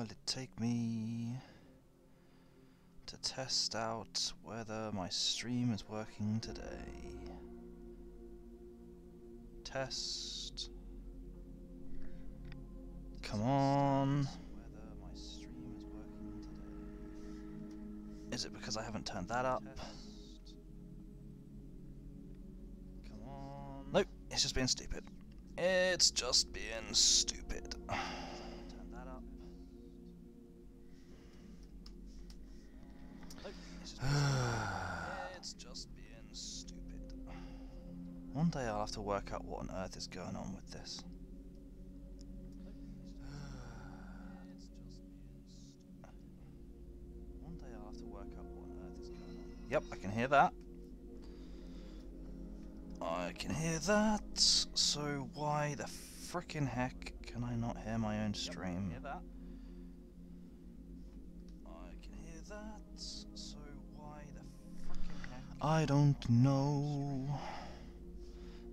will it take me to test out whether my stream is working today? Test. Come on. Is it because I haven't turned that up? Come on. Nope, it's just being stupid. It's just being stupid. Turn that up. Nope, it's just being stupid. One day I'll have to work out what on earth is going on with this. Yep, I can hear that. I can hear that. So why the frickin' heck can I not hear my own stream? Yep, I can hear that. So why the frickin' heck? I don't know.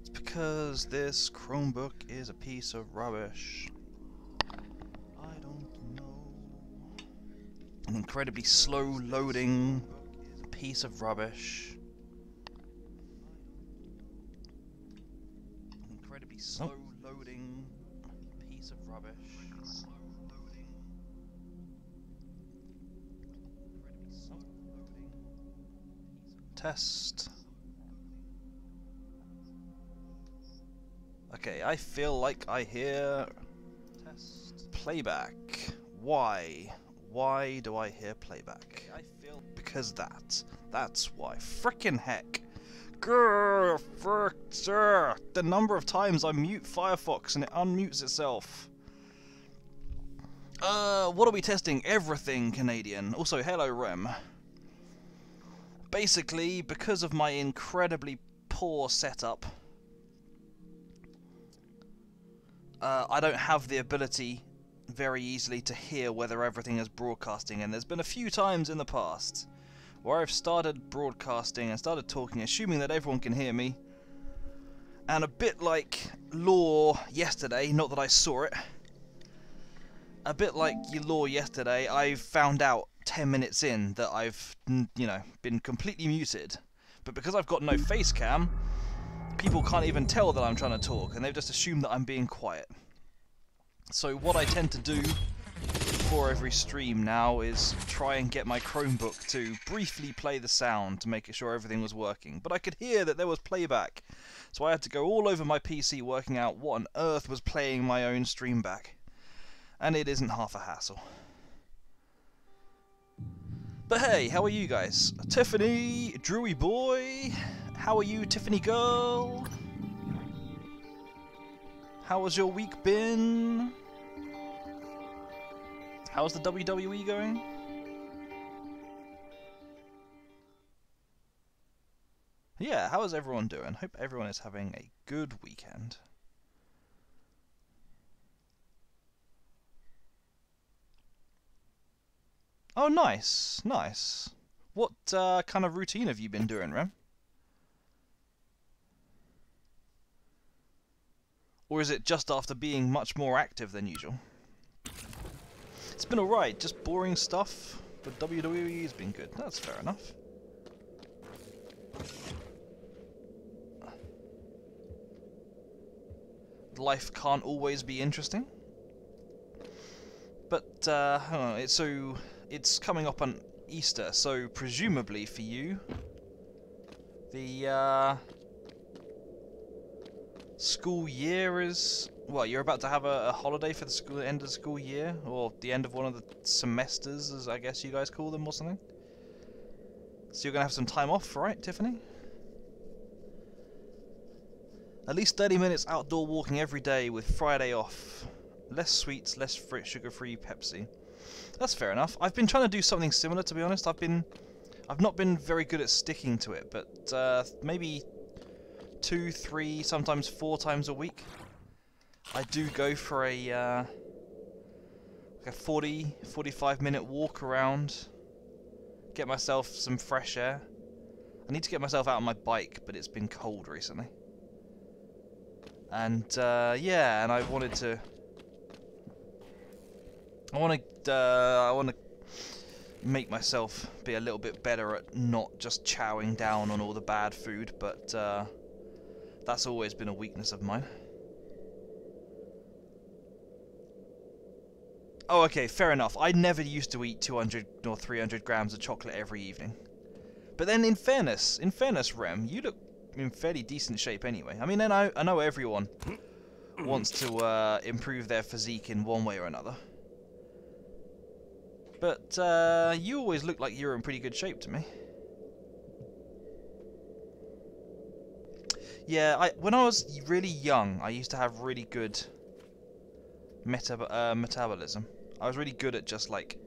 It's because this Chromebook is a piece of rubbish. I don't know. An incredibly slow loading piece of rubbish. An incredibly slow loading piece of rubbish. Test. Okay, I feel like I hear playback. Why? Why do I hear playback? Because that's why. Frickin' heck. Grrr, frick, sir. The number of times I mute Firefox and it unmutes itself. What are we testing? Everything, Canadian. Also, hello, Rem. Basically, because of my incredibly poor setup, I don't have the ability very easily to hear whether everything is broadcasting, and there's been a few times in the past where I've started broadcasting and started talking, assuming that everyone can hear me, and a bit like Law yesterday, not that I saw it, a bit like Law yesterday, I found out 10 minutes in that I've, you know, been completely muted, but because I've got no face cam, people can't even tell that I'm trying to talk, and they've just assumed that I'm being quiet. So what I tend to do before every stream now is try and get my Chromebook to briefly play the sound to make sure everything was working. But I could hear that there was playback, so I had to go all over my PC working out what on earth was playing my own stream back. And it isn't half a hassle. But hey, how are you guys? Tiffany, Drewy boy, how are you, Tiffany girl? How has your week been? How's the WWE going? Yeah, how is everyone doing? Hope everyone is having a good weekend. Oh, nice, nice. What kind of routine have you been doing, Rem? Or is it just after being much more active than usual? It's been alright, just boring stuff, but WWE has been good. That's fair enough. Life can't always be interesting. But, hang on, it's coming up on Easter, so presumably for you, the, school year is... Well, you're about to have a holiday for the end of the school year, or the end of one of the semesters, as I guess you guys call them, or something. So you're going to have some time off, right, Tiffany? At least 30 minutes outdoor walking every day with Friday off. Less sweets, less sugar-free Pepsi. That's fair enough. I've been trying to do something similar, to be honest. I've not been very good at sticking to it, but maybe 2, 3, sometimes 4 times a week, I do go for a 45 minute walk around, get myself some fresh air. I need to get myself out on my bike, but it's been cold recently. And yeah, and I wanted to I want to make myself be a little bit better at not just chowing down on all the bad food, but that's always been a weakness of mine. Oh, okay, fair enough. I never used to eat 200 or 300 grams of chocolate every evening. But then, in fairness, Rem, you look in fairly decent shape anyway. I mean, I know everyone wants to improve their physique in one way or another. But you always look like you're in pretty good shape to me. Yeah, when I was really young, I used to have really good metabolism. I was really good at just like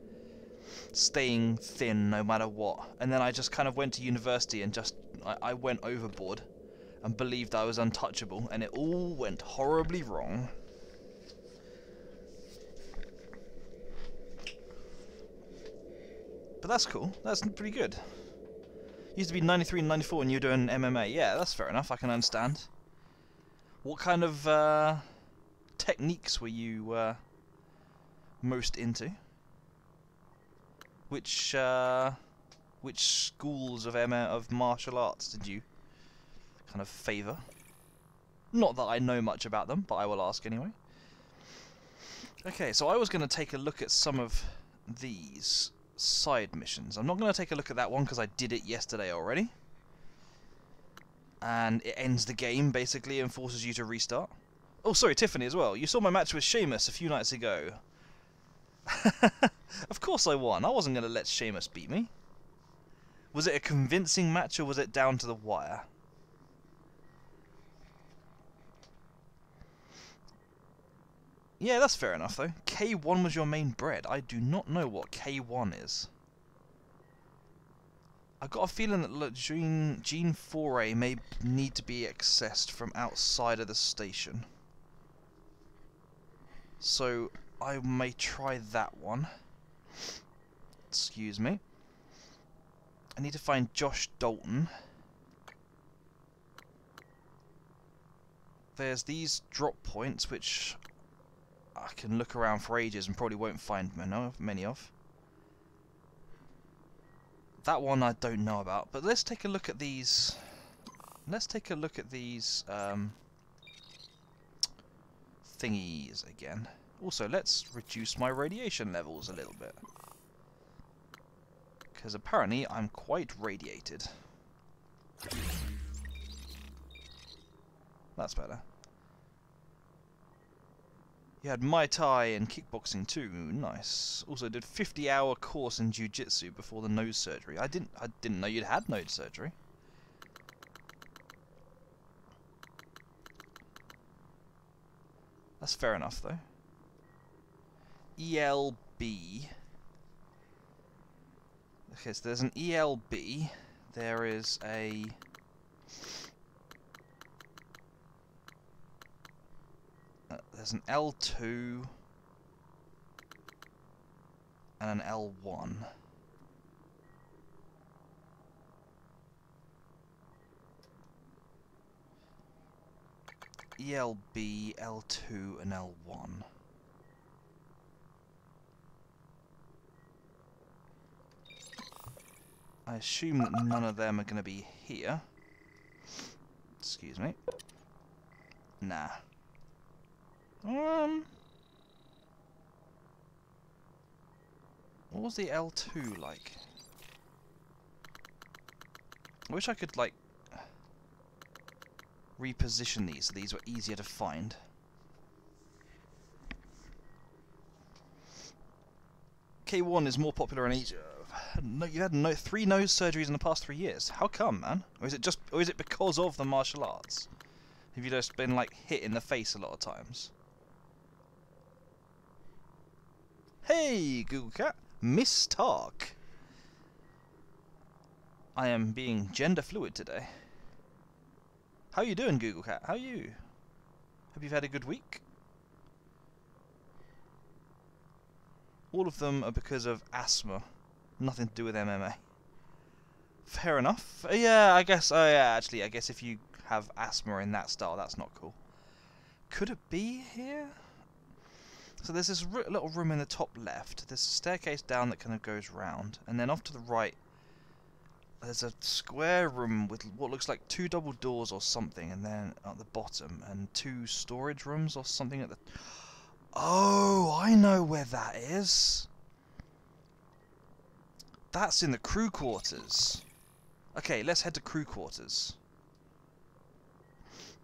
staying thin no matter what. And then I just kind of went to university and just I went overboard and believed I was untouchable, and it all went horribly wrong. But that's cool. That's pretty good. Used to be 93 and 94 and you're doing MMA. Yeah, that's fair enough. I can understand. What kind of techniques were you most into? Which schools of martial arts did you kind of favour? Not that I know much about them, but I will ask anyway. Okay, so I was going to take a look at some of these side missions. I'm not going to take a look at that one because I did it yesterday already. And it ends the game, basically, and forces you to restart. Oh, sorry, Tiffany as well. You saw my match with Sheamus a few nights ago. Of course I won. I wasn't going to let Sheamus beat me. Was it a convincing match or was it down to the wire? Yeah, that's fair enough though. K1 was your main bread. I do not know what K1 is. I've got a feeling that Gene Foray may need to be accessed from outside of the station. So I may try that one. Excuse me. I need to find Josh Dalton. There's these drop points which I can look around for ages and probably won't find many of. That one I don't know about, but let's take a look at these. Let's take a look at these thingies again. Also, let's reduce my radiation levels a little bit, because apparently I'm quite radiated. That's better. You had Muay Thai and kickboxing too. Nice. Also did 50-hour course in jiu-jitsu before the nose surgery. I didn't know you'd had nose surgery. That's fair enough though. ELB. Okay, so there's an ELB. There is a there's an L2 and an L1. ELB, L2 and L1. I assume that none of them are going to be here. Excuse me. Nah. What was the L2 like? I wish I could, like, reposition these so these were easier to find. K1 is more popular in Asia. No, you had 3 nose surgeries in the past 3 years. How come, man? Or is it because of the martial arts? Have you just been, like, hit in the face a lot of times? Hey, Google Cat, Miss Stark. I am being gender fluid today. How you doing, Google Cat? How are you? Hope you've had a good week. All of them are because of asthma. Nothing to do with MMA. Fair enough. Yeah, I guess. Oh yeah, actually, I guess if you have asthma in that style, that's not cool. Could it be here? So there's this little room in the top left. There's a staircase down that kind of goes round, and then off to the right there's a square room with what looks like 2 double doors or something, and then at the bottom, and 2 storage rooms or something at the... Oh, I know where that is. That's in the crew quarters. Okay, let's head to crew quarters.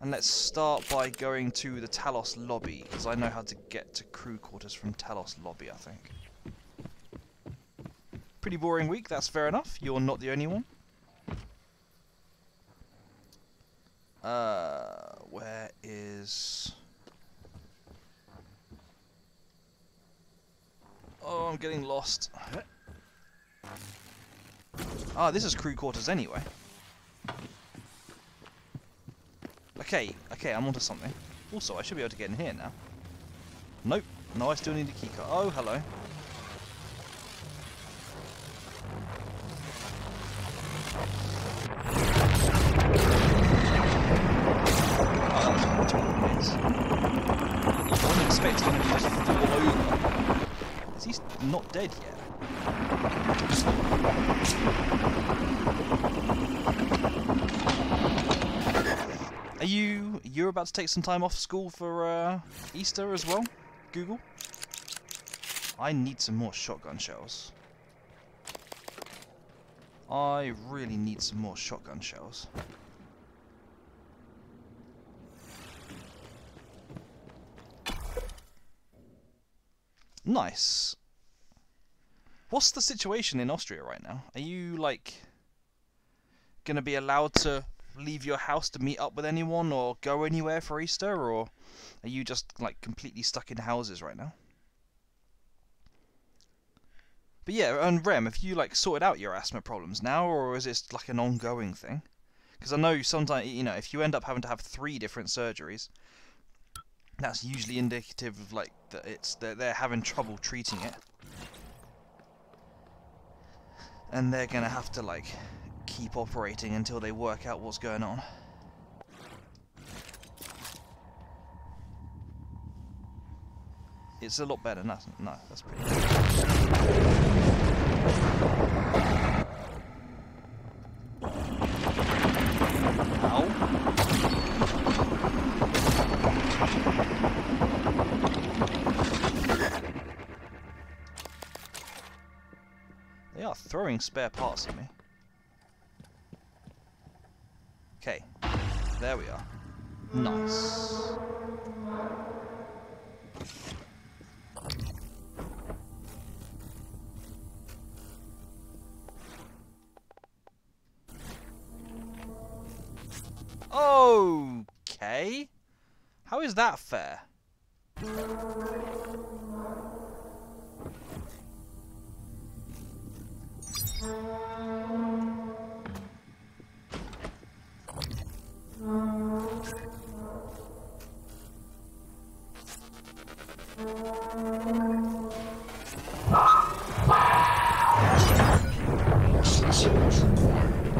And let's start by going to the Talos lobby, because I know how to get to crew quarters from Talos lobby, I think. Pretty boring week, that's fair enough. You're not the only one. Where is... Oh, I'm getting lost. Ah, this is crew quarters anyway. Okay, I'm onto something. Also, I should be able to get in here now. Nope. No, I still need a keycard. Oh, hello. I wouldn't expect him to just fall over. Is he not dead yet? Are you're about to take some time off school for Easter as well, Google? I need some more shotgun shells. I really need some more shotgun shells. Nice. What's the situation in Austria right now? Are you, like, gonna be allowed to leave your house to meet up with anyone or go anywhere for Easter, or are you just, like, completely stuck in houses right now? But yeah, and Rem, have you, like, sorted out your asthma problems now, or is this, like, an ongoing thing? Because I know sometimes, you know, if you end up having to have 3 different surgeries, that's usually indicative of, like, that they're having trouble treating it. And they're gonna have to, like, keep operating until they work out what's going on. It's a lot better. No, that's pretty good. Ow. They are throwing spare parts at me. Okay, there we are. Nice. Okay. How is that fair?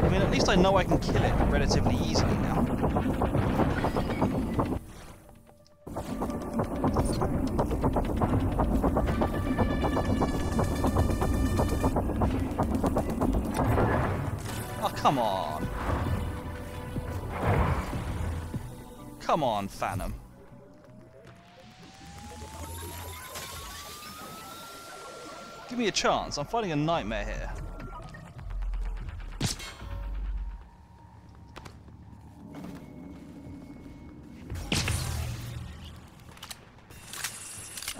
I mean, at least I know I can kill it relatively easily now. Oh, come on. Come on, Phantom. Give me a chance. I'm fighting a nightmare here.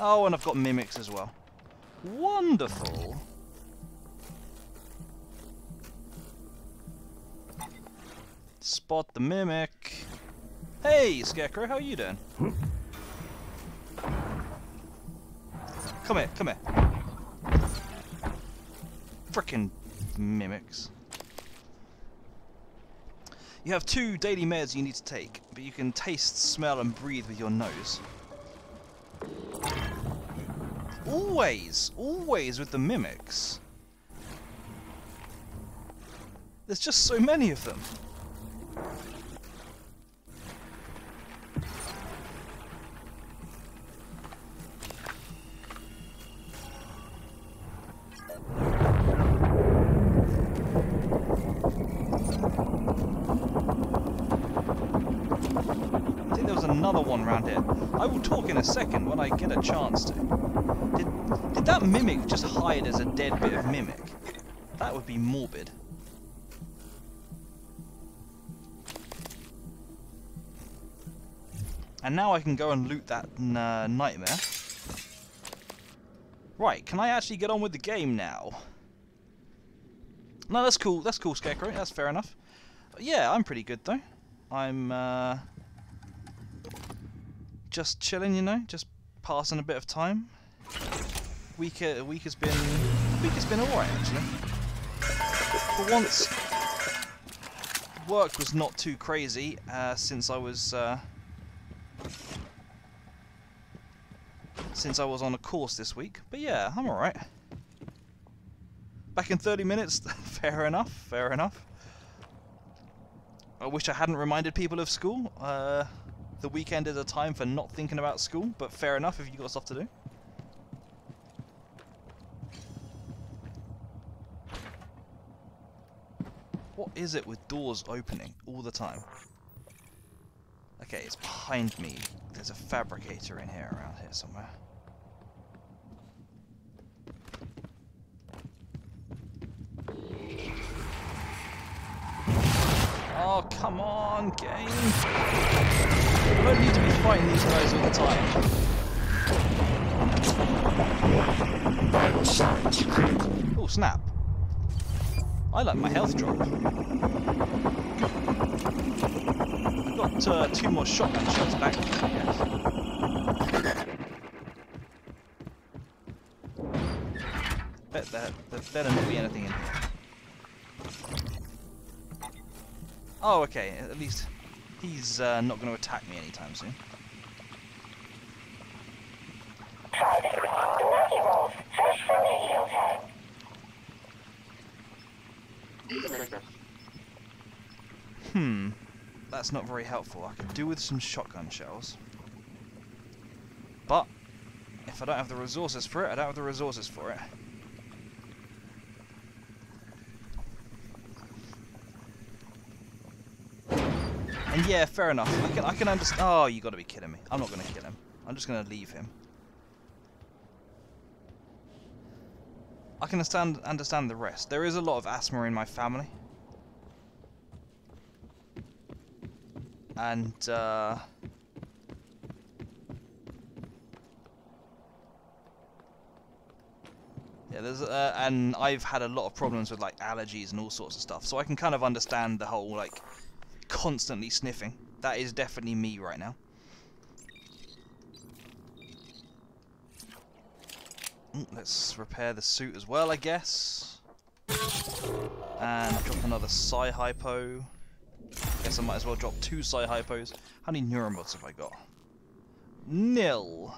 Oh, and I've got mimics as well. Wonderful. Spot the mimic. Hey, Scarecrow, how are you doing? Come here, come here. Frickin' mimics. You have 2 daily meds you need to take, but you can taste, smell, and breathe with your nose. Always with the mimics. There's just so many of them. one round here. I will talk in a second when I get a chance to. Did that mimic just hide as a dead bit of mimic? That would be morbid. And now I can go and loot that nightmare. Right, can I actually get on with the game now? No, that's cool. That's cool, Scarecrow. That's fair enough. Yeah, I'm pretty good though. I'm just chilling, you know, just passing a bit of time. Week has been alright actually. For once, work was not too crazy since I was on a course this week. But yeah, I'm alright. Back in 30 minutes. Fair enough. Fair enough. I wish I hadn't reminded people of school. The weekend is a time for not thinking about school, but fair enough if you've got stuff to do. What is it with doors opening all the time? Okay, it's behind me. There's a fabricator in here, around here somewhere. Oh, come on, game. I don't need to be fighting these guys all the time. Oh, snap. I like my health drop. I've got 2 more shotgun shots back, I guess. Bet there better not be anything in here. Oh, okay. At least he's not going to attack me anytime soon. That's not very helpful. I could do with some shotgun shells. But if I don't have the resources for it, I don't have the resources for it. And yeah, fair enough. I can understand. Oh, you got to be kidding me! I'm not going to kill him. I'm just going to leave him. I can understand the rest. There is a lot of asthma in my family, and yeah, there's and I've had a lot of problems with like allergies and all sorts of stuff. So I can kind of understand the whole like constantly sniffing. That is definitely me right now. Let's repair the suit as well, I guess. And drop another Psi-Hypo. Guess I might as well drop 2 Psi-Hypos. How many Neuromods have I got? 0.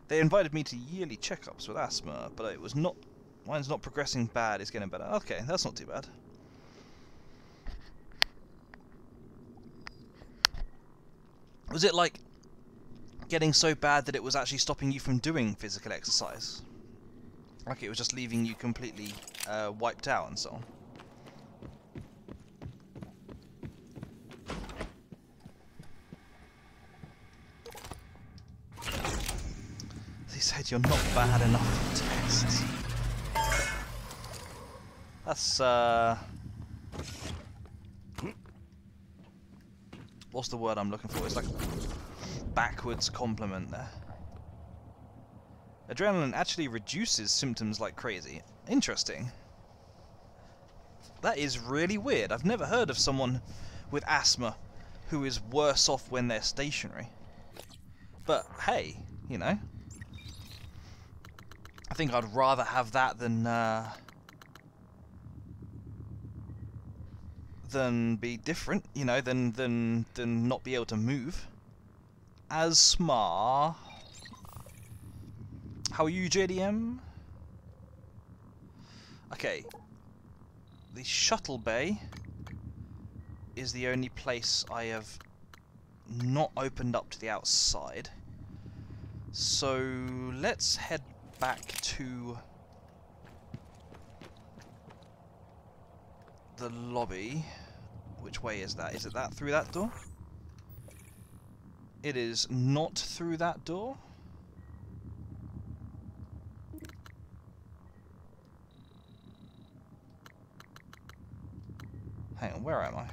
They invited me to yearly checkups with asthma, but it was not... Mine's not progressing bad, it's getting better. Okay, that's not too bad. Was it like getting so bad that it was actually stopping you from doing physical exercise? Like it was just leaving you completely wiped out and so on? They said you're not bad enough for tests. That's what's the word I'm looking for? It's like a backwards compliment there. Adrenaline actually reduces symptoms like crazy. Interesting. That is really weird. I've never heard of someone with asthma who is worse off when they're stationary. But hey, you know, I think I'd rather have that than be different, you know, than not be able to move. Asthma. How are you, JDM? Okay. The shuttle bay is the only place I have not opened up to the outside. So let's head back to the lobby. Which way is that? Is it that through that door? It is not through that door. Hang on, where am I?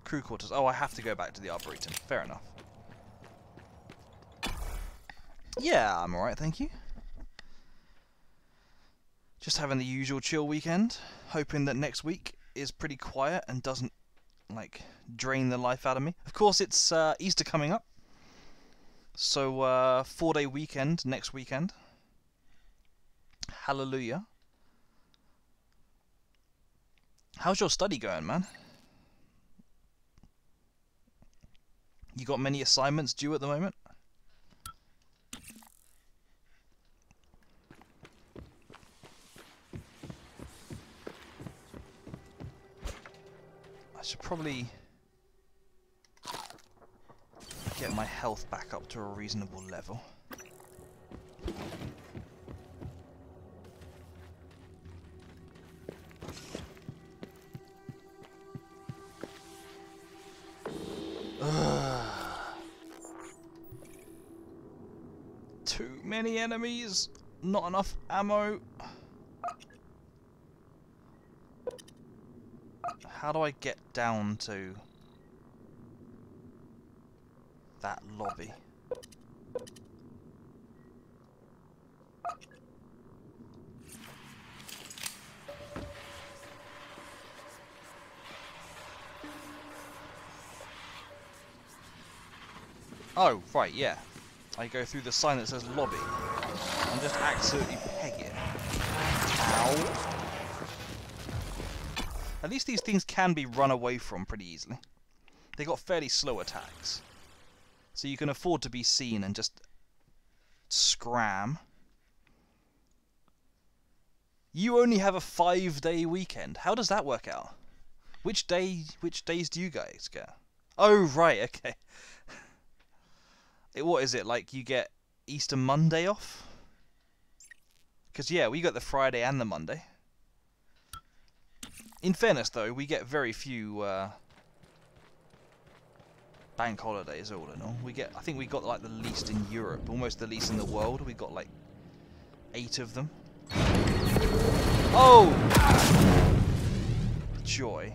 Crew quarters. Oh, I have to go back to the Arboretum. Fair enough. Yeah, I'm alright, thank you. Just having the usual chill weekend. Hoping that next week is pretty quiet and doesn't, like, drain the life out of me. Of course, it's Easter coming up. So, 4-day weekend next weekend. Hallelujah. How's your study going, man? You got many assignments due at the moment? I should probably get my health back up to a reasonable level. Too many enemies, not enough ammo. How do I get down to that lobby? Oh, right, yeah. I go through the sign that says lobby and just absolutely peg it. Ow. At least these things can be run away from pretty easily. They got fairly slow attacks. So you can afford to be seen and just scram. You only have a 5-day weekend. How does that work out? Which days do you guys get? Oh, right, okay. What is it, like you get Easter Monday off? Because, yeah, we got the Friday and the Monday. In fairness, though, we get very few bank holidays, all in all. I think we got, like, the least in Europe, almost the least in the world. We got, like, 8 of them. Oh! Joy.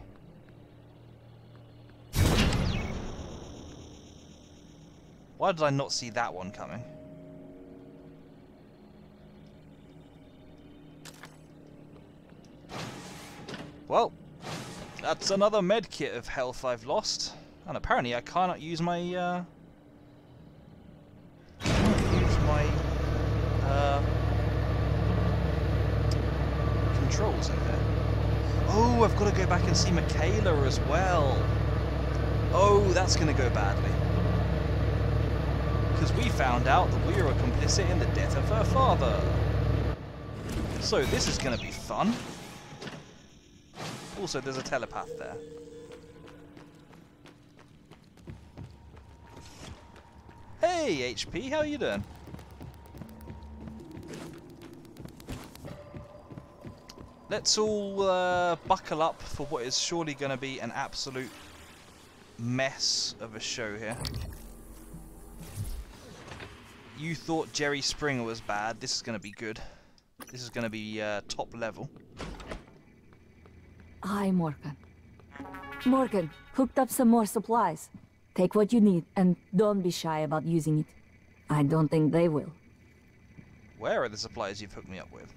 Why did I not see that one coming? Well, that's another med kit of health I've lost. And apparently I cannot use my, controls in there. Oh, I've got to go back and see Michaela as well. Oh, that's going to go badly. Because we found out that we were complicit in the death of her father. So this is going to be fun. Also, there's a telepath there. Hey, HP, how you doing? Let's all buckle up for what is surely going to be an absolute mess of a show here. You thought Jerry Springer was bad. This is going to be good. This is going to be top level. Hi, Morgan. Morgan, hooked up some more supplies. Take what you need, and don't be shy about using it. I don't think they will. Where are the supplies you've hooked me up with?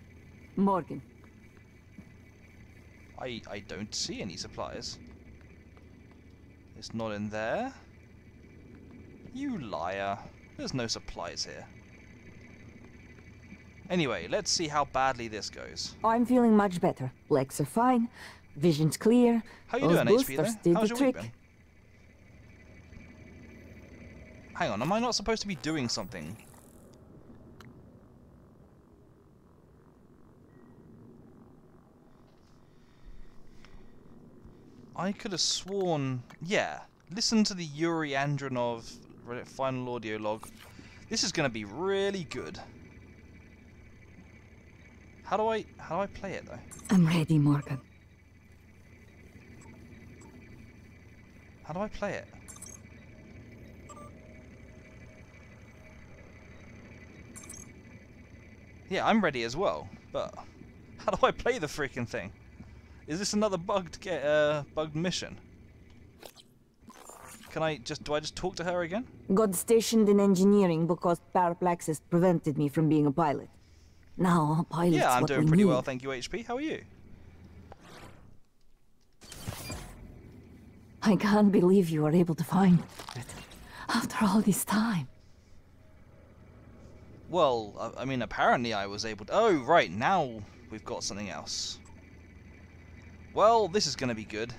Morgan. I don't see any supplies. It's not in there. You liar. There's no supplies here. Anyway, let's see how badly this goes. I'm feeling much better. Legs are fine. Vision's clear. How you doing, HP, though? Did How's the your week trick. been? Hang on, am I not supposed to be doing something? I could have sworn... Yeah, listen to the Yuri Andronov final audio log. This is going to be really good. How do I play it, though? I'm ready, Morgan. How do I play it? Yeah, I'm ready as well, but how do I play the freaking thing? Is this another bugged mission? Do I just talk to her again? Got stationed in engineering because paraplaxis prevented me from being a pilot. Now, a pilot's Yeah, I'm what doing we pretty need. well, thank you, HP. How are you? I can't believe you were able to find it after all this time. Well, I mean, apparently I was able to... Oh, right, now we've got something else. Well, this is going to be good.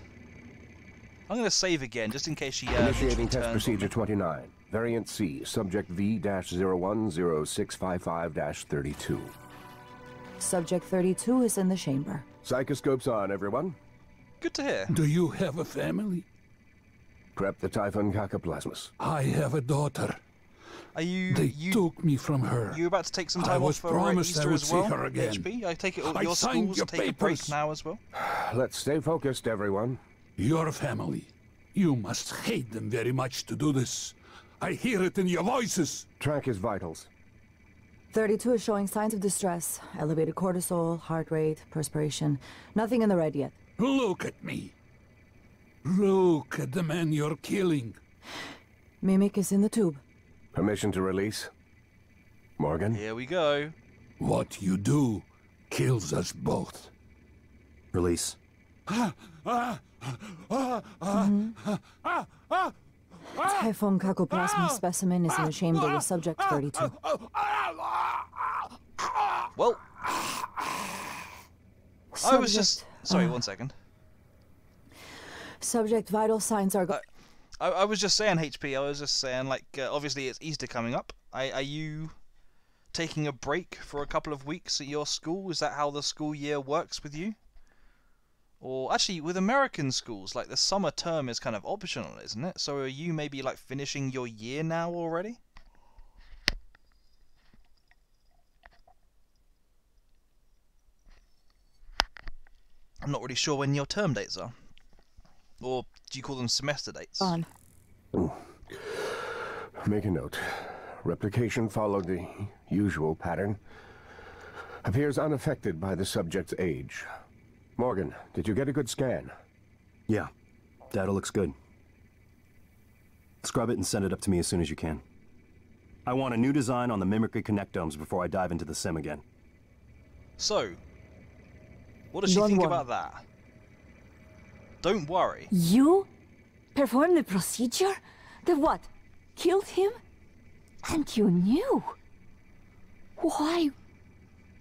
I'm going to save again, just in case she Initiating test turns procedure on me. 29. Variant C, subject V-010655-32. Subject 32 is in the chamber. Psychoscopes on, everyone. Good to hear. Do you have a family? Prep the Typhon Cacoplasmus. I have a daughter. Are you... They took me from her. You about to take some I time was off for promised I Easter would as well, see her again. HP? I take it all I your signed schools your take a break papers. now as well? Let's stay focused, everyone. Your family. You must hate them very much to do this. I hear it in your voices. Track his vitals. 32 is showing signs of distress. Elevated cortisol, heart rate, perspiration. Nothing in the red yet. Look at me. Look at the man you're killing. Mimic is in the tube. Permission to release? Morgan? Here we go. What you do kills us both. Release. Typhon Cacoplasma specimen is in the chamber with subject 32. Well, I was just... Sorry, 1 second. Subject vital signs are... I was just saying, HP, I was just saying, like, obviously it's Easter coming up. Are you taking a break for a couple of weeks at your school? Is that how the school year works with you? Or, actually, with American schools, like, the summer term is kind of optional, isn't it? So are you maybe, like, finishing your year now already? I'm not really sure when your term dates are. Or do you call them semester dates? On. Make a note. Replication followed the usual pattern. Appears unaffected by the subject's age. Morgan, did you get a good scan? Yeah, data looks good. Scrub it and send it up to me as soon as you can. I want a new design on the Mimicry Connectomes before I dive into the sim again. So, what does she Don't think worry. about that? Don't worry. You performed the procedure? The what? Killed him? And you knew? Why?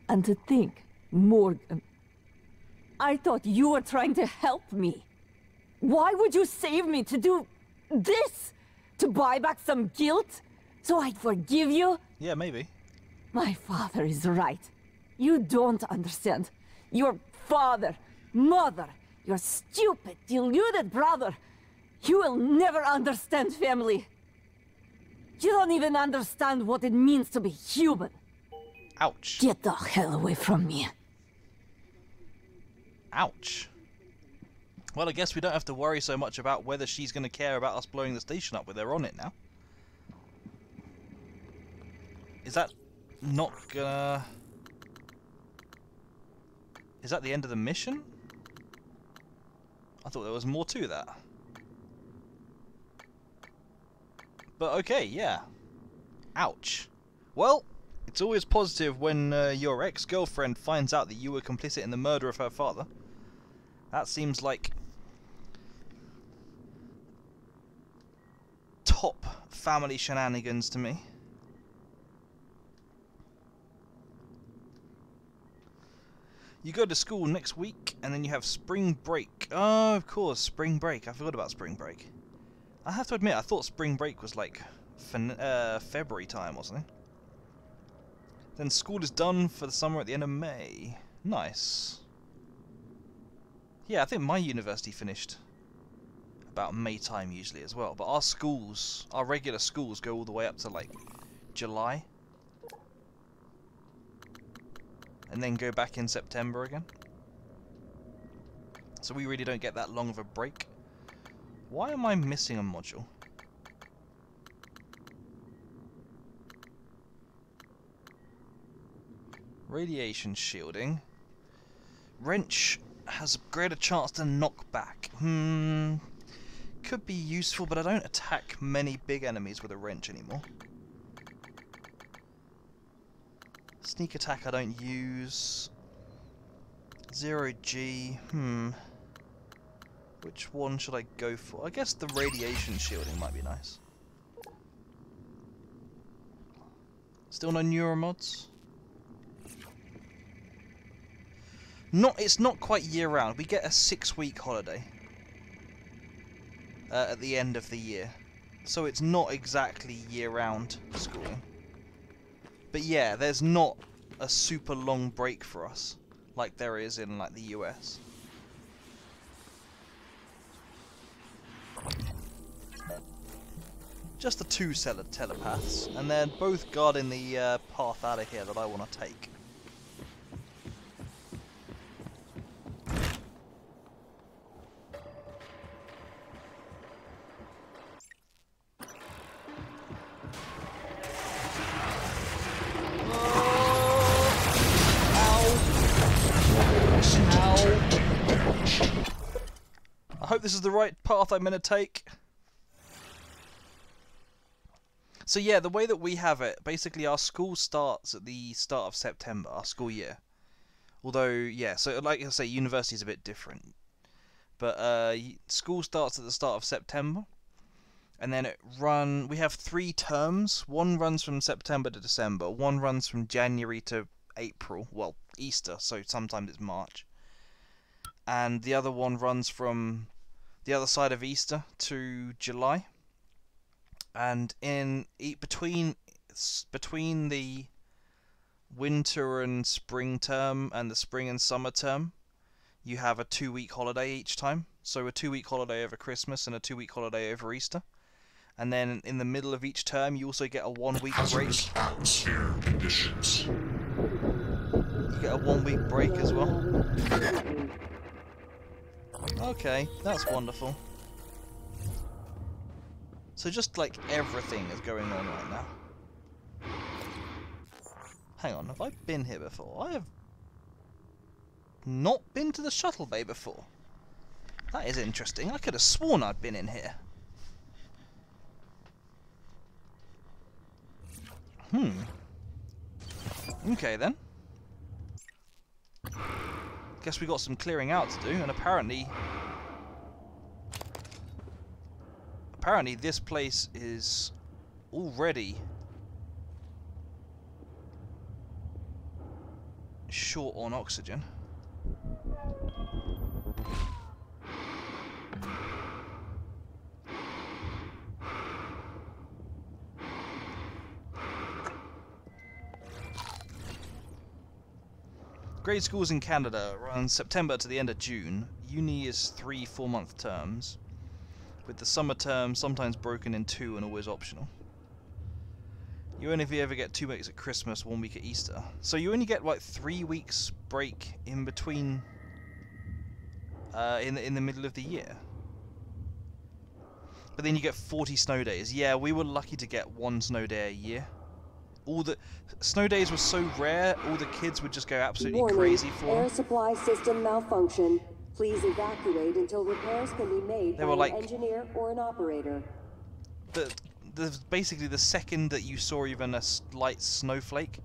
And to think, Morgan, I thought you were trying to help me. Why would you save me to do this? To buy back some guilt? So I'd forgive you? Yeah, maybe. My father is right. You don't understand. Your father, mother, your stupid, deluded brother. You will never understand family. You don't even understand what it means to be human. Ouch. Get the hell away from me. Ouch. Well, I guess we don't have to worry so much about whether she's going to care about us blowing the station up with her on it now. Is that not gonna... Is that the end of the mission? I thought there was more to that. But okay, yeah. Ouch. Well, it's always positive when your ex-girlfriend finds out that you were complicit in the murder of her father. That seems like top family shenanigans to me. You go to school next week, and then you have spring break. Oh, of course, spring break. I forgot about spring break. I have to admit, I thought spring break was like February time or something. Then school is done for the summer at the end of May. Nice. Yeah, I think my university finished about May time usually as well. But our schools, our regular schools, go all the way up to like July. And then go back in September again. So we really don't get that long of a break. Why am I missing a module? Radiation shielding. Wrench has a greater chance to knock back. Could be useful, but I don't attack many big enemies with a wrench anymore. Sneak attack I don't use. 0G. Which one should I go for? I guess the radiation shielding might be nice. Still no neuromods? It's not quite year round. We get a 6-week holiday at the end of the year, so it's not exactly year round schooling. But yeah, there's not a super long break for us like there is in like the US. Just the 2 telepaths, and they're both guarding the path out of here that I want to take. I hope this is the right path I'm going to take. So yeah, the way that we have it, basically our school starts at the start of September, our school year. Although, yeah, so like I say, university is a bit different. But school starts at the start of September. And then we have 3 terms. One runs from September to December. One runs from January to April. Well, Easter, so sometimes it's March. And the other one runs from the other side of Easter to July. And between the winter and spring term and the spring and summer term, you have a 2-week holiday each time. So a 2-week holiday over Christmas and a 2-week holiday over Easter. And then in the middle of each term, you also get a 1-week break. Atmosphere conditions. You get a 1-week break as well. Okay, that's wonderful. So just like everything is going on right now. Hang on, have I been here before? I have not been to the shuttle bay before. That is interesting. I could have sworn I'd been in here. Okay then. Guess we got some clearing out to do, and apparently this place is already short on oxygen. Grade schools in Canada run September to the end of June. Uni is 3 4-month terms, with the summer term sometimes broken in 2 and always optional. You only ever get 2 weeks at Christmas, 1 week at Easter. So you only get like 3 weeks break in between in the middle of the year. But then you get 40 snow days. Yeah, we were lucky to get 1 snow day a year. All the snow days were so rare, all the kids would just go absolutely crazy for them. Air supply system malfunction. Please evacuate until repairs can be made by an engineer or an operator. Basically, the second that you saw even a slight snowflake,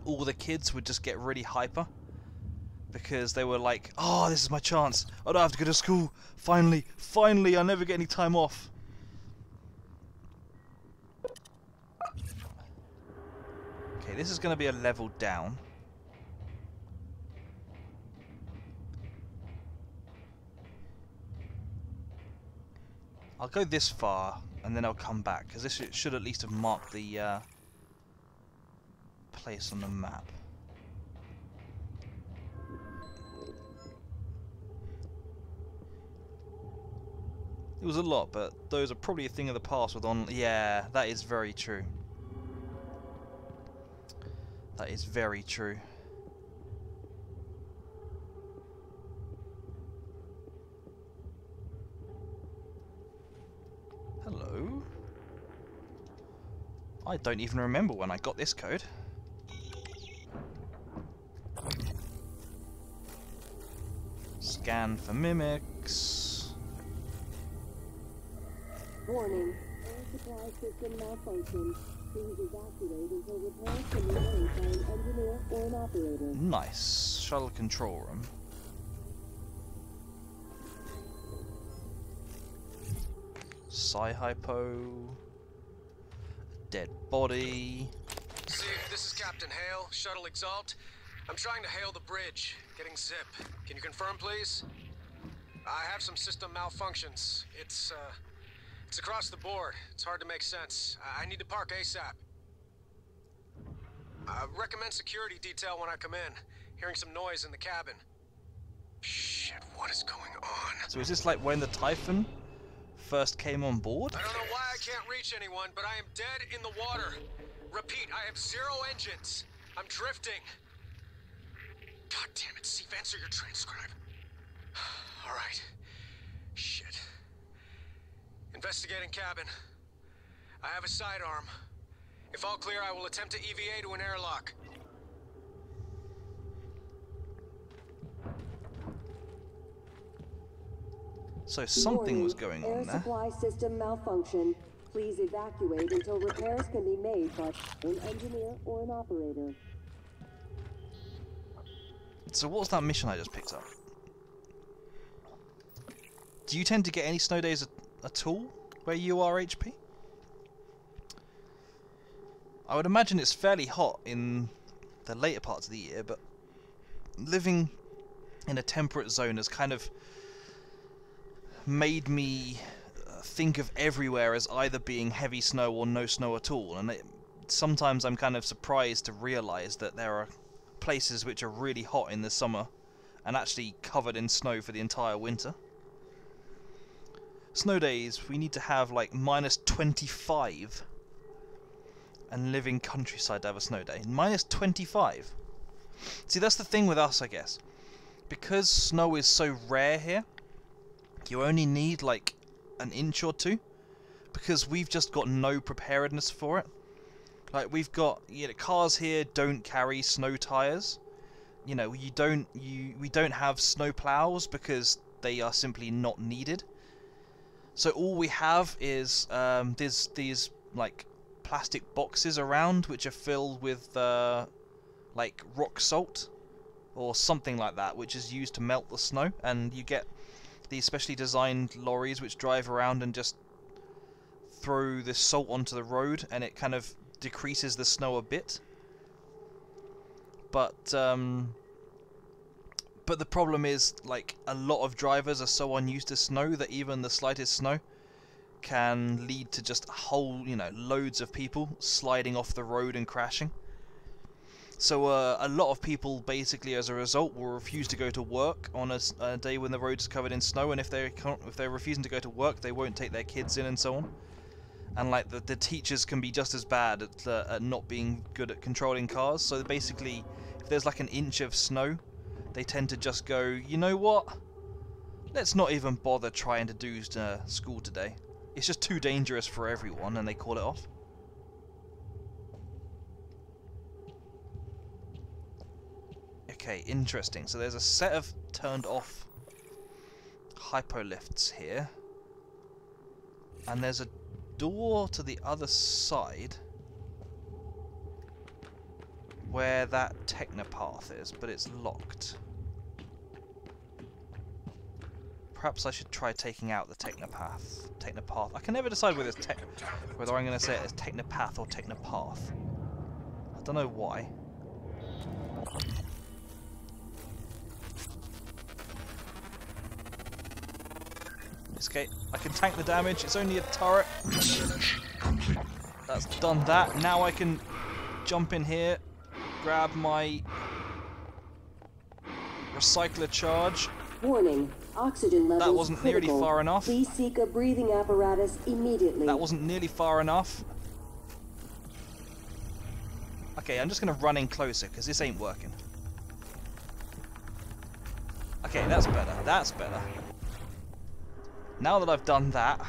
all the kids would just get really hyper. Because they were like, oh, this is my chance. I don't have to go to school. Finally, I never get any time off. Okay, this is going to be a level down. I'll go this far, and then I'll come back, because this should at least have marked the place on the map. It was a lot, but those are probably a thing of the past with on... Yeah, that is very true. That is very true. Hello? I don't even remember when I got this code. Scan for mimics. Warning. Air supply system malfunction. Please evacuate until repairs can be made by an engineer or an operator. Nice. Shuttle control room. Psi-hypo. Dead body. Steve, this is Captain Hale, Shuttle Exalt. I'm trying to hail the bridge, getting zip. Can you confirm, please? I have some system malfunctions. It's across the board. It's hard to make sense. I need to park ASAP. Recommend security detail when I come in. Hearing some noise in the cabin. Shit, what is going on? So is this like when the Typhon first came on board? I don't know why I can't reach anyone, but I am dead in the water. Repeat, I have 0 engines. I'm drifting. God damn it, Steve, answer your transcribe. All right. Shit. Investigating cabin. I have a sidearm. If all clear, I will attempt to EVA to an airlock. So something was going on Air there. supply system malfunction. Please evacuate until repairs can be made by an engineer or an operator. So what's that mission I just picked up? Do you tend to get any snow days at all where you are, HP? I would imagine it's fairly hot in the later parts of the year, but living in a temperate zone has kind of made me think of everywhere as either being heavy snow or no snow at all, and sometimes I'm kind of surprised to realise that there are places which are really hot in the summer and actually covered in snow for the entire winter. Snow days, we need to have like -25 and live in countryside to have a snow day. -25. See, that's the thing with us, I guess. Because snow is so rare here, you only need like an inch or two, because we've just got no preparedness for it. Like, we've got, you know, cars here don't carry snow tires. You know, we don't have snow plows because they are simply not needed. So all we have is there's these like plastic boxes around which are filled with like rock salt or something like that, which is used to melt the snow, and you get these specially designed lorries which drive around and just throw this salt onto the road, and it kind of decreases the snow a bit. But the problem is, like, a lot of drivers are so unused to snow that even the slightest snow can lead to just loads of people sliding off the road and crashing. So a lot of people basically, as a result, will refuse to go to work on a day when the road is covered in snow, and if they're refusing to go to work, they won't take their kids in and so on. And like the teachers can be just as bad at not being good at controlling cars. So basically, if there's like an inch of snow, they tend to just go, you know what? Let's not even bother trying to do school today. It's just too dangerous for everyone, and they call it off. Okay, interesting. So there's a set of turned off hypolifts here. And there's a door to the other side where that technopath is, but it's locked. Perhaps I should try taking out the technopath. I can never decide whether I'm going to say it as technopath or technopath. I don't know why. Okay, I can tank the damage. It's only a turret. That's done that. Now I can jump in here, grab my recycler charge. Warning, oxygen levels That wasn't critical. nearly far enough. Please seek a breathing apparatus immediately. That wasn't nearly far enough. Okay, I'm just going to run in closer because this ain't working. Okay, that's better. That's better. Now that I've done that,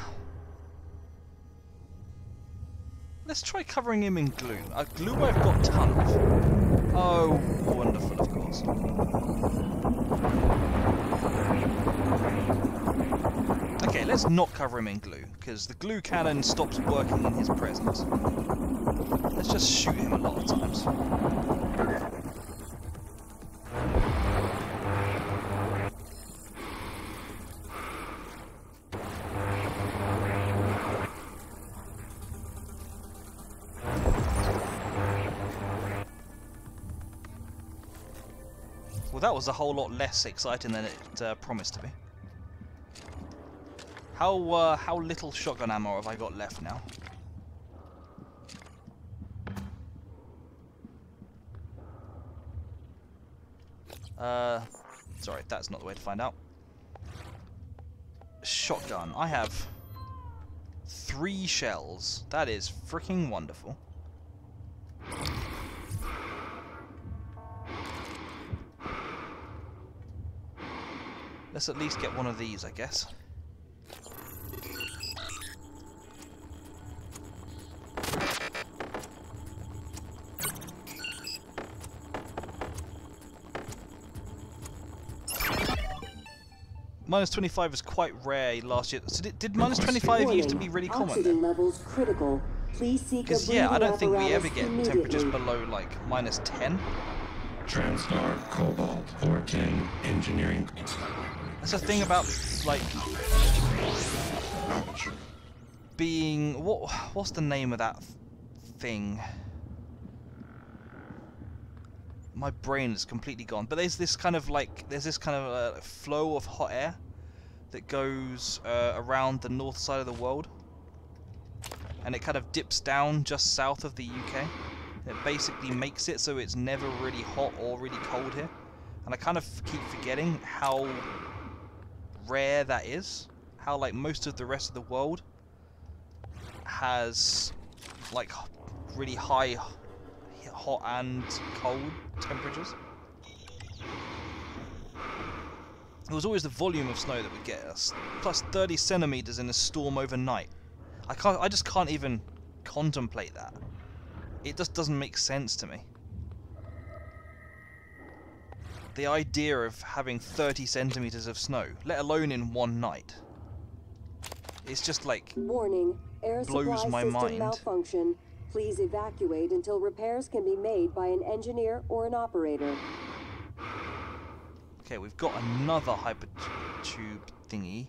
let's try covering him in glue. Glue I've got a ton of. Oh, wonderful, of course. let's not cover him in glue, because the glue cannon stops working in his presence. Let's just shoot him a lot of times. Well, that was a whole lot less exciting than it promised to be. How little shotgun ammo have I got left now? Sorry, that's not the way to find out. Shotgun. I have 3 shells. That is freaking wonderful. Let's at least get one of these, I guess. Minus 25 is quite rare last year. So did minus 25 used to be really common Oxygen then? levels critical. Please seek a Because yeah, I don't think we ever apparatus get immediately. temperatures below like minus 10. Transtar Cobalt 14 Engineering. That's the thing about like being what's the name of that thing? My brain is completely gone. But there's this kind of flow of hot air that goes around the north side of the world, and it kind of dips down just south of the UK. It basically makes it so it's never really hot or really cold here, and I kind of keep forgetting how rare that is. How like most of the rest of the world has like really high hot and cold temperatures. It was always the volume of snow that would get us. Plus 30 centimeters in a storm overnight. I just can't even contemplate that. It just doesn't make sense to me. The idea of having 30 centimeters of snow, let alone in one night, it's just like Warning, air blows supply my system mind. malfunction. Please evacuate until repairs can be made by an engineer or an operator. Okay, we've got another hyper tube thingy.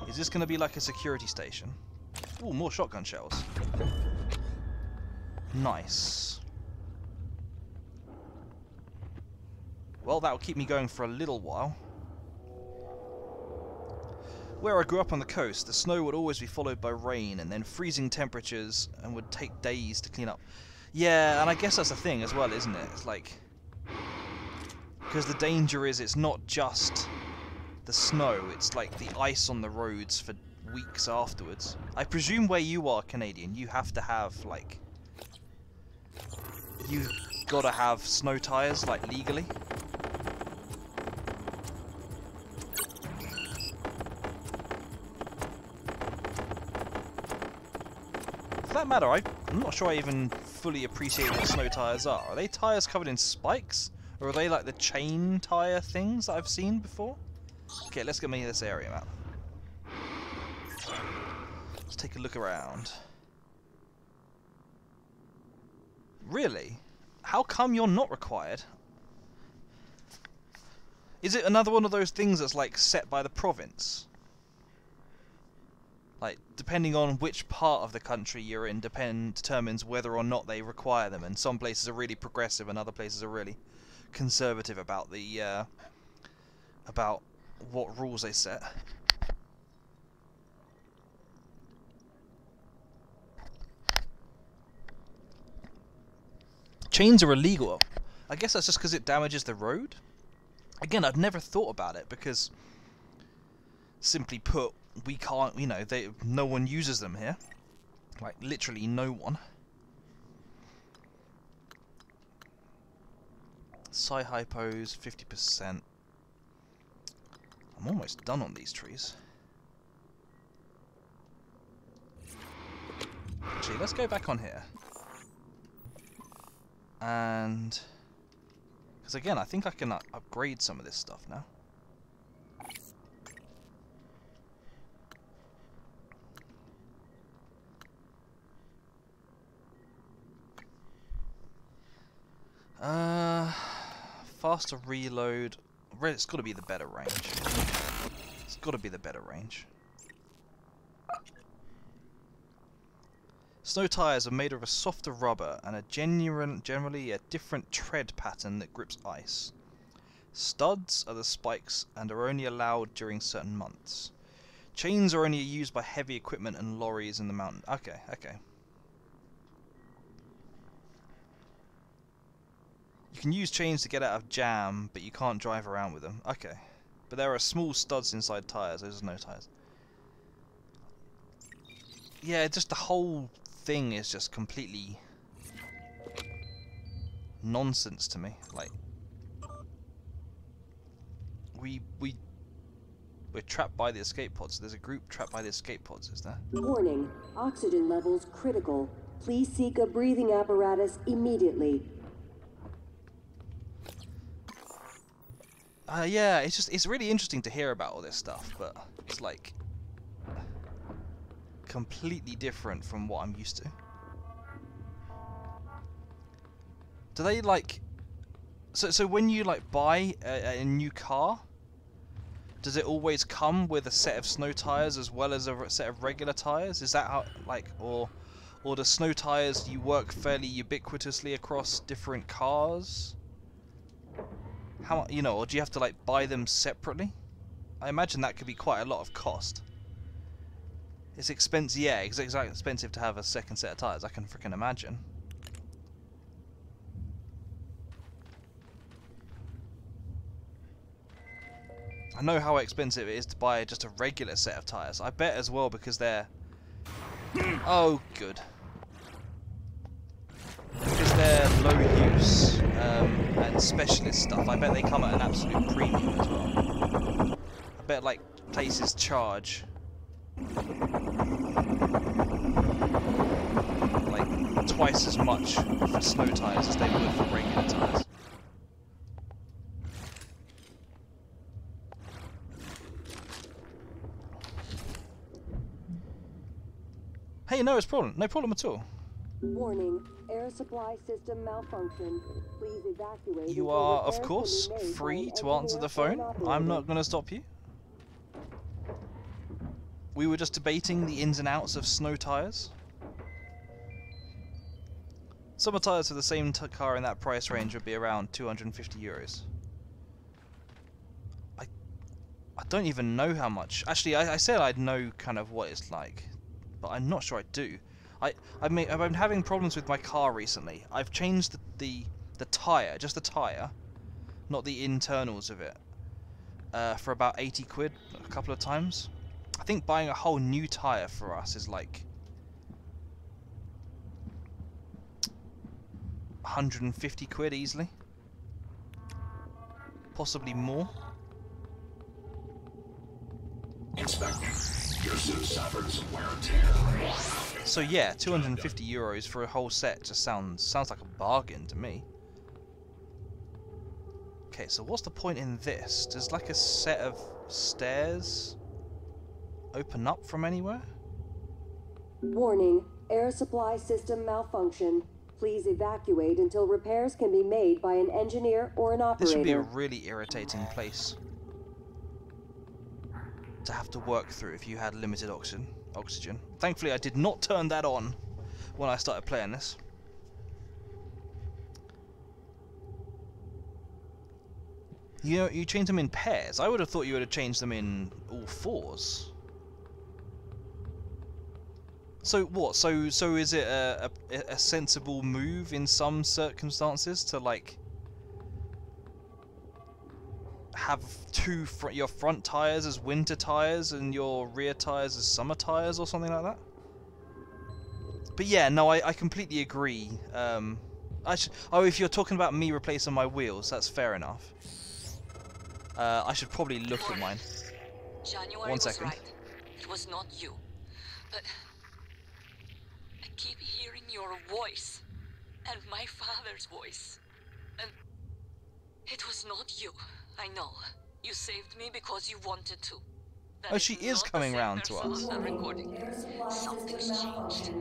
Is this going to be like a security station? Ooh, more shotgun shells. Nice. Well, that'll keep me going for a little while. Where I grew up on the coast, the snow would always be followed by rain and then freezing temperatures and would take days to clean up. Yeah, and I guess that's the thing as well, isn't it? It's like... because the danger is it's not just the snow, it's like the ice on the roads for weeks afterwards. I presume where you are, Canadian, you have to have, like... you've got to have snow tyres, like, legally. For that matter, I'm not sure I even fully appreciate what snow tyres are. Are they tyres covered in spikes? Or are they like the chain tyre things that I've seen before? Okay, let's get me this area map. Let's take a look around. Really? How come you're not required? Is it another one of those things that's like set by the province? Like, depending on which part of the country you're in determines whether or not they require them, and some places are really progressive and other places are really conservative about the about what rules they set. Chains are illegal. I guess that's just because it damages the road. Again, I'd never thought about it because, simply put, we can't, you know, no one uses them here. Like, literally no one. Sci-hypos, 50%. I'm almost done on these trees. Actually, let's go back on here. And... because again, I think I can upgrade some of this stuff now. Faster reload. It's got to be the better range. It's got to be the better range. Snow tires are made of a softer rubber and a generally a different tread pattern that grips ice. Studs are the spikes and are only allowed during certain months. Chains are only used by heavy equipment and lorries in the mountain. Okay, okay. You can use chains to get out of jam, but you can't drive around with them. Okay. But there are small studs inside tires. Those are no tires. Yeah, just the whole thing is just completely nonsense to me. Like, we're trapped by the escape pods. There's a group trapped by the escape pods, is there? Warning, oxygen levels critical. Please seek a breathing apparatus immediately. Yeah, it's really interesting to hear about all this stuff, but it's like completely different from what I'm used to. Do they like so when you like buy a new car, does it always come with a set of snow tires as well as a set of regular tires? Is that how, like, or do snow tires you work fairly ubiquitously across different cars? How, you know, or do you have to like buy them separately? I imagine that could be quite a lot of cost. It's expensive, yeah, it's expensive to have a second set of tires. I can freaking imagine. I know how expensive it is to buy just a regular set of tires. I bet as well because they're... Oh, good. Because they're low use and specialist stuff. I bet they come at an absolute premium as well. I bet like places charge like twice as much for snow tires as they would for regular tires. Hey, no problem at all. Warning, air supply system malfunction. Please evacuate. You are, of course, free to answer the phone. I'm not going to stop you. We were just debating the ins and outs of snow tires. Summer tires for the same car in that price range would be around 250 euros. I don't even know how much. Actually, I said I'd know kind of what it's like, but I'm not sure I do. I've been having problems with my car recently. I've changed the tyre, just the tyre, not the internals of it, for about 80 quid a couple of times. I think buying a whole new tyre for us is like 150 quid easily. Possibly more. Inspector, your suit suffered some wear and tear. So yeah, 250 euros for a whole set just sounds like a bargain to me. Okay, so what's the point in this? Does like a set of stairs open up from anywhere? Warning, air supply system malfunction. Please evacuate until repairs can be made by an engineer or an operator. This would be a really irritating place to have to work through if you had limited oxygen. Thankfully I did not turn that on when I started playing this. You know, you change them in pairs. I would have thought you would have changed them in all fours. So what? So is it a sensible move in some circumstances to like have your front tires as winter tires and your rear tires as summer tires or something like that? But yeah, no, I completely agree. If you're talking about me replacing my wheels, that's fair enough. I should probably look at mine. January 1 second. was right. It was not you. But I keep hearing your voice and my father's voice. And it was not you. I know. You saved me because you wanted to. That Oh, she is coming round to us. Something's changed.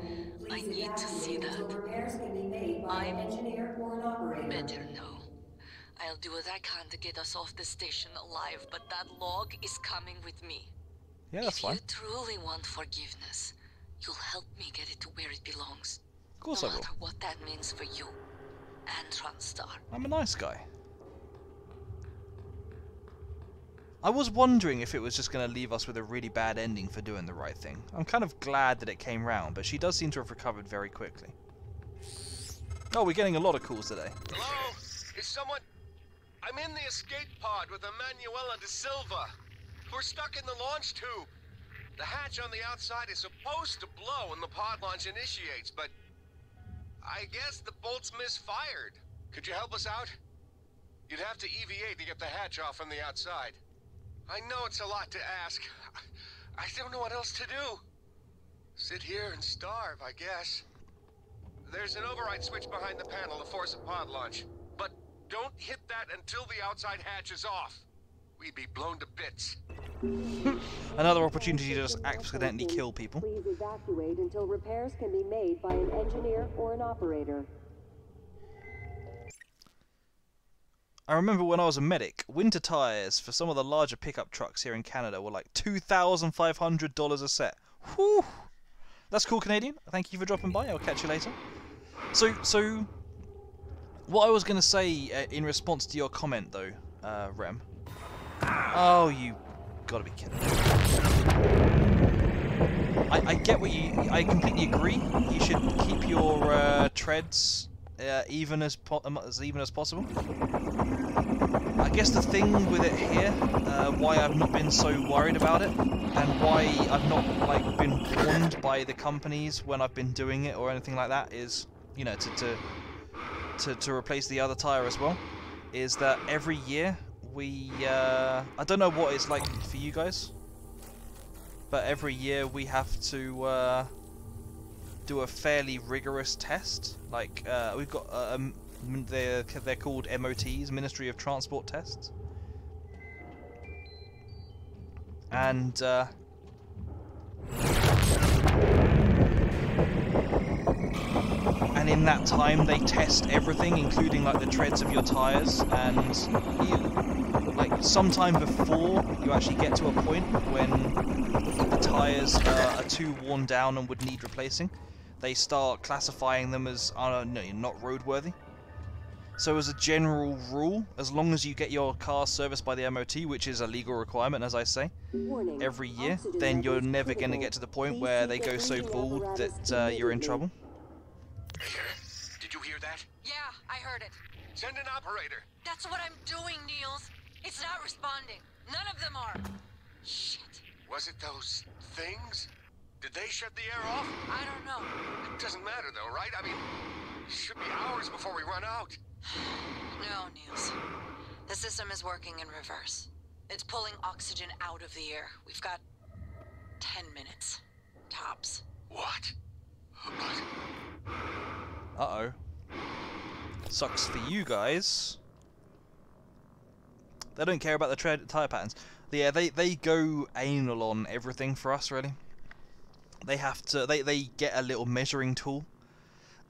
I need to see that. I'm better now. I'll do what I can to get us off the station alive, but that log is coming with me. Yeah, that's fine. If you truly want forgiveness, you'll help me get it to where it belongs. Of course no I will. matter what that means for you and TranStar. I'm a nice guy. I was wondering if it was just going to leave us with a really bad ending for doing the right thing. I'm kind of glad that it came round, but she does seem to have recovered very quickly. Oh, we're getting a lot of calls today. Hello? Is someone... I'm in the escape pod with Emanuela de Silva. We're stuck in the launch tube. The hatch on the outside is supposed to blow when the pod launch initiates, but... I guess the bolt's misfired. Could you help us out? You'd have to EVA to get the hatch off from the outside. I know it's a lot to ask. I don't know what else to do. Sit here and starve, I guess. There's an override switch behind the panel to force a pod launch. But don't hit that until the outside hatch is off. We'd be blown to bits. Another opportunity to just accidentally kill people. Please evacuate until repairs can be made by an engineer or an operator. I remember when I was a medic, winter tyres for some of the larger pickup trucks here in Canada were like $2,500 a set. Whew! That's cool, Canadian. Thank you for dropping by. I'll catch you later. So what I was going to say in response to your comment, though, Rem. Oh, you gotta be kidding. I get what you... I completely agree. You should keep your treads even as possible. I guess the thing with it here, why I've not been so worried about it, and why I've not like been warned by the companies when I've been doing it or anything like that, is, you know, to replace the other tire as well, is that every year we I don't know what it's like for you guys, but every year we have to do a fairly rigorous test. Like we've got they're called MOTs, Ministry of Transport tests, and in that time they test everything, including like the treads of your tires, and like sometime before you actually get to a point when the tires are too worn down and would need replacing, they start classifying them as not roadworthy. So as a general rule, as long as you get your car serviced by the MOT, which is a legal requirement, as I say, every year, then you're never going to get to the point where they go so bald that you're in trouble. Did you hear that? Yeah, I heard it. Send an operator. That's what I'm doing, Niels. It's not responding. None of them are. Shit. Was it those things? Did they shut the air off? I don't know. It doesn't matter though, right? I mean, it should be hours before we run out. No, Niels. The system is working in reverse. It's pulling oxygen out of the air. We've got 10 minutes. Tops. What? But... Uh-oh. Sucks for you guys. They don't care about the tire patterns. Yeah, they go anal on everything for us, really. They have to... They get a little measuring tool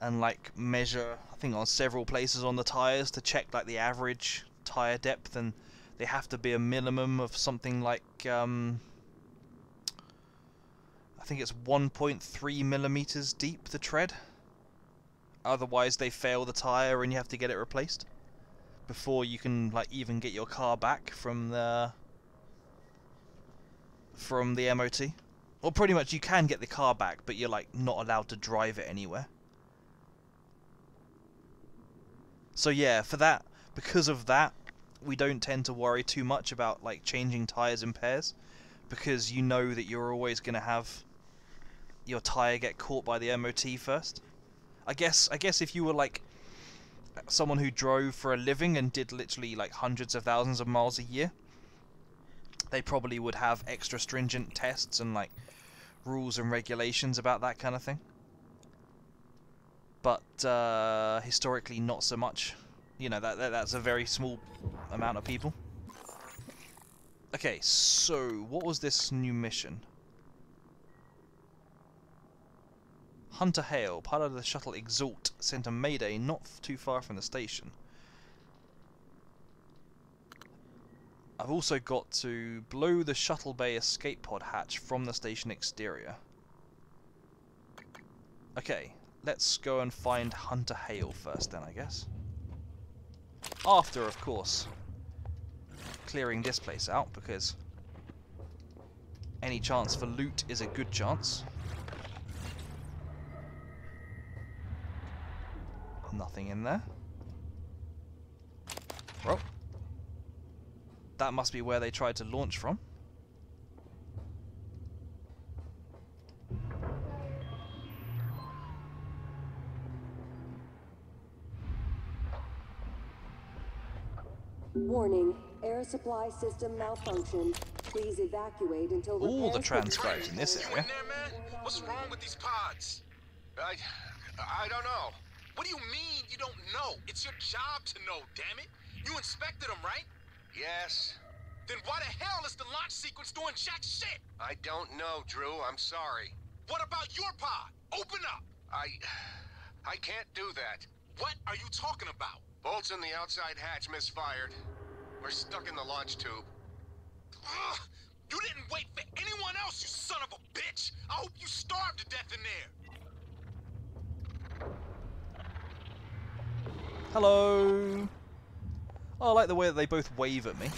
and like measure, I think, on several places on the tires to check like the average tire depth, and they have to be a minimum of something like I think it's 1.3 millimeters deep, the tread. Otherwise they fail the tire and you have to get it replaced before you can like even get your car back from the MOT. Or pretty much you can get the car back, but you're like not allowed to drive it anywhere. So yeah, for that, because of that, we don't tend to worry too much about like changing tires in pairs, because you know that you're always going to have your tire get caught by the MOT first. I guess if you were like someone who drove for a living and did literally like hundreds of thousands of miles a year, they probably would have extra stringent tests and like rules and regulations about that kind of thing. But historically, not so much. You know, that's a very small amount of people. Okay, so what was this new mission? Hunter Hale, pilot of the shuttle Exalt, sent a mayday not too far from the station. I've also got to blow the shuttle bay escape pod hatch from the station exterior. Okay, let's go and find Hunter Hale first then, I guess. After, of course, clearing this place out, because any chance for loot is a good chance. Nothing in there. Well, that must be where they tried to launch from. Warning, air supply system malfunction. Please evacuate until All the repairs transcribes in this You area. in there, man? What's wrong with these pods? I don't know. What do you mean you don't know? It's your job to know, damn it. You inspected them, right? Yes. Then why the hell is the launch sequence doing jack shit? I don't know, Drew. I'm sorry. What about your pod? Open up. I can't do that. What are you talking about? Bolts in the outside hatch misfired. We're stuck in the launch tube. Ugh! You didn't wait for anyone else, you son of a bitch! I hope you starved to death in there! Hello! Oh, I like the way that they both wave at me.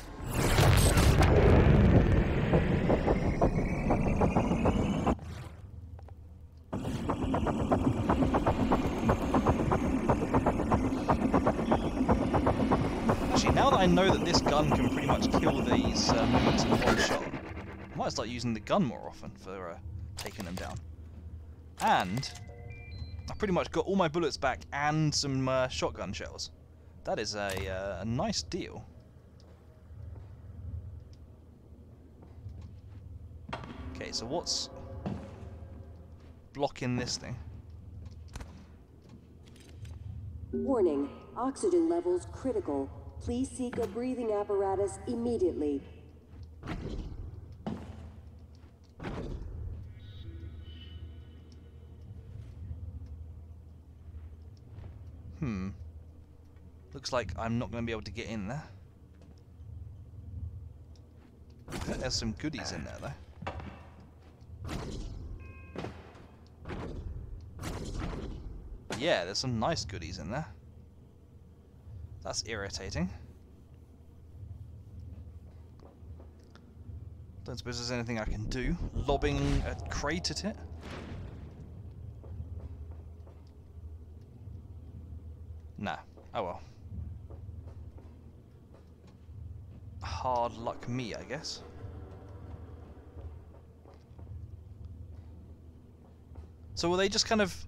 Actually, now that I know that this gun can pretty much kill these mimics in one shot, I might start using the gun more often for taking them down. And I pretty much got all my bullets back and some shotgun shells. That is a nice deal. Okay, so what's blocking this thing? Warning, oxygen levels critical. Please seek a breathing apparatus immediately. Looks like I'm not going to be able to get in there. I think there's some goodies in there, though. Yeah, there's some nice goodies in there. That's irritating. Don't suppose there's anything I can do. Lobbing a crate at it? Nah. Oh well. Hard luck me, I guess. So are they just kind of...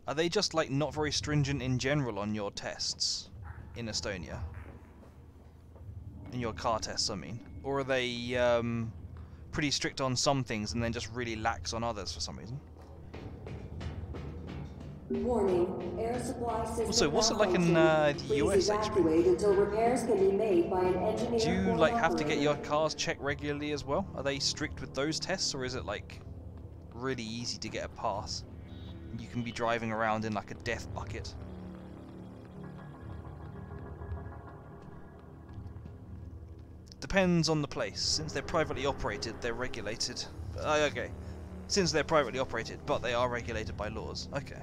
Are they just like not very stringent in general on your tests in Estonia? In your car tests, I mean. Or are they pretty strict on some things and then just really lax on others for some reason? Warning, air supply system Also, what's it like in malfunction. the US, Please evacuate until repairs can be made by an engineer. Do you or like have to get operator. your cars checked regularly as well? Are they strict with those tests, or is it like really easy to get a pass? You can be driving around in like a death bucket. Depends on the place. Since they're privately operated, they're regulated. Okay. Since they're privately operated, but they are regulated by laws. Okay.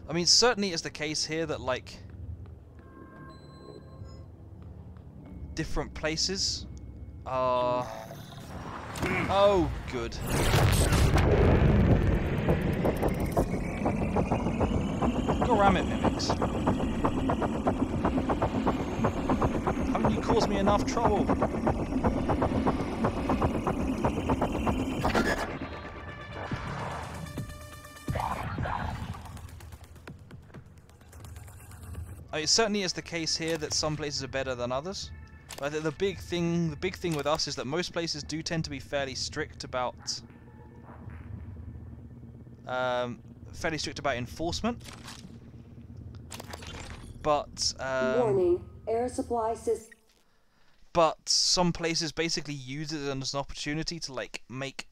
I mean, certainly is the case here that, like, different places are... Oh, good. Go ram it, mimics. Haven't you caused me enough trouble? It certainly is the case here that some places are better than others. But the big thing with us is that most places do tend to be fairly strict about enforcement. But Warning, air supply system. But some places basically use it as an opportunity to like make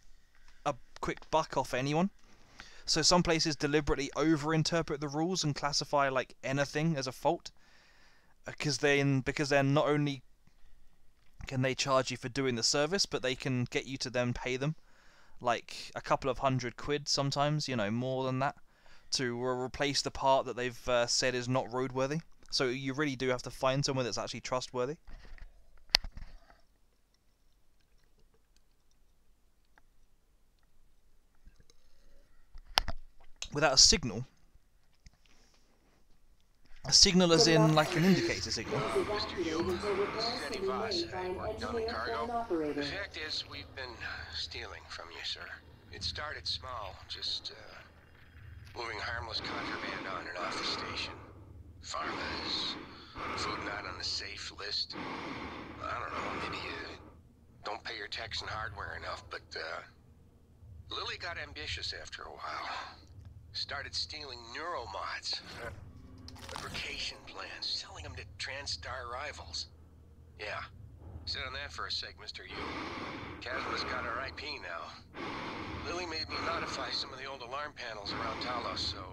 a quick buck off anyone. So some places deliberately over-interpret the rules and classify like anything as a fault. because they're not only can they charge you for doing the service, but they can get you to then pay them like a couple of £100 sometimes, you know, more than that, to replace the part that they've said is not roadworthy. So you really do have to find someone that's actually trustworthy. Without a signal as in like an indicator signal. Mr. Yu, Eddie Voss. I work down in cargo. The fact is, we've been stealing from you, sir. It started small, just moving harmless contraband on and off the station. Pharmas, food not on the safe list. I don't know, maybe you don't pay your techs and hardware enough, but Lily got ambitious after a while. Started stealing neuromods. Fabrication plans, selling them to TranStar rivals. Yeah, sit on that for a sec, Mr. Yu. Chasma's got our IP now. Lily made me modify some of the old alarm panels around Talos, so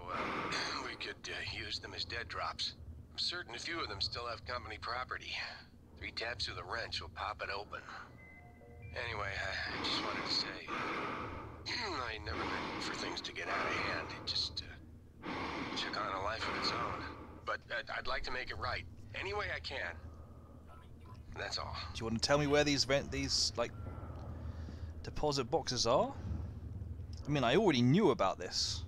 we could use them as dead drops. I'm certain a few of them still have company property. 3 taps with a wrench will pop it open. Anyway, I just wanted to say, I never meant for things to get out of hand. It just took on a life of its own. But I'd like to make it right, any way I can. That's all. Do you want to tell me where these like deposit boxes are? I mean, I already knew about this.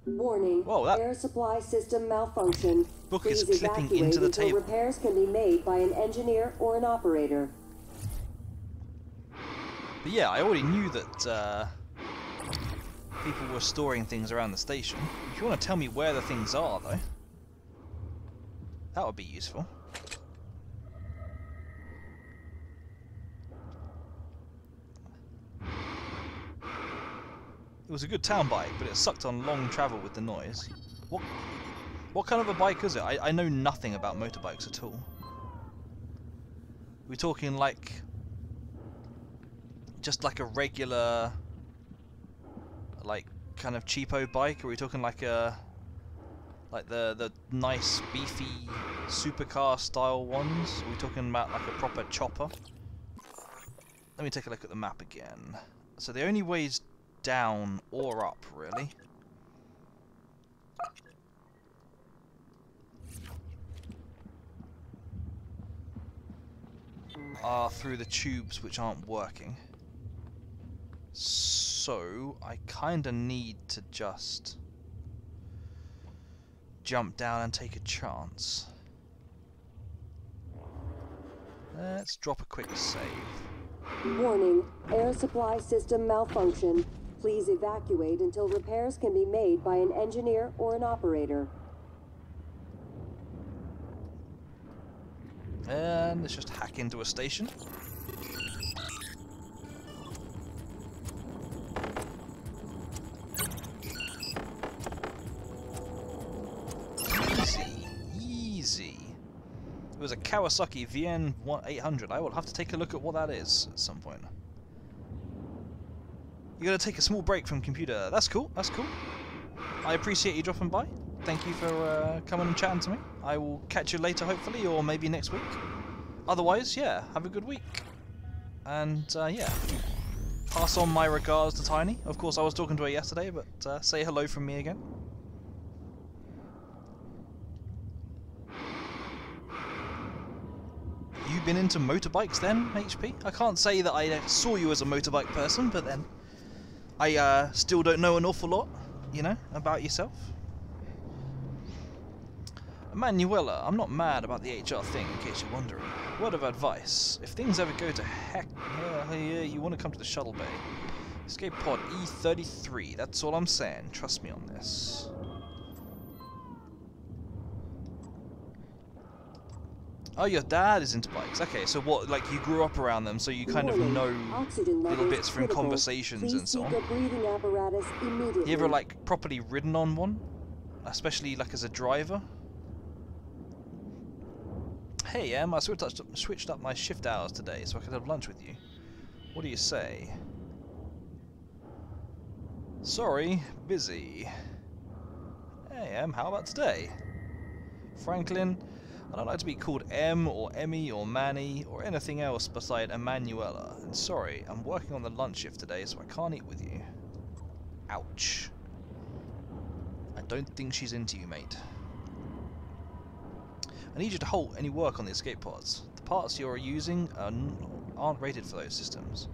Warning. Whoa, that air supply system malfunction. book is Please clipping evacuate into the until table. repairs can be made by an engineer or an operator. But yeah, I already knew that people were storing things around the station. If you want to tell me where the things are, though, that would be useful. It was a good town bike, but it sucked on long travel with the noise. What kind of a bike is it? I know nothing about motorbikes at all. We're talking like just like a regular, like kind of cheapo bike, or are we talking like a the nice beefy supercar style ones? Are we talking about like a proper chopper? Let me take a look at the map again. So the only ways down or up, really, are through the tubes, which aren't working. So I kinda need to just jump down and take a chance. Let's drop a quick save. Warning. Air supply system malfunction. Please evacuate until repairs can be made by an engineer or an operator. And let's just hack into a station. Easy, easy. It was a Kawasaki VN800. I will have to take a look at what that is at some point. You're gonna take a small break from computer. That's cool, that's cool. I appreciate you dropping by. Thank you for coming and chatting to me. I will catch you later, hopefully, or maybe next week. Otherwise, yeah, have a good week. And, yeah. Pass on my regards to Tiny. Of course, I was talking to her yesterday, but say hello from me again. You been into motorbikes then, HP? I can't say that I saw you as a motorbike person, but then I still don't know an awful lot, you know, about yourself. Manuela, I'm not mad about the HR thing, in case you're wondering. Word of advice, if things ever go to heck, you want to come to the shuttle bay. Escape pod E33, that's all I'm saying, trust me on this. Oh, your dad is into bikes. Okay, so what, like you grew up around them, so you kind of know little bits from conversations and so on. You ever, like, properly ridden on one? Especially, like, as a driver? Hey, Em, I switched up my shift hours today so I could have lunch with you. What do you say? Sorry, busy. Hey, Em, how about today? Franklin, I don't like to be called M or Emmy or Manny or anything else beside Emanuela. And sorry, I'm working on the lunch shift today, so I can't eat with you. Ouch. I don't think she's into you, mate. I need you to halt any work on the escape pods. The parts you're using aren't rated for those systems.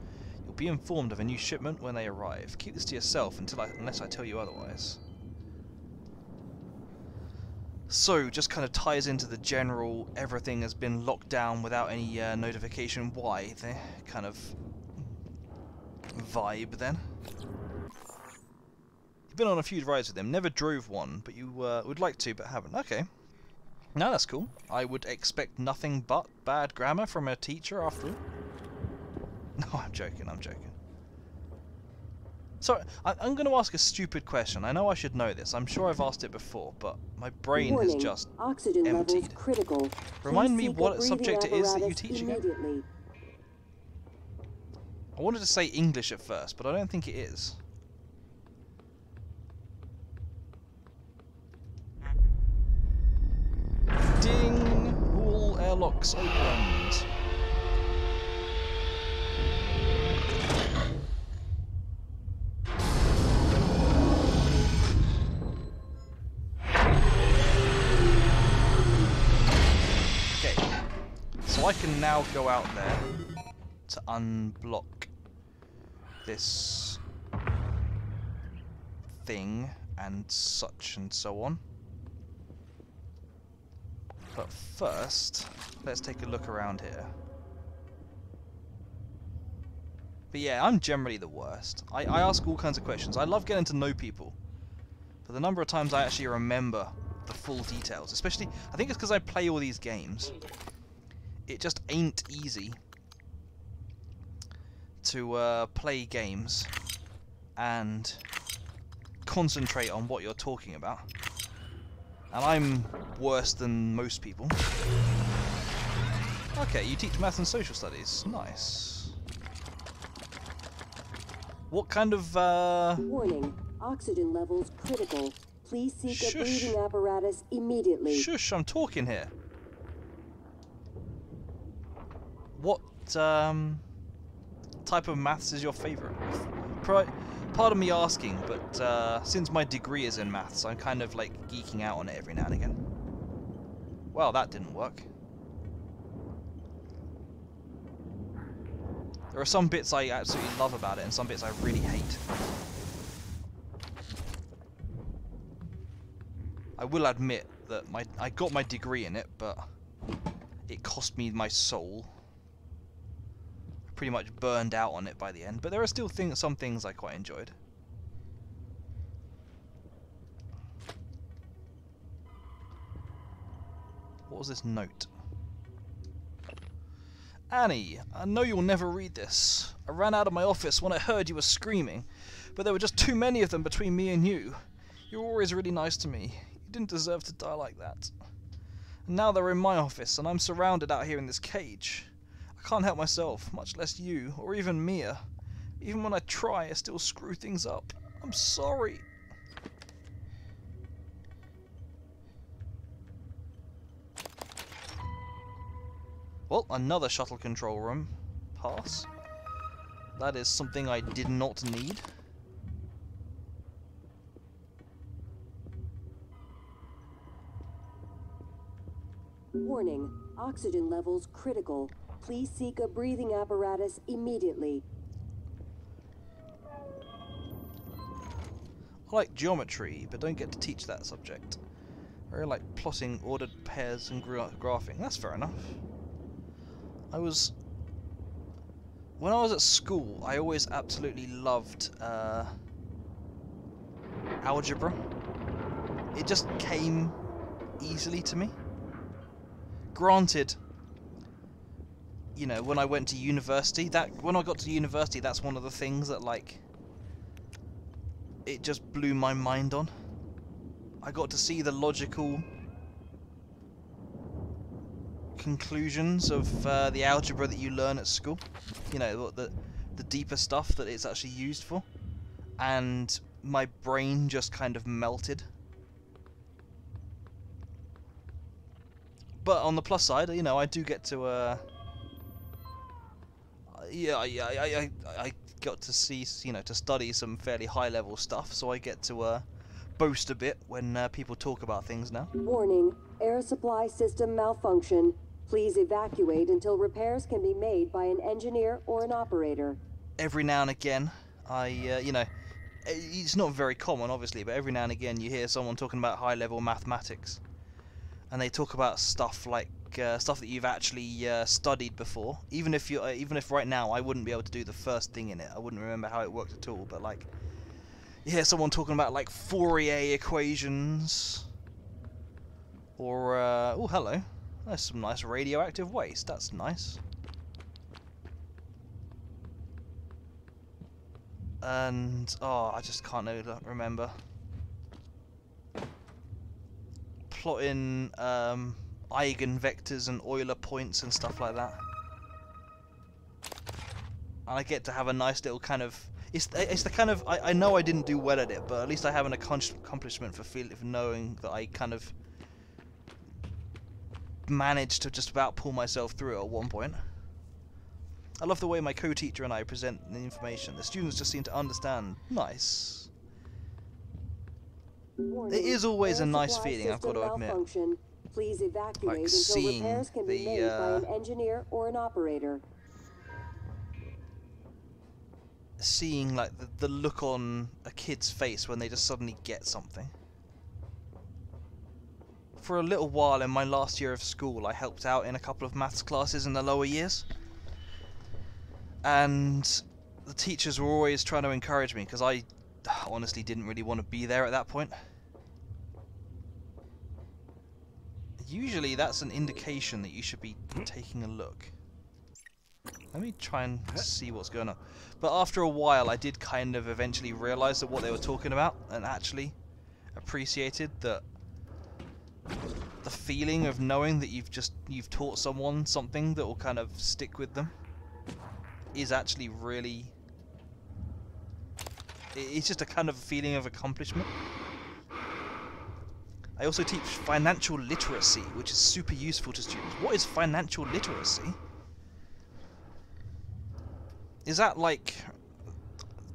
You'll be informed of a new shipment when they arrive. Keep this to yourself unless I tell you otherwise. So, just kind of ties into the general everything has been locked down without any notification why the kind of vibe then. You've been on a few rides with him, never drove one, but you would like to but haven't. Okay. No, that's cool. I would expect nothing but bad grammar from a teacher after all. No, I'm joking, I'm joking. Sorry, I'm going to ask a stupid question. I know I should know this. I'm sure I've asked it before, but my brain has just oxygen emptied. Levels critical. Remind me Please what seek a subject it is that you teach again? immediately. I wanted to say English at first, but I don't think it is. Ding! All airlocks opened. So I can now go out there to unblock this thing and such and so on. But first, let's take a look around here. But yeah, I'm generally the worst. I ask all kinds of questions. I love getting to know people. But the number of times I actually remember the full details, especially, I think it's because I play all these games. It just ain't easy to play games and concentrate on what you're talking about. And I'm worse than most people. Okay, you teach math and social studies. Nice. What kind of Warning, oxygen levels critical. Please seek Shush. a breathing apparatus immediately. Shush, I'm talking here. What type of maths is your favourite? Pardon me asking, but since my degree is in maths, I'm kind of like geeking out on it every now and again. Well, that didn't work. There are some bits I absolutely love about it, and some bits I really hate. I will admit that I got my degree in it, but it cost me my soul. Pretty much burned out on it by the end, but there are still some things I quite enjoyed. What was this note? Annie, I know you'll never read this. I ran out of my office when I heard you were screaming, but there were just too many of them between me and you. You're always really nice to me. You didn't deserve to die like that. And now they're in my office, and I'm surrounded out here in this cage. I can't help myself, much less you, or even Mia. Even when I try, I still screw things up. I'm sorry. Well, another shuttle control room. Pass. That is something I did not need. Warning, oxygen levels critical. Please seek a breathing apparatus immediately. I like geometry, but don't get to teach that subject. I really like plotting ordered pairs and graphing. That's fair enough. When I was at school, I always absolutely loved algebra. It just came easily to me. Granted, you know, when I went to university, when I got to university, that's one of the things that, like, it just blew my mind on. I got to see the logical conclusions of the algebra that you learn at school. You know, the deeper stuff that it's actually used for. And my brain just kind of melted. But on the plus side, you know, I do get to I got to see, you know, to study some fairly high-level stuff, so I get to boast a bit when people talk about things now. Warning, air supply system malfunction. Please evacuate until repairs can be made by an engineer or an operator. Every now and again, you know, it's not very common, obviously, but every now and again you hear someone talking about high-level mathematics. And they talk about stuff like stuff that you've actually studied before. Even if right now I wouldn't be able to do the first thing in it, I wouldn't remember how it worked at all. But like, you hear someone talking about like Fourier equations, or oh hello, there's some nice radioactive waste. That's nice. And oh, I just can't remember. Plotting eigenvectors and Euler points and stuff like that. And I get to have a nice little kind of... It's the kind of... I know I didn't do well at it, but at least I have an accomplishment for knowing that I kind of managed to just about pull myself through at one point. I love the way my co-teacher and I present the information. The students just seem to understand. Nice. It is always a nice feeling, I've got to admit. Please evacuate like until seeing repairs can be made by an engineer or an operator. Seeing like the look on a kid's face when they just suddenly get something. For a little while in my last year of school, I helped out in a couple of maths classes in the lower years. And the teachers were always trying to encourage me, because I honestly didn't really want to be there at that point. Usually that's an indication that you should be taking a look. Let me try and see what's going on. But after a while I did kind of eventually realise that what they were talking about, and actually appreciated that the feeling of knowing that you've taught someone something that will kind of stick with them is actually really... It's just a kind of feeling of accomplishment. I also teach financial literacy, which is super useful to students. What is financial literacy? Is that like...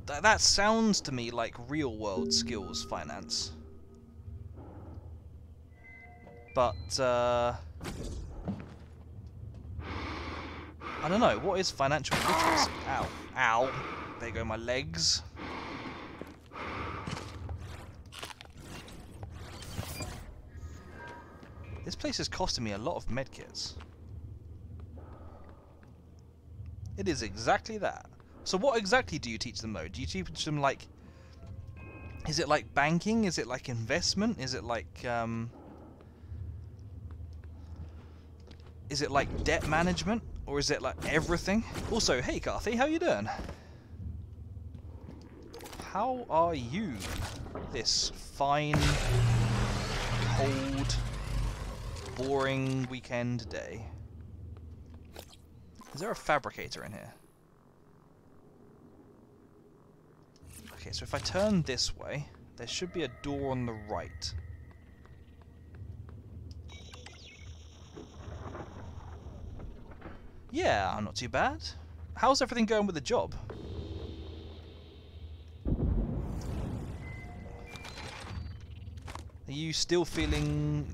That sounds to me like real-world skills finance. But, I don't know, what is financial literacy? Ow. Ow. There go my legs. This place is costing me a lot of medkits. It is exactly that. So what exactly do you teach them though? Do you teach them like... Is it like banking? Is it like investment? Is it like debt management? Or is it like everything? Also, hey Carthy, how you doing? How are you this fine, cold, boring weekend day? Is there a fabricator in here? Okay, so if I turn this way, there should be a door on the right. Yeah, not too bad. How's everything going with the job? Are you still feeling...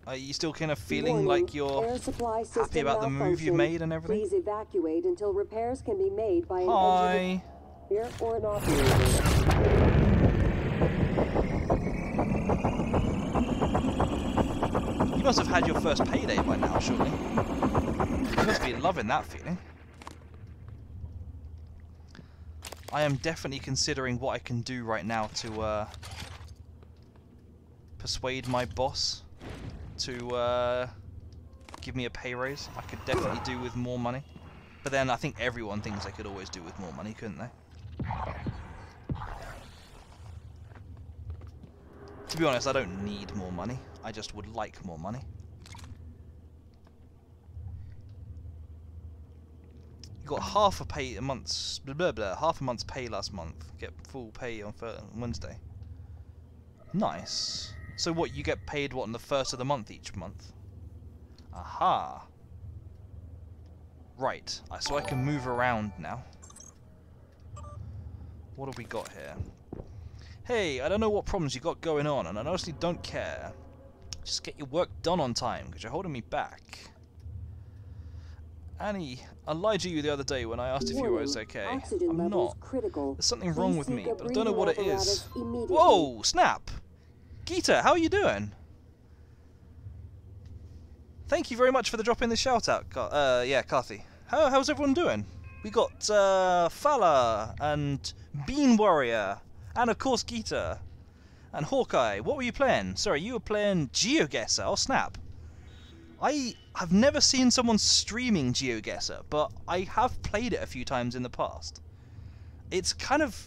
Are you still kind of feeling like you're happy about the move you've made and everything? Please evacuate until repairs can be made by an engineer or an operator. You must have had your first payday by now, surely. You must be loving that feeling. I am definitely considering what I can do right now to persuade my boss to give me a pay raise. I could definitely do with more money. But then I think everyone thinks they could always do with more money, couldn't they? To be honest, I don't need more money. I just would like more money. You got half a month's pay last month. Get full pay on Wednesday. Nice. So what, you get paid, what, on the 1st of the month each month? Aha. Right, so I can move around now. What have we got here? Hey, I don't know what problems you got going on, and I honestly don't care. Just get your work done on time, because you're holding me back. Annie, I lied to you the other day when I asked if you were okay. I'm not. There's something wrong with me, but I don't know what it is. Whoa, snap! Geeta, how are you doing? Thank you very much for the drop in the shout out, yeah, Kathy. How's everyone doing? We got Fala and Bean Warrior, and of course Geeta, and Hawkeye. What were you playing? Sorry, you were playing GeoGuessr. Oh snap! I have never seen someone streaming GeoGuessr, but I have played it a few times in the past. It's kind of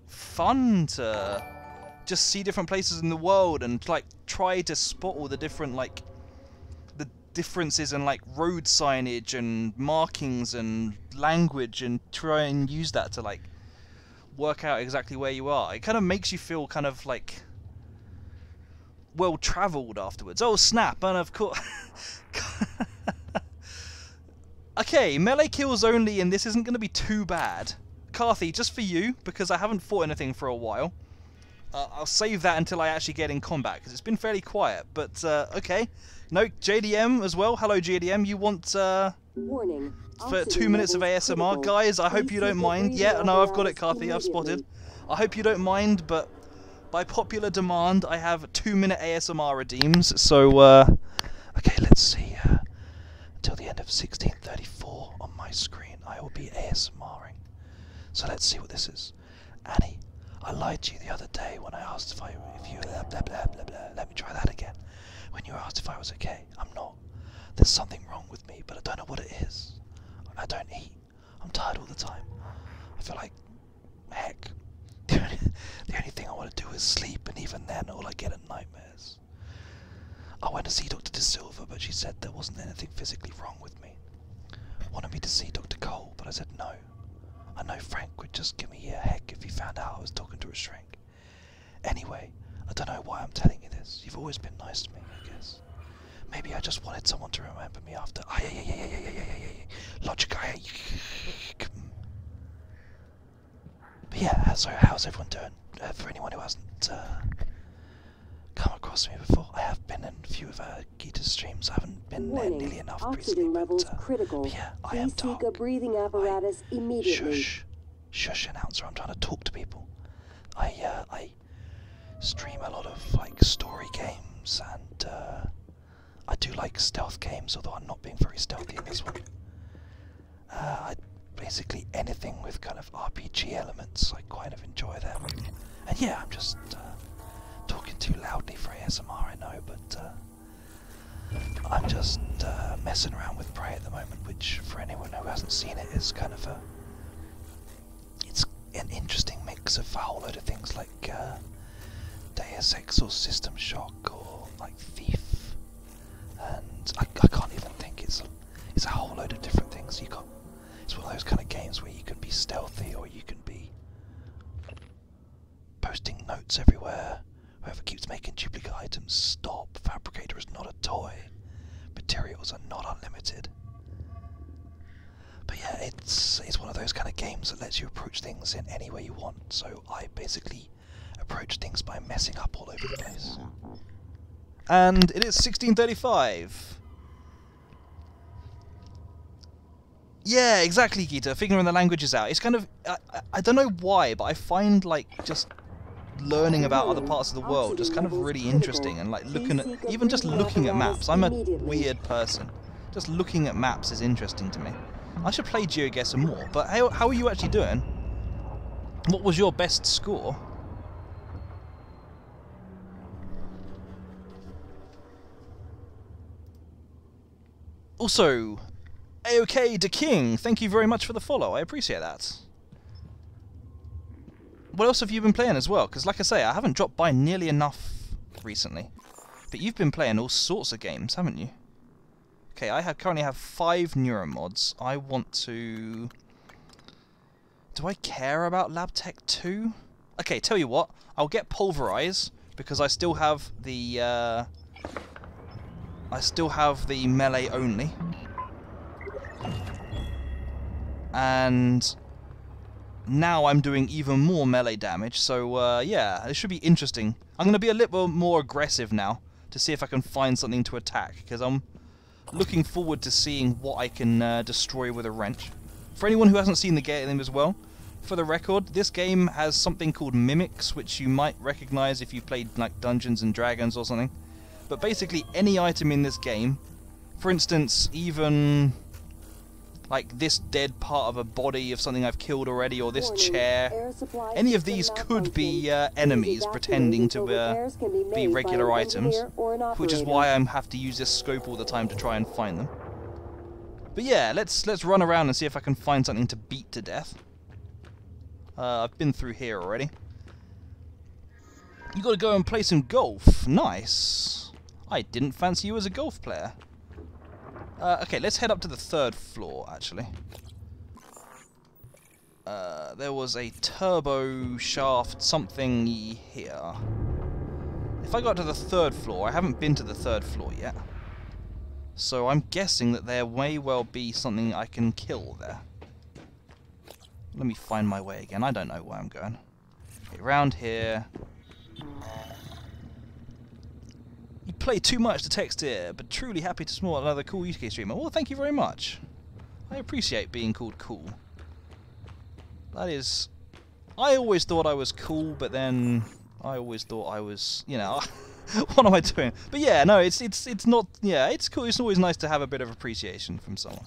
fun to just see different places in the world and like try to spot all the different like the differences in like road signage and markings and language, and try and use that to like work out exactly where you are. It kind of makes you feel kind of like well travelled afterwards. Oh snap! And of course okay, melee kills only, and this isn't going to be too bad. Carthy, just for you, because I haven't fought anything for a while. I'll save that until I actually get in combat, because it's been fairly quiet. But, okay. No, JDM as well. Hello, JDM. You want, Warning. for 2 minutes of ASMR? Guys, I hope you don't mind. Yeah, no, I've got it, Carthy. I've spotted. I hope you don't mind, but by popular demand, I have 2-minute ASMR redeems. So, okay, let's see. Until the end of 1634 on my screen, I will be ASMRing. So let's see what this is. Annie, I lied to you the other day when I asked if you blah blah blah blah blah. Let me try that again. When you asked if I was okay, I'm not. There's something wrong with me, but I don't know what it is. I don't eat. I'm tired all the time. I feel like, heck, the only thing I want to do is sleep, and even then, all I get are nightmares. I went to see Dr. De Silva, but she said there wasn't anything physically wrong with me. Wanted me to see Dr. Cole, but I said no. I know Frank would just give me a heck if he found out I was talking to a shrink. Anyway, I don't know why I'm telling you this. You've always been nice to me, I guess. Maybe I just wanted someone to remember me after. Logic. But yeah, so how's everyone doing? For anyone who hasn't come across me before, I have been in a few of Geeta's streams. I haven't been there nearly enough oxygen recently, levels but, critical. but yeah, I am Please dark. seek a breathing apparatus immediately. Shush, announcer. I'm trying to talk to people. I stream a lot of like story games, and I do like stealth games, although I'm not being very stealthy in this one. Basically anything with kind of RPG elements, I kind of enjoy them. And yeah, I'm just talking too loudly for ASMR, I know, but I'm just messing around with Prey at the moment, which for anyone who hasn't seen it is kind of it's an interesting mix of a whole load of things like Deus Ex or System Shock or like Thief, and I can't even think. It's a whole load of different things. It's one of those kind of games where you can be stealthy or you can be posting notes everywhere. Whoever keeps making duplicate items, stop. Fabricator is not a toy. Materials are not unlimited. But yeah, it's one of those kind of games that lets you approach things in any way you want. So I basically approach things by messing up all over the place. And it is 1635. Yeah, exactly, Geeta. Figuring the languages out. It's kind of I don't know why, but I find like just learning about other parts of the world just kind of really interesting, and like looking at maps. I'm a weird person. Just looking at maps is interesting to me. I should play GeoGuessr more. But how are you actually doing? What was your best score? Also, AOK the King, thank you very much for the follow. I appreciate that. What else have you been playing as well? Because like I say, I haven't dropped by nearly enough recently. But you've been playing all sorts of games, haven't you? Okay, I currently have 5 neuromods. I want to... Do I care about LabTech 2? Okay, tell you what. I'll get Pulverize, because I still have the melee only, and now I'm doing even more melee damage. So yeah, it should be interesting. I'm going to be a little more aggressive now to see if I can find something to attack, because I'm looking forward to seeing what I can destroy with a wrench. For anyone who hasn't seen the game as well, for the record, this game has something called mimics, which you might recognize if you played like Dungeons and Dragons or something. But basically any item in this game, for instance, even like this dead part of a body of something I've killed already, or this chair, any of these could be enemies pretending to be regular items, which is why I have to use this scope all the time to try and find them. But yeah, let's run around and see if I can find something to beat to death. I've been through here already. You got to go and play some golf. Nice. I didn't fancy you as a golf player. Okay, let's head up to the 3rd floor, actually. There was a turbo shaft something here. If I got to the 3rd floor, I haven't been to the 3rd floor yet. So I'm guessing that there may well be something I can kill there. Let me find my way again. I don't know where I'm going. Okay, round here. You play too much to text here, but truly happy to support another cool UK streamer. Well, thank you very much. I appreciate being called cool. That is... I always thought I was cool, but then I always thought I was, you know... What am I doing? But yeah, no, it's not... Yeah, it's cool. It's always nice to have a bit of appreciation from someone.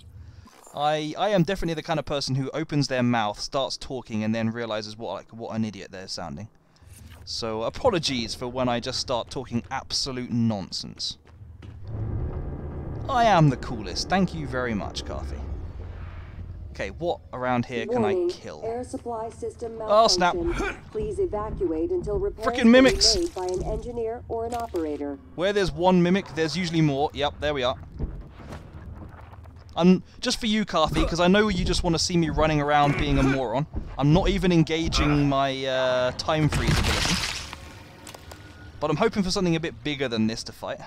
I am definitely the kind of person who opens their mouth, starts talking, and then realizes what an idiot they're sounding. So apologies for when I just start talking absolute nonsense. I am the coolest. Thank you very much, Carthy. Okay, what around here can I kill? Air supply system Oh, snap. Please evacuate until repairs Frickin' can mimics! be made by an engineer or an operator. Where there's one mimic, there's usually more. Yep, there we are. Just for you, Carthy, because I know you just want to see me running around being a moron. I'm not even engaging my time freeze ability. But I'm hoping for something a bit bigger than this to fight.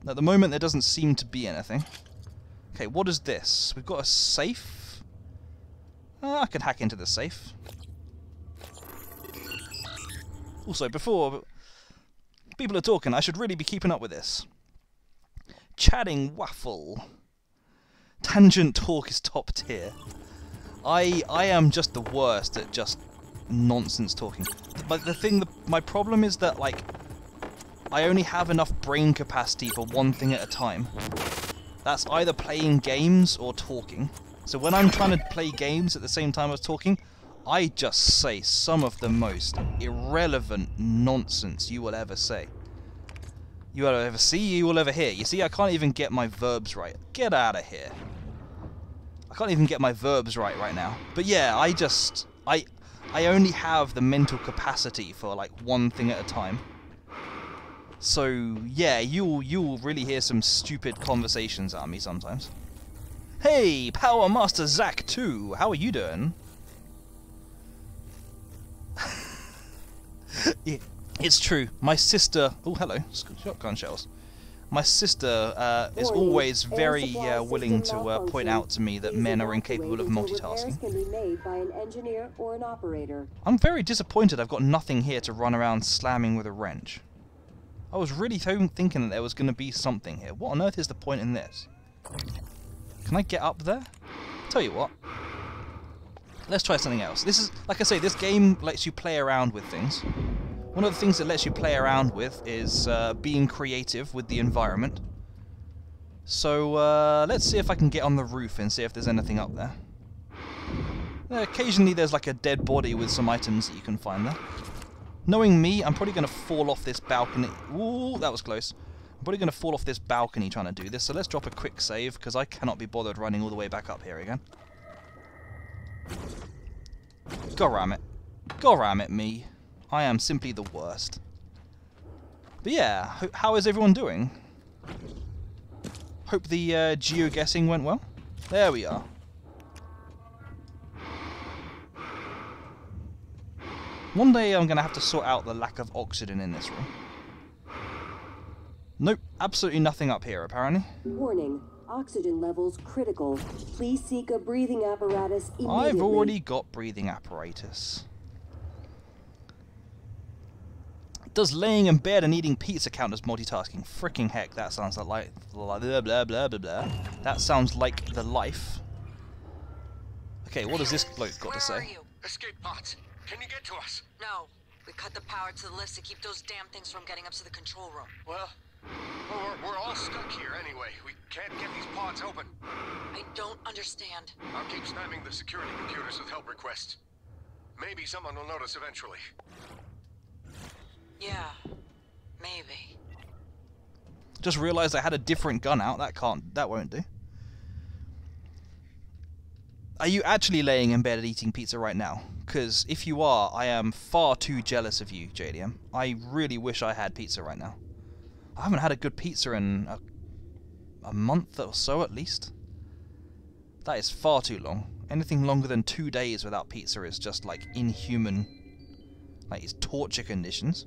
At the moment, there doesn't seem to be anything. Okay, what is this? We've got a safe. I can hack into the safe. Also, before people are talking, I should really be keeping up with this. Chatting waffle. Tangent talk is top tier. I am just the worst at just nonsense talking. But my problem is that, like, I only have enough brain capacity for one thing at a time. That's either playing games or talking. So when I'm trying to play games at the same time as talking, I just say some of the most irrelevant nonsense you will ever say. You will ever see, you will ever hear. You see, I can't even get my verbs right. Get out of here. I can't even get my verbs right now. But yeah, I only have the mental capacity for like one thing at a time. So yeah, you'll really hear some stupid conversations out of me sometimes. Hey, Power Master Zach 2, how are you doing? Yeah, it's true. My sister... Oh, hello. Shotgun shells. My sister is always very willing to point out to me that men are incapable of multitasking. Can be made by an engineer or an operator. I'm very disappointed I've got nothing here to run around slamming with a wrench. I was really thinking that there was going to be something here. What on earth is the point in this? Can I get up there? Tell you what. Let's try something else. This is, like I say, this game lets you play around with things. One of the things that lets you play around with is being creative with the environment. So let's see if I can get on the roof and see if there's anything up there. Occasionally there's like a dead body with some items that you can find there. Knowing me, I'm probably going to fall off this balcony. Ooh, that was close. I'm probably going to fall off this balcony trying to do this, so let's drop a quick save, because I cannot be bothered running all the way back up here again. God damn it. God damn it, me. I am simply the worst. But yeah, how is everyone doing? Hope the geoguessing went well. There we are. One day I'm going to have to sort out the lack of oxygen in this room. Nope, absolutely nothing up here, apparently. Warning, oxygen levels critical. Please seek a breathing apparatus immediately. I've already got breathing apparatus. Does laying in bed and eating pizza count as multitasking? Fricking heck, that sounds like blah blah blah blah blah. That sounds like the life. Okay, what has this bloke got to say? Where are you? Escape pods. Can you get to us? No. We cut the power to the lifts to keep those damn things from getting up to the control room. Well, we're all stuck here anyway. We can't get these pods open. I don't understand. I'll keep spamming the security computers with help requests. Maybe someone will notice eventually. Yeah, maybe. Just realised I had a different gun out. That won't do. Are you actually laying in bed and eating pizza right now? Because if you are, I am far too jealous of you, JDM. I really wish I had pizza right now. I haven't had a good pizza in a month or so at least. That is far too long. Anything longer than 2 days without pizza is just like inhuman. Like it's torture conditions.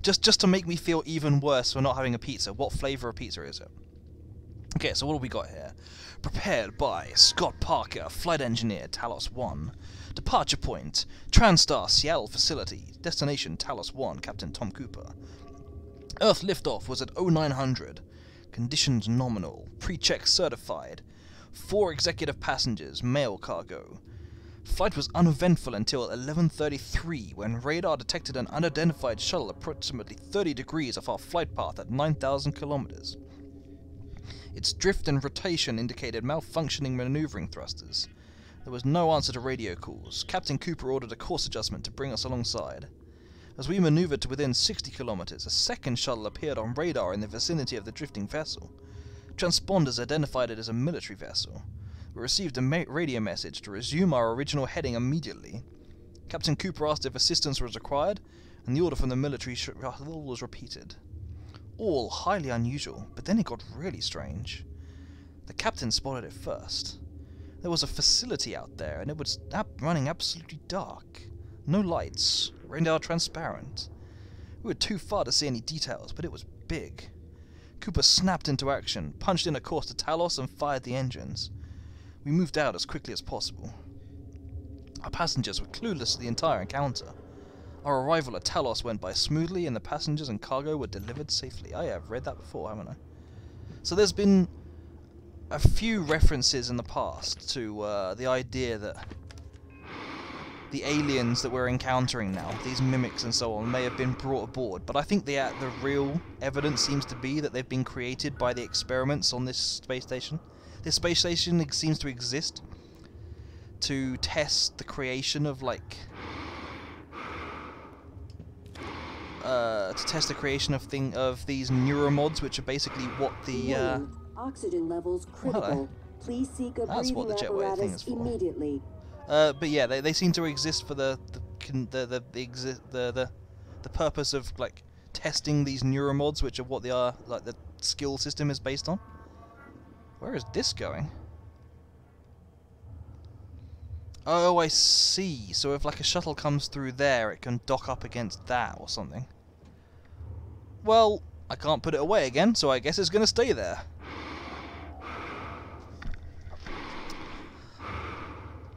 Just to make me feel even worse for not having a pizza. What flavour of pizza is it? Okay, so what have we got here? Prepared by Scott Parker, Flight Engineer, Talos 1. Departure point, TranStar Seattle Facility. Destination, Talos 1, Captain Tom Cooper. Earth liftoff was at 0900. Conditions nominal. Pre-check certified. 4 executive passengers, mail cargo. Flight was uneventful until 11:33, when radar detected an unidentified shuttle approximately 30 degrees off our flight path at 9,000 kilometers. Its drift and rotation indicated malfunctioning maneuvering thrusters. There was no answer to radio calls. Captain Cooper ordered a course adjustment to bring us alongside. As we maneuvered to within 60 kilometers, a second shuttle appeared on radar in the vicinity of the drifting vessel. Transponders identified it as a military vessel. We received a radio message to resume our original heading immediately. Captain Cooper asked if assistance was required, and the order from the military was repeated. All highly unusual, but then it got really strange. The captain spotted it first. There was a facility out there, and it was running absolutely dark. No lights, radar transparent. We were too far to see any details, but it was big. Cooper snapped into action, punched in a course to Talos, and fired the engines. We moved out as quickly as possible. Our passengers were clueless to the entire encounter. Our arrival at Talos went by smoothly, and the passengers and cargo were delivered safely. I have read that before, haven't I? So there's been a few references in the past to the idea that the aliens that we're encountering now, these mimics and so on, may have been brought aboard. But I think the real evidence seems to be that they've been created by the experiments on this space station. This space station seems to exist to test the creation of of these neuromods, which are basically what the oxygen levels critical. Please seek a breathing apparatus immediately. But yeah, they seem to exist for the purpose of like testing these neuromods, which are what they are, like the skill system is based on. Where is this going? Oh, I see. So if like a shuttle comes through there, it can dock up against that or something. Well, I can't put it away again, so I guess it's going to stay there.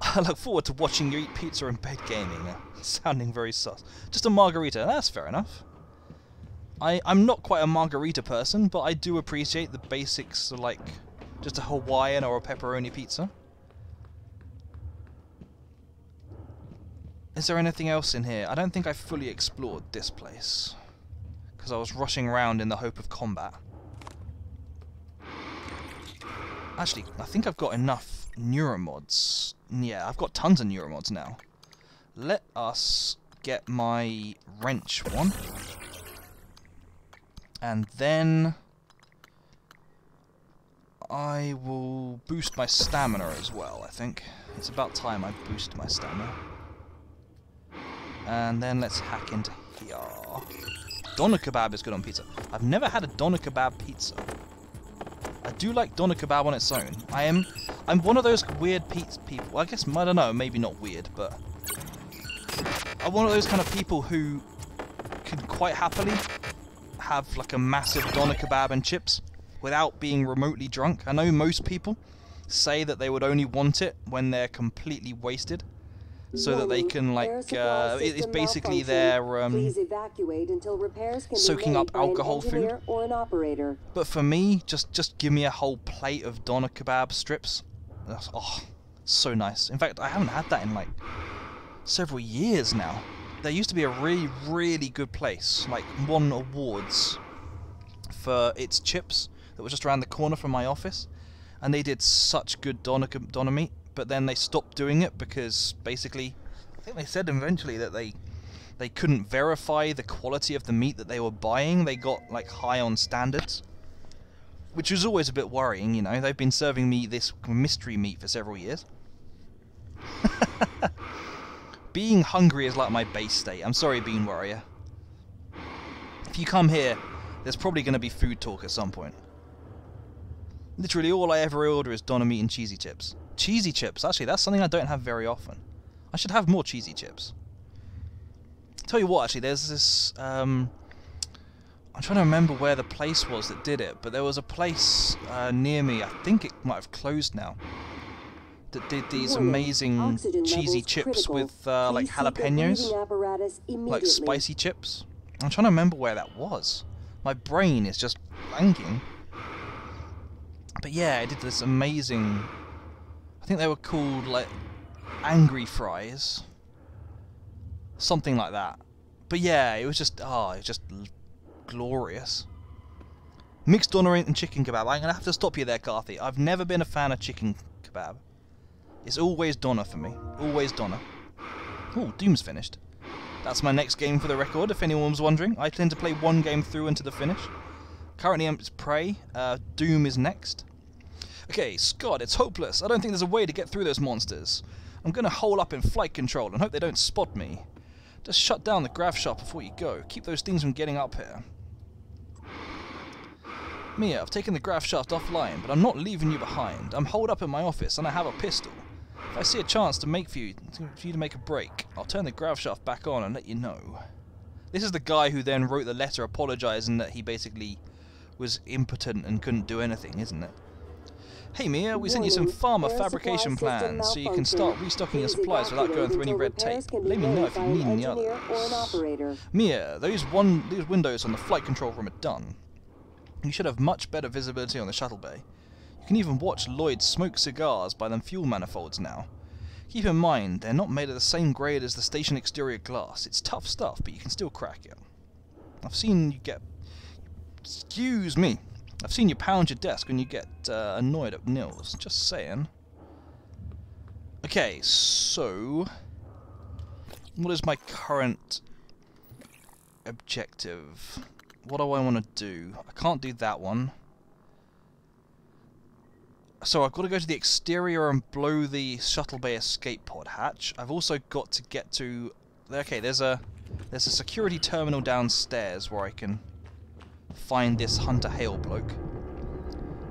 I look forward to watching you eat pizza in bed gaming. Sounding very sus. Just a margarita, that's fair enough. I'm not quite a margarita person, but I do appreciate the basics of like just a Hawaiian or a pepperoni pizza. Is there anything else in here? I don't think I fully explored this place, because I was rushing around in the hope of combat. Actually, I think I've got enough neuromods. Yeah, I've got tons of neuromods now. Let us get my wrench one. And then I will boost my stamina as well, I think. It's about time I boost my stamina. And then let's hack into here. Doner kebab is good on pizza. I've never had a doner kebab pizza. I do like doner kebab on its own. I'm one of those weird people. I guess, I don't know, maybe not weird, but I'm one of those kind of people who can quite happily have like a massive doner kebab and chips without being remotely drunk. I know most people say that they would only want it when they're completely wasted, so that they can like it's basically their soaking up alcohol food. But for me, just give me a whole plate of doner kebab strips. Oh, so nice. In fact, I haven't had that in like several years now. There used to be a really good place, like won awards for its chips, that was just around the corner from my office, and they did such good doner meat. But then they stopped doing it because basically, I think they said eventually that they couldn't verify the quality of the meat that they were buying. They got like high on standards, which was always a bit worrying, you know. They've been serving me this mystery meat for several years. Being hungry is like my base state. I'm sorry, Bean Warrior. If you come here, there's probably going to be food talk at some point. Literally all I ever order is doner meat and cheesy chips. Cheesy chips, actually, that's something I don't have very often. I should have more cheesy chips. Tell you what, actually, there's this... I'm trying to remember where the place was that did it, but there was a place near me, I think it might have closed now, that did these amazing cheesy chips with like jalapenos, like spicy chips. I'm trying to remember where that was. My brain is just blanking. But yeah, it did this amazing... I think they were called like Angry Fries, something like that. But yeah, it was just glorious. Mixed doner and chicken kebab. I'm gonna have to stop you there, Carthy. I've never been a fan of chicken kebab. It's always doner for me. Always doner. Oh, Doom's finished. That's my next game for the record, if anyone was wondering. I tend to play one game through into the finish. Currently it's Prey. Doom is next. Okay, Scott, it's hopeless. I don't think there's a way to get through those monsters. I'm gonna hole up in flight control and hope they don't spot me. Just shut down the grav shop before you go. Keep those things from getting up here. Mia, I've taken the grav shaft offline, but I'm not leaving you behind. I'm holed up in my office and I have a pistol. If I see a chance to make for you to make a break, I'll turn the grav shaft back on and let you know. This is the guy who then wrote the letter apologising that he basically was impotent and couldn't do anything, isn't it? Hey Mia, we sent you some farmer fabrication plans so you can start restocking your supplies without going through any red tape. Let me know if you need any others. Mia, those windows on the flight control room are done. You should have much better visibility on the shuttle bay. You can even watch Lloyd smoke cigars by them fuel manifolds now. Keep in mind, they're not made of the same grade as the station exterior glass. It's tough stuff, but you can still crack it. I've seen you get... Excuse me. I've seen you pound your desk when you get annoyed at Nils. Just saying. Okay, so... what is my current objective? What do I want to do? I can't do that one. So I've got to go to the exterior and blow the shuttle bay escape pod hatch. I've also got to get to... okay, there's a security terminal downstairs where I can find this Hunter Hale bloke.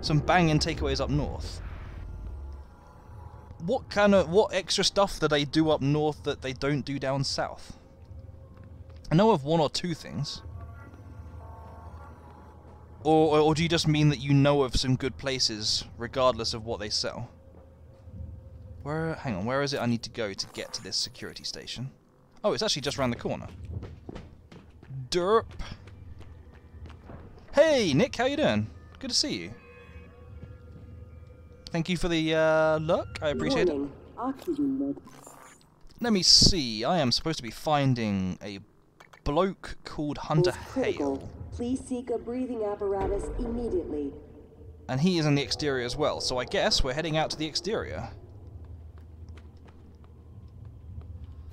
Some banging takeaways up north. What extra stuff do they do up north that they don't do down south? I know of one or two things. Or do you just mean that you know of some good places, regardless of what they sell? Hang on, where is it I need to go to get to this security station? Oh, it's actually just around the corner. Derp. Hey, Nick, how you doing? Good to see you. Thank you for the look, I appreciate it. Let me see, I am supposed to be finding a bloke called Hunter Hale. Please seek a breathing apparatus immediately. And he is in the exterior as well, so I guess we're heading out to the exterior.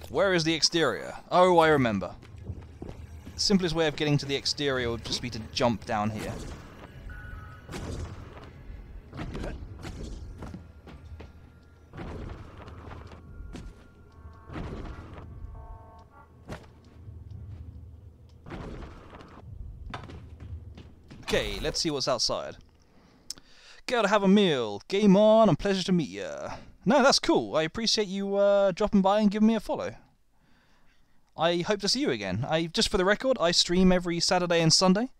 Where is the exterior? Oh, I remember. The simplest way of getting to the exterior would just be to jump down here. Okay, let's see what's outside. Gotta have a meal. Game on, and pleasure to meet ya. No, that's cool. I appreciate you dropping by and giving me a follow. I hope to see you again. Just for the record, I stream every Saturday and Sunday,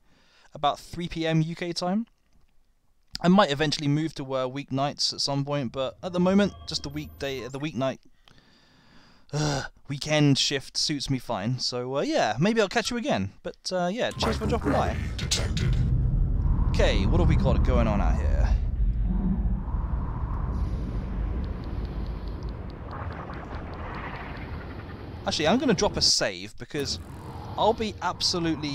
about 3 PM UK time. I might eventually move to weeknights at some point, but at the moment, just the weeknight weekend shift suits me fine. So yeah, maybe I'll catch you again. But yeah, cheers for dropping by. Okay, what have we got going on out here? Actually, I'm going to drop a save because I'll be absolutely...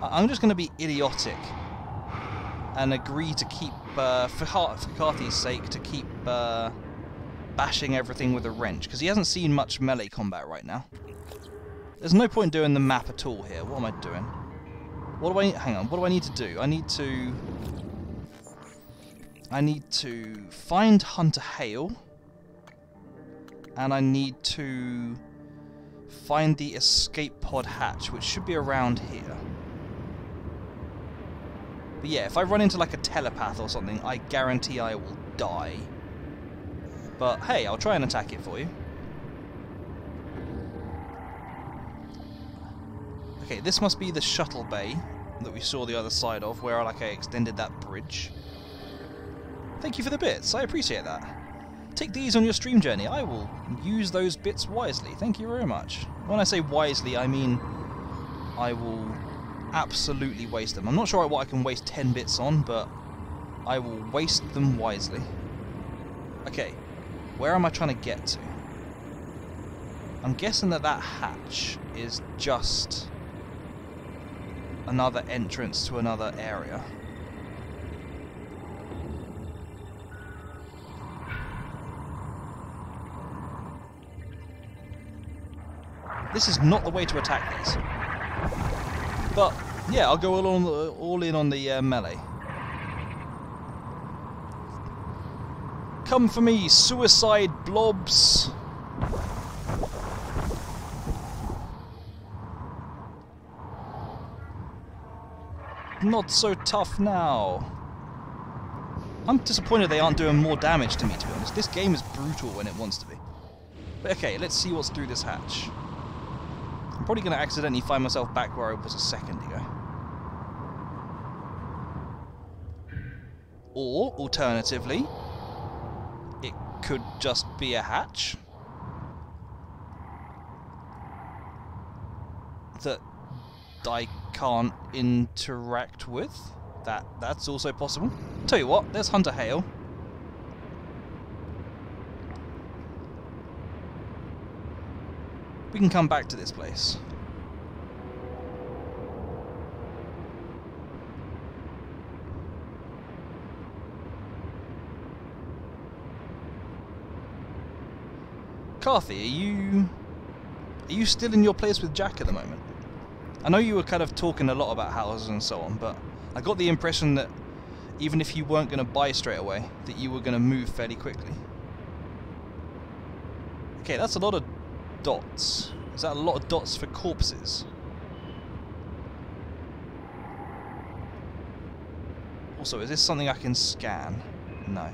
I'm just going to be idiotic and agree to keep, for Carthy's sake, to keep bashing everything with a wrench, because he hasn't seen much melee combat right now. There's no point doing the map at all here. What am I doing? Hang on, what do I need to do? I need to find Hunter Hale, and I need to find the escape pod hatch, which should be around here. But yeah, if I run into like a telepath or something, I guarantee I will die. But hey, I'll try and attack it for you. Okay, this must be the shuttle bay that we saw the other side of, where like I extended that bridge. Thank you for the bits, I appreciate that. Take these on your stream journey. I will use those bits wisely. Thank you very much. When I say wisely, I mean I will absolutely waste them. I'm not sure what I can waste 10 bits on, but I will waste them wisely. Okay, where am I trying to get to? I'm guessing that hatch is just another entrance to another area. This is not the way to attack these. But yeah, I'll go all in on the melee. Come for me, suicide blobs. Not so tough now. I'm disappointed they aren't doing more damage to me, to be honest. This game is brutal when it wants to be. But okay, let's see what's through this hatch. I'm probably going to accidentally find myself back where I was a second ago. Or, alternatively, it could just be a hatch that I can't interact with. That's also possible. Tell you what, there's Hunter Hale. We can come back to this place. Carthy, are you still in your place with Jack at the moment? I know you were kind of talking a lot about houses and so on, but I got the impression that even if you weren't going to buy straight away, that you were going to move fairly quickly. Okay, that's a lot of dots. Is that a lot of dots for corpses? Also, is this something I can scan? No.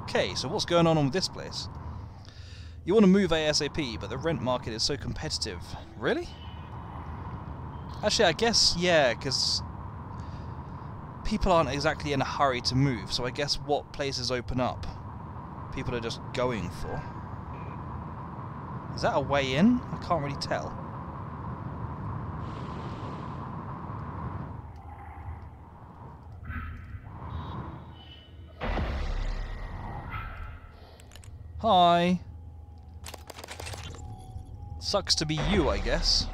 Okay, so what's going on with this place? You want to move ASAP, but the rent market is so competitive. Really? Actually, I guess, yeah, because people aren't exactly in a hurry to move, so I guess what places open up, people are just going for. Is that a way in? I can't really tell. Hi. Sucks to be you, I guess.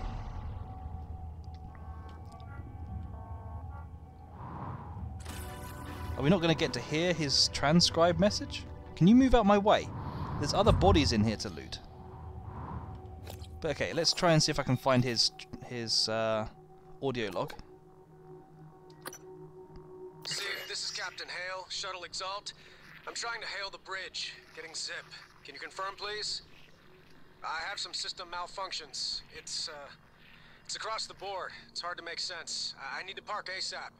Are we not going to get to hear his transcribed message? Can you move out my way? There's other bodies in here to loot. But okay, let's try and see if I can find his audio log. Steve, this is Captain Hale, Shuttle Exalt. I'm trying to hail the bridge, getting Zip. Can you confirm, please? I have some system malfunctions. It's across the board. It's hard to make sense. I need to park ASAP.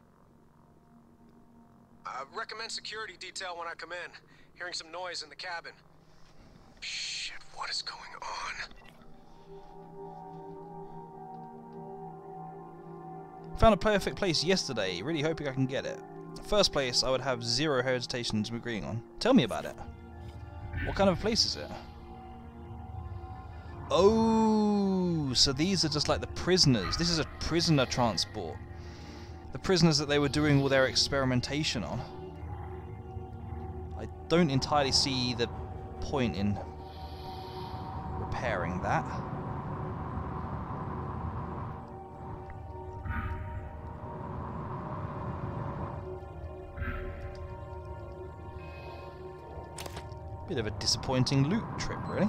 Recommend security detail when I come in. Hearing some noise in the cabin. Shit, what is going on? Found a perfect place yesterday. Really hoping I can get it. First place I would have zero hesitations agreeing on. Tell me about it. What kind of a place is it? Oh, so these are just like the prisoners. This is a prisoner transport. The prisoners that they were doing all their experimentation on. I don't entirely see the point in repairing that. Bit of a disappointing loot trip, really.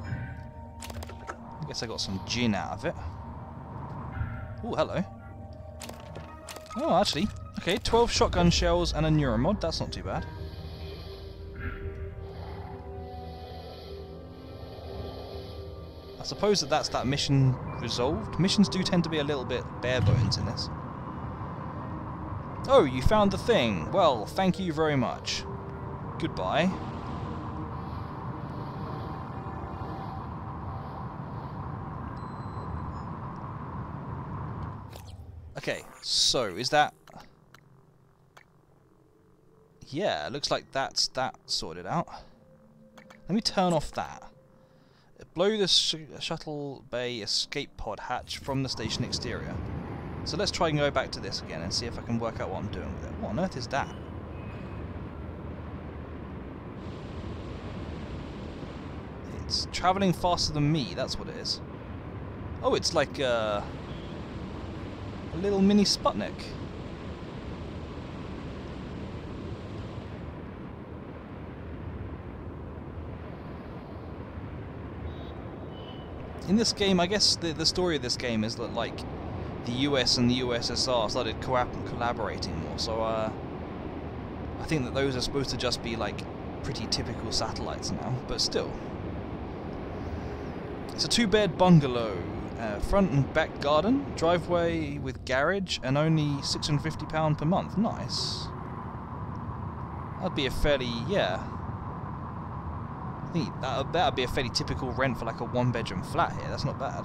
I guess I got some gin out of it. Oh, hello. Oh, actually, okay, 12 shotgun shells and a neuromod. That's not too bad. I suppose that's that mission resolved. Missions do tend to be a little bit bare bones in this. Oh, you found the thing. Well, thank you very much. Goodbye. Okay, so is that... Yeah, looks like that's that sorted out. Let me turn off that. Blow the shuttle bay escape pod hatch from the station exterior. So let's try and go back to this again and see if I can work out what I'm doing with it. What on earth is that? It's travelling faster than me, that's what it is. Oh, it's like a little mini Sputnik. In this game, I guess the story of this game is that, like, the US and the USSR started collaborating more, so I think that those are supposed to just be, like, pretty typical satellites now, but still. It's a 2-bed bungalow, front and back garden, driveway with garage, and only £650 per month. Nice. That'd be a fairly, yeah. I think that'd be a fairly typical rent for like a 1-bedroom flat here. That's not bad.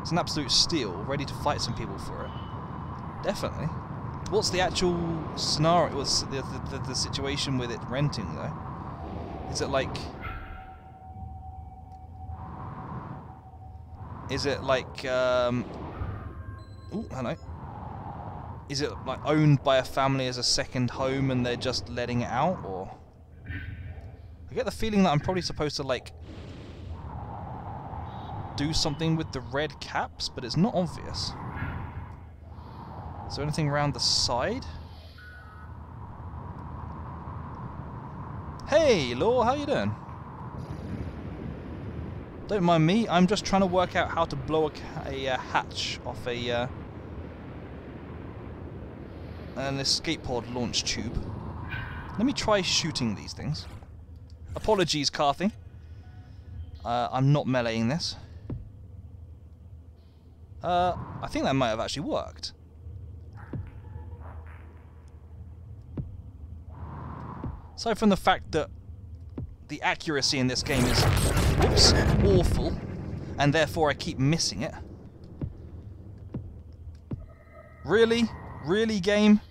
It's an absolute steal, ready to fight some people for it. Definitely. What's the actual scenario? What's the situation with it renting though? Is it like... Is it like, ooh, hello. Is it like owned by a family as a second home and they're just letting it out, or? I get the feeling that I'm probably supposed to like do something with the red caps, but it's not obvious. Is there anything around the side? Hey, Law, how you doing? Don't mind me, I'm just trying to work out how to blow a hatch off an escape pod launch tube. Let me try shooting these things. Apologies, Carthy. I'm not meleeing this. I think that might have actually worked. Aside from the fact that the accuracy in this game is, whoops, awful, and therefore I keep missing it. Really? Really, game?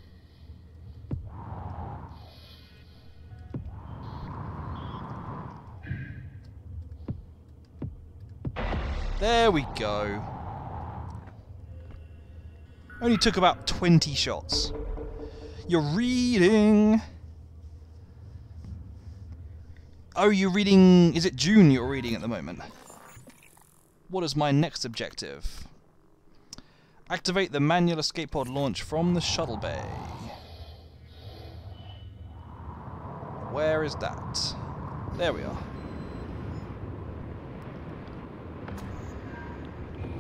There we go. Only took about 20 shots. You're reading... Oh, you're reading... Is it June you're reading at the moment? What is my next objective? Activate the manual escape pod launch from the shuttle bay. Where is that? There we are.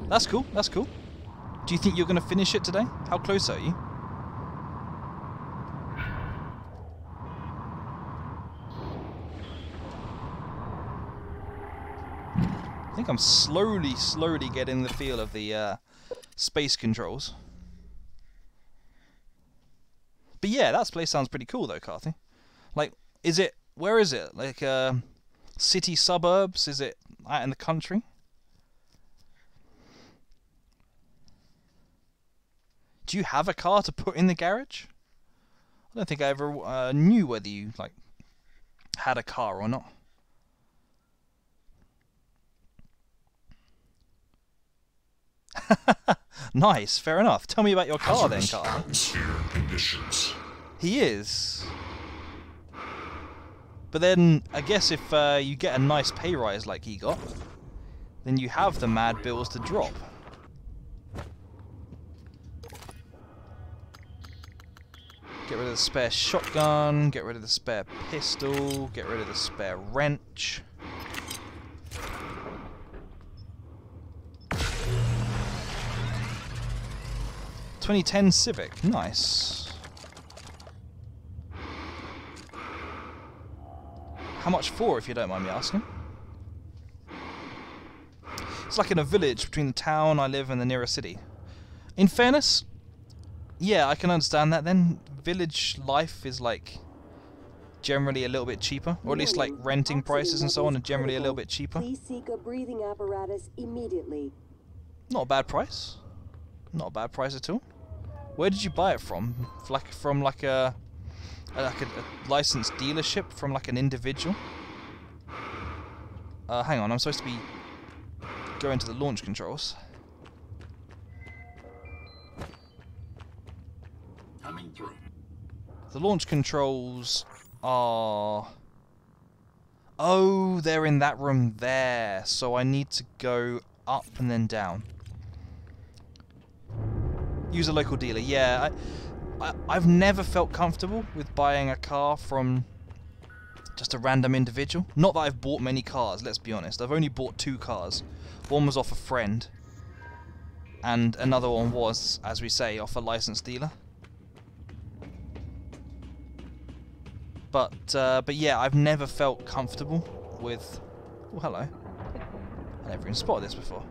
That's cool, that's cool. Do you think you're going to finish it today? How close are you? I think I'm slowly getting the feel of the space controls. But yeah, that place sounds pretty cool though, Carthy. Like, is it... Where is it? Like, city suburbs? Is it out in the country? Do you have a car to put in the garage? I don't think I ever knew whether you, like, had a car or not. Nice, fair enough. Tell me about your car then, Carl. He is. But then, I guess if you get a nice pay rise like he got, then you have the mad bills to drop. Get rid of the spare shotgun, get rid of the spare pistol, get rid of the spare wrench. .2010 Civic, nice. How much for, if you don't mind me asking? It's like in a village between the town I live and the nearest city. In fairness, yeah, I can understand that then. Village life is like generally a little bit cheaper, or at least like renting prices and so on are generally a little bit cheaper. Please seek a breathing apparatus immediately. Not a bad price. Not a bad price at all. Where did you buy it from? From like a licensed dealership, from like an individual? Hang on, I'm supposed to be going to the launch controls. Coming through. The launch controls are... Oh, they're in that room there. So I need to go up and then down. Use a local dealer. Yeah, I've never felt comfortable with buying a car from just a random individual. Not that I've bought many cars, let's be honest. I've only bought 2 cars. One was off a friend. And another one was, as we say, off a licensed dealer. But yeah, I've never felt comfortable with... Oh, hello. I never even spotted this before.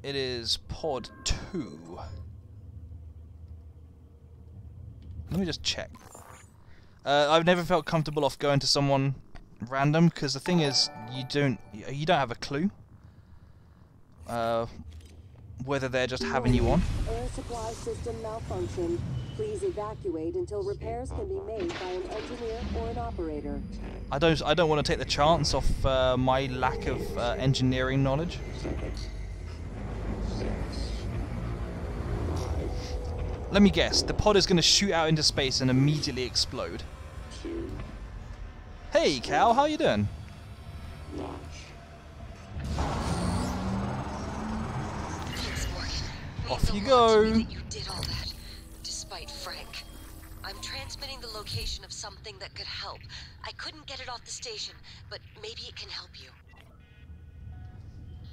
It is pod 2. Let me just check. I've never felt comfortable off going to someone random, because the thing is, you don't have a clue whether they're just having you on. Air supply system malfunction. Please evacuate until repairs can be made by an engineer or an operator. I don't want to take the chance off my lack of engineering knowledge. Let me guess, the pod is going to shoot out into space and immediately explode. Hey Cal, how you doing? Off you go. That you did all that, despite Frank. I'm transmitting the location of something that could help. I couldn't get it off the station, but maybe it can help you.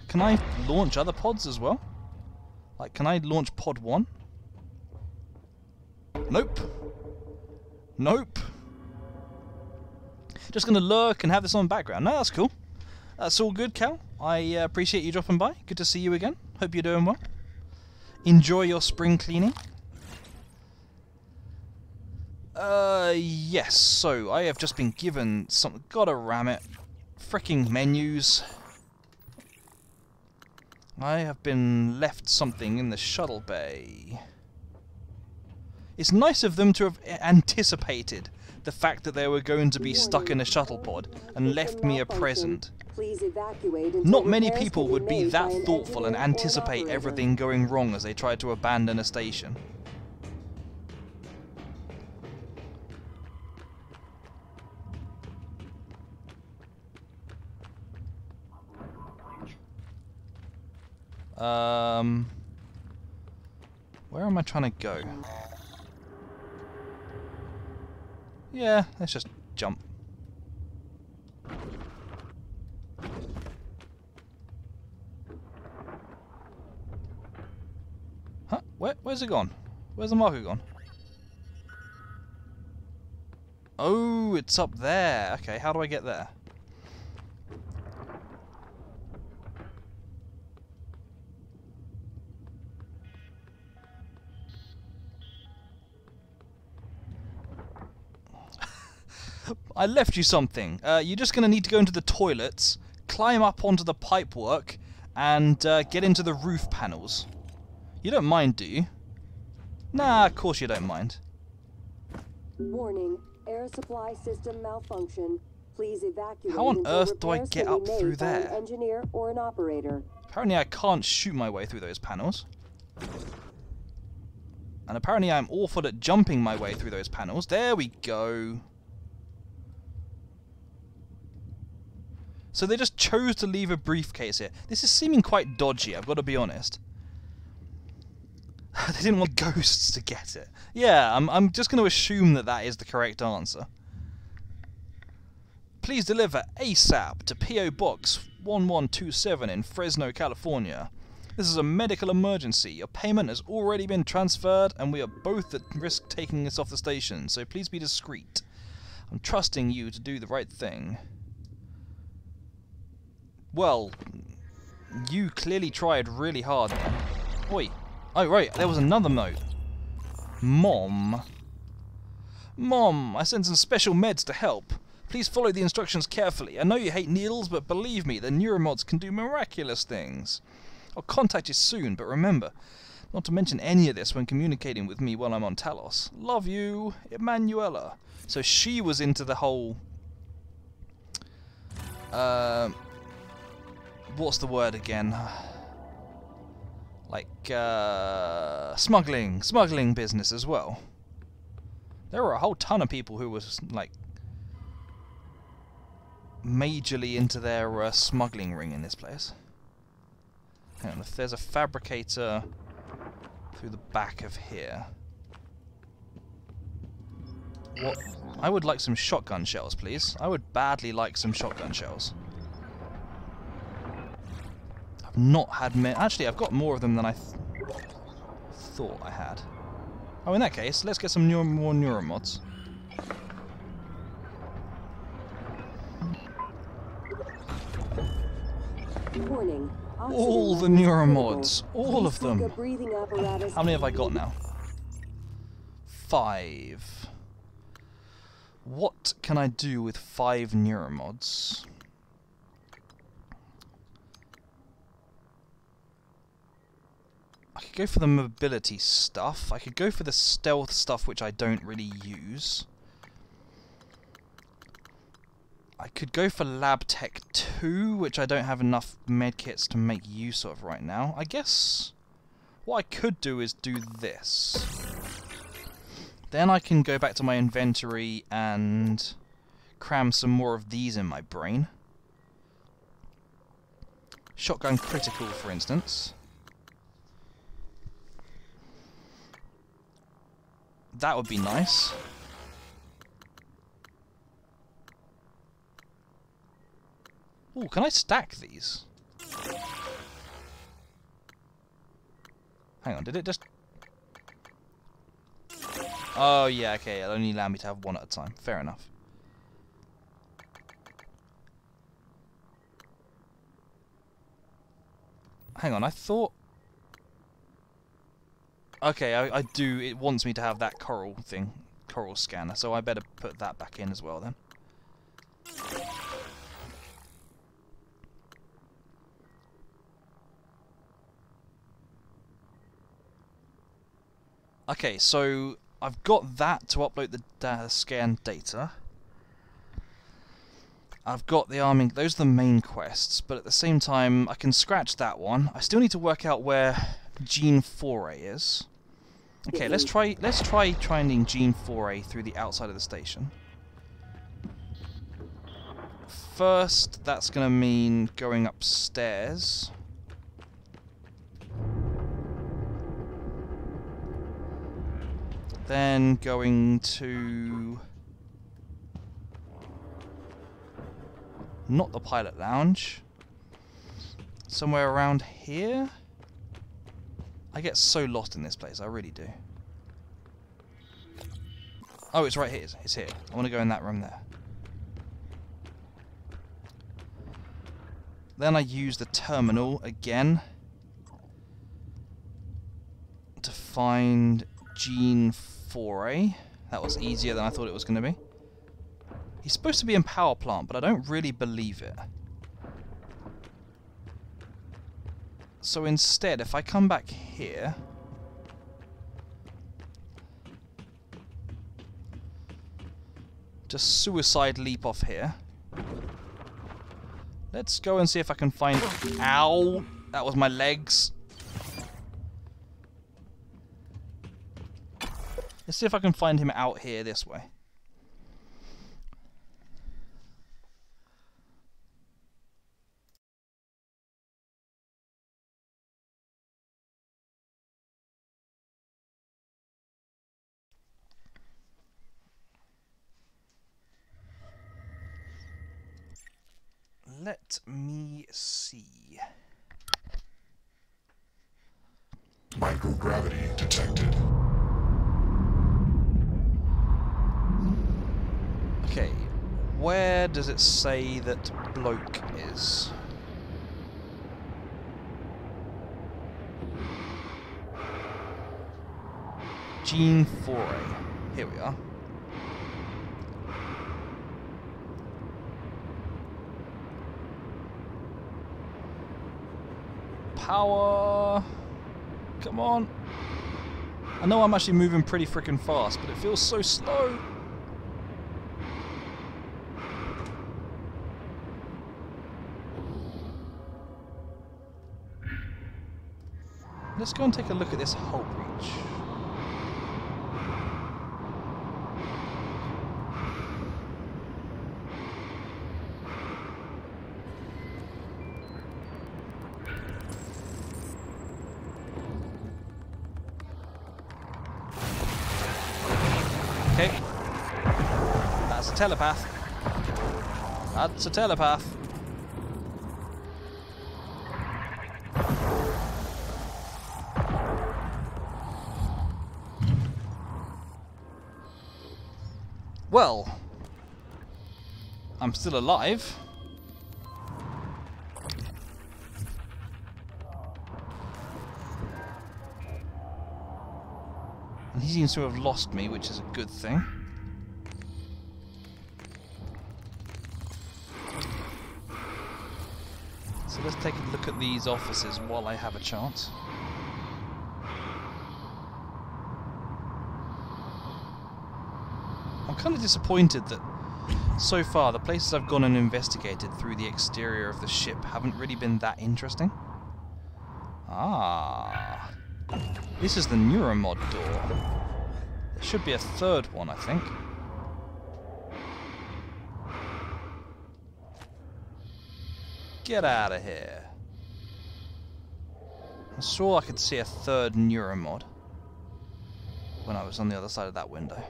Can I launch other pods as well? Like, can I launch pod 1? Nope. Nope. Just gonna lurk and have this on background. No, that's cool. That's all good, Cal. I appreciate you dropping by. Good to see you again. Hope you're doing well. Enjoy your spring cleaning. Yes, so I have just been given something. Gotta ram it. Fricking menus. I have been left something in the shuttle bay. It's nice of them to have anticipated the fact that they were going to be stuck in a shuttle pod and left me a present. Not many people would be that thoughtful and anticipate everything going wrong as they try to abandon a station. Where am I trying to go? Yeah, let's just jump. Huh? Where's it gone? Where's the marker gone? Oh, it's up there. Okay, how do I get there? I left you something. You're just going to need to go into the toilets, climb up onto the pipework, and get into the roof panels. You don't mind, do you? Nah, of course you don't mind. Warning, air supply system malfunction. Please evacuate. How on until earth do I repairs get can up be made through by an there? engineer or an operator. Apparently I can't shoot my way through those panels. And apparently I'm awful at jumping my way through those panels. There we go. So they just chose to leave a briefcase here. This is seeming quite dodgy, I've got to be honest. They didn't want ghosts to get it. Yeah, I'm just going to assume that that is the correct answer. Please deliver ASAP to P.O. Box 1127 in Fresno, California. This is a medical emergency. Your payment has already been transferred and we are both at risk taking this off the station, so please be discreet. I'm trusting you to do the right thing. Well, you clearly tried really hard. Oi. Oh, right, there was another note. Mom. Mom, I sent some special meds to help. Please follow the instructions carefully. I know you hate needles, but believe me, the neuromods can do miraculous things. I'll contact you soon, but remember, not to mention any of this when communicating with me while I'm on Talos. Love you, Emanuela. So she was into the whole... what's the word again? Like, smuggling business as well. There were a whole ton of people who was, like, majorly into their smuggling ring in this place. Hang on, if there's a fabricator through the back of here. What? I would like some shotgun shells, please. I would badly like some shotgun shells. I've not had many. Actually, I've got more of them than I thought I had. Oh, in that case, let's get some more neuromods. Warning. All the neuromods. All of them. How many have I got now? 5. What can I do with 5 neuromods? I could go for the mobility stuff. I could go for the stealth stuff, which I don't really use. I could go for Lab Tech 2, which I don't have enough medkits to make use of right now. I guess what I could do is do this. Then I can go back to my inventory and cram some more of these in my brain. Shotgun critical, for instance. That would be nice. Ooh, can I stack these? Hang on, did it just... Oh, yeah, okay, it'll only allow me to have one at a time. Fair enough. Hang on, I thought... Okay, I do, it wants me to have that coral thing, coral scanner, so I better put that back in as well then. Okay, so I've got that to upload the scan data. I've got the arming, those are the main quests, but at the same time I can scratch that one. I still need to work out where Gene 4A is. Okay, let's try finding Gene 4A through the outside of the station. First, that's gonna mean going upstairs. Then going to... not the pilot lounge. Somewhere around here? I get so lost in this place, I really do. Oh, it's right here. It's here. I want to go in that room there. Then I use the terminal again to find Gene 4A. That was easier than I thought it was going to be. He's supposed to be in power plant, but I don't really believe it. So instead, if I come back here... just suicide leap off here. Let's go and see if I can find... Ow! That was my legs. Let's see if I can find him out here this way. Let me see. Microgravity detected. Okay, where does it say that bloke is? Gene 4A. Here we are. Power. Come on. I know I'm actually moving pretty freaking fast, but it feels so slow. Let's go and take a look at this hull breach. Okay. That's a telepath. That's a telepath. Well, I'm still alive. And he seems to have lost me, which is a good thing. So let's take a look at these offices while I have a chance. I'm kind of disappointed that so far the places I've gone and investigated through the exterior of the ship haven't really been that interesting. Ah, this is the Neuromod door. There should be a third one, I think. Get out of here. I saw I could see a third Neuromod when I was on the other side of that window.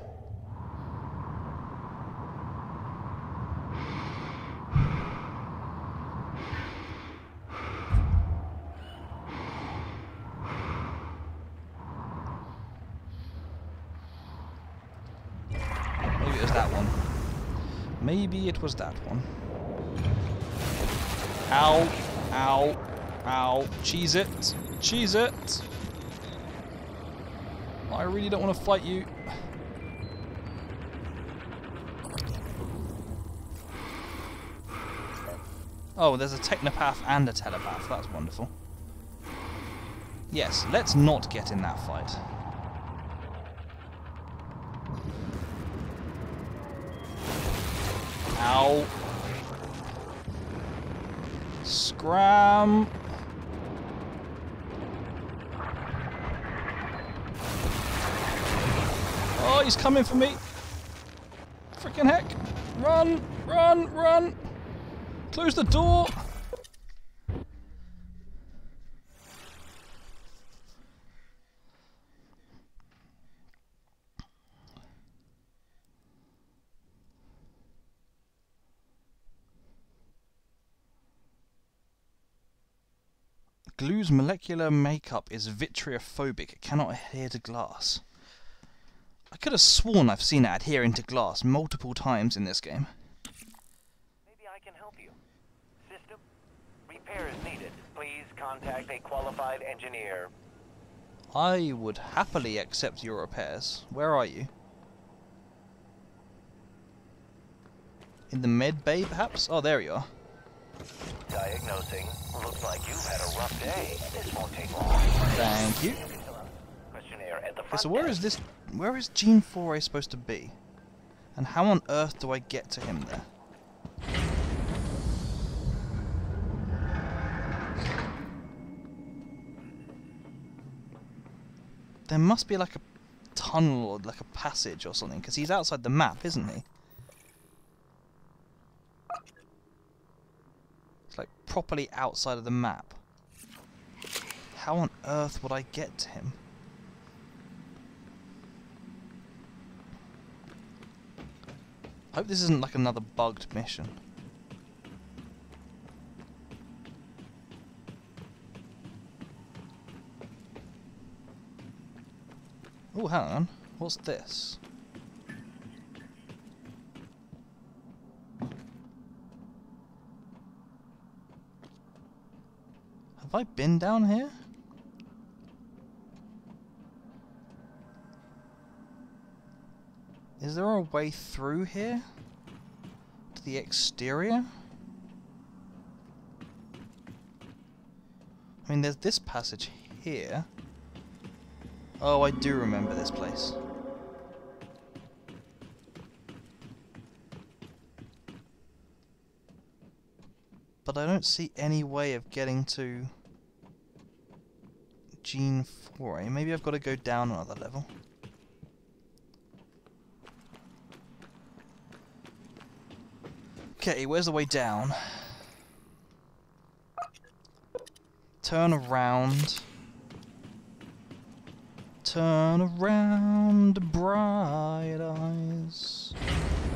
Maybe it was that one. Maybe it was that one. Ow, ow, ow. Cheese it. Cheese it. I really don't want to fight you. Oh, there's a technopath and a telepath. That's wonderful. Yes, let's not get in that fight. Ow. Scram. Oh, he's coming for me. Freaking heck. Run, run, run. Close the door. Glue's molecular makeup is vitreophobic. It cannot adhere to glass. I could have sworn I've seen it adhering to glass multiple times in this game. Maybe I can help you. System, repair is needed. Please contact a qualified engineer. I would happily accept your repairs. Where are you? In the med bay, perhaps? Oh, there you are. Diagnosing. Looks like you've had a rough day. This won't take long. Thank you. Questionnaire at the Okay, front so where is this? Where is Gene Foray supposed to be? And how on earth do I get to him there? There must be like a tunnel or like a passage or something, because he's outside the map, isn't he? It's like properly outside of the map. How on earth would I get to him? I hope this isn't like another bugged mission. Oh, hang on. What's this? Have I been down here? Is there a way through here? To the exterior? I mean, there's this passage here. Oh, I do remember this place. But I don't see any way of getting to Gene Foray. Maybe I've got to go down another level. Okay, where's the way down? Turn around. Turn around, bright eyes.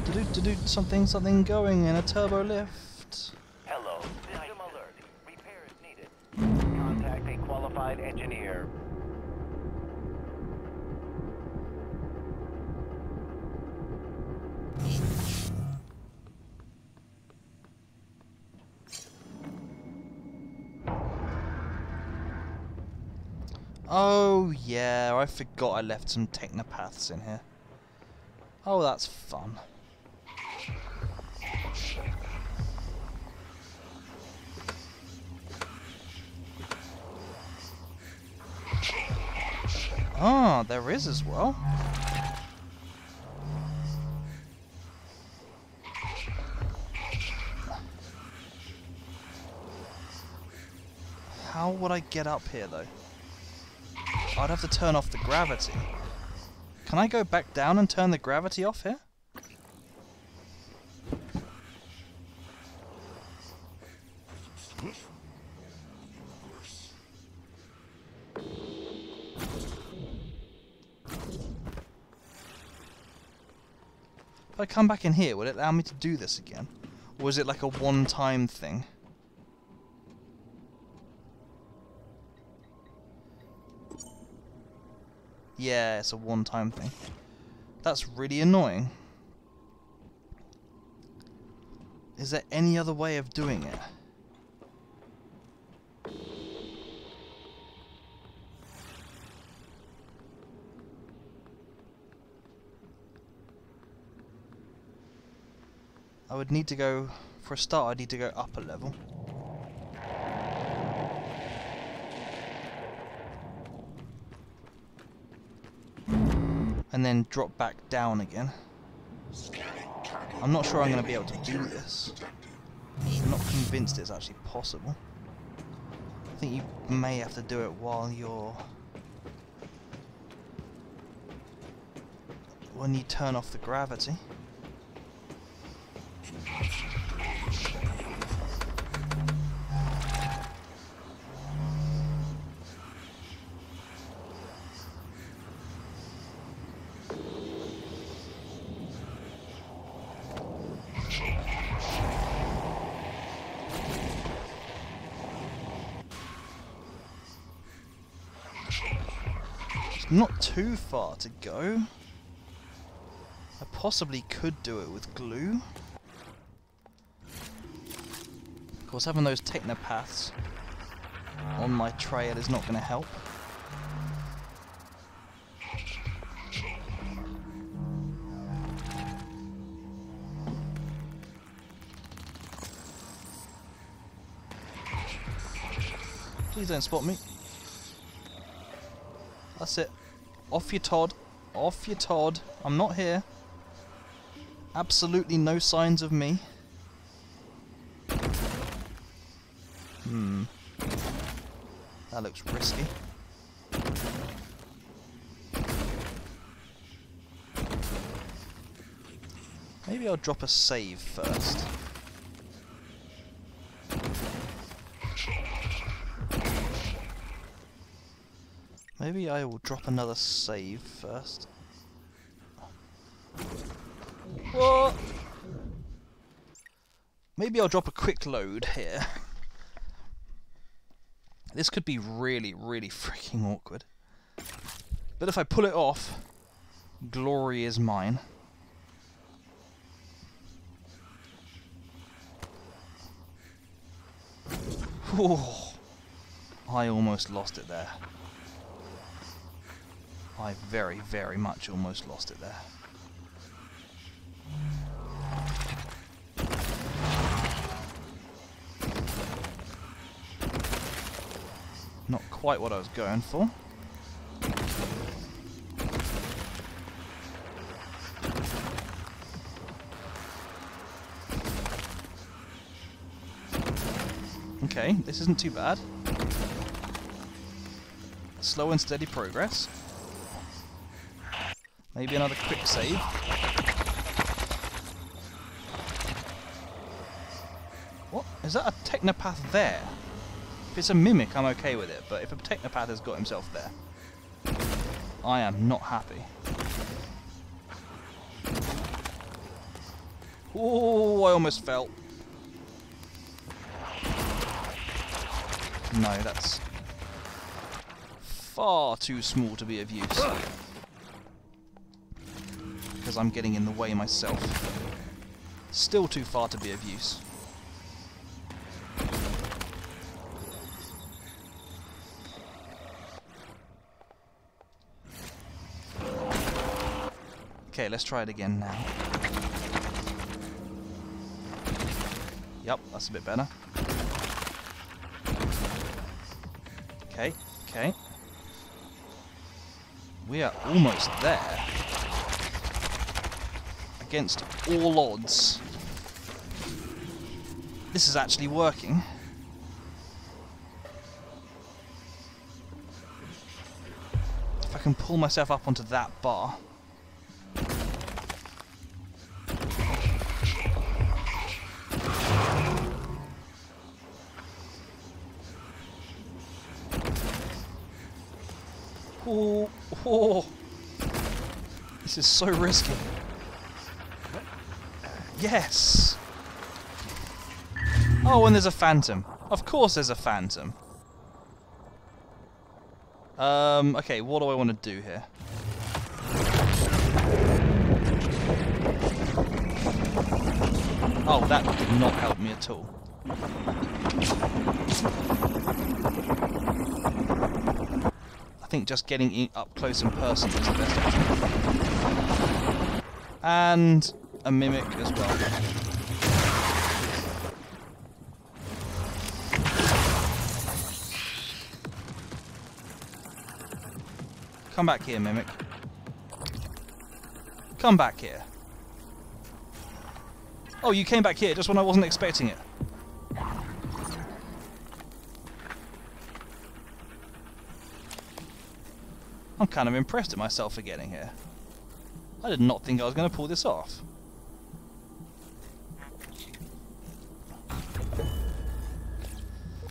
Do something going in a turbo lift. Hello, system alert. Repair is needed. Contact a qualified engineer. Oh yeah, I forgot I left some technopaths in here. Oh, that's fun. Ah, there is as well. How would I get up here though? I'd have to turn off the gravity. Can I go back down and turn the gravity off here? If I come back in here, would it allow me to do this again? Or is it like a one-time thing? Yeah, it's a one-time thing. That's really annoying. Is there any other way of doing it? I would need to go, for a start, I'd need to go up a level. And then drop back down again. I'm not sure I'm going to be able to do this. I'm not convinced it's actually possible. I think you may have to do it while you're... when you turn off the gravity. Not too far to go. possibly could do it with glue. Of course, having those technopaths on my trail is not going to help. Please don't spot me. That's it. Off you Todd. Off you Todd. I'm not here. Absolutely no signs of me. That looks risky. Maybe I'll drop a save first. Maybe I will drop another save first. What? Maybe I'll drop a quick load here. This could be really, really freaking awkward. But if I pull it off, glory is mine. Whew. I almost lost it there. I very, very much almost lost it there. Not quite what I was going for. Okay, this isn't too bad. Slow and steady progress. Maybe another quick save. What? Is that a technopath there? If it's a mimic, I'm okay with it, but if a technopath has got himself there, I am not happy. Oh, I almost fell. No, that's far too small to be of use. Because I'm getting in the way myself. Still too far to be of use. Okay, let's try it again now. Yep, that's a bit better. Okay, okay. We are almost there. Against all odds. This is actually working. If I can pull myself up onto that bar. Oh, oh. This is so risky. Yes! Oh, and there's a phantom. Of course there's a phantom. Okay, what do I want to do here? Oh, that did not help me at all. I think just getting up close and personal is the best option. And a mimic as well. Come back here, mimic. Come back here. Oh, you came back here just when I wasn't expecting it. I'm kind of impressed at myself for getting here. I did not think I was going to pull this off.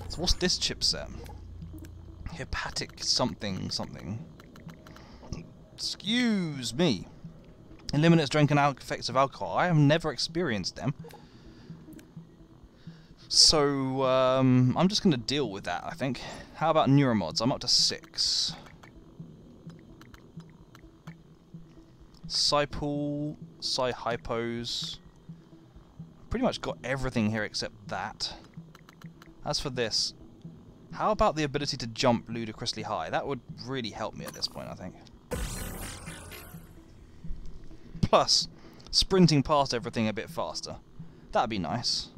So what's this chipset? Hepatic something something. Excuse me. Eliminates drunken effects of alcohol. I have never experienced them. So, I'm just going to deal with that, I think. How about neuromods? I'm up to 6. Psi-pool, Psi-hypos. Pretty much got everything here except that. As for this, how about the ability to jump ludicrously high? That would really help me at this point, I think. Plus, sprinting past everything a bit faster. That'd be nice.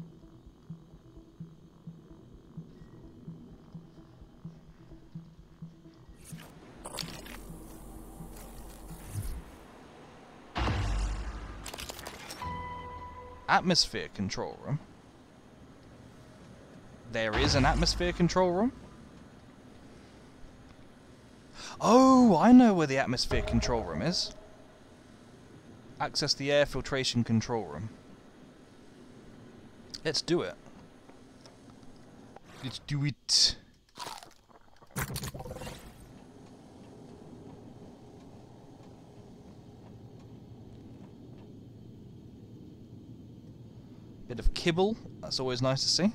Atmosphere control room. There is an atmosphere control room? Oh, I know where the atmosphere control room is. Access the air filtration control room. Let's do it. Let's do it. Bit of kibble, that's always nice to see.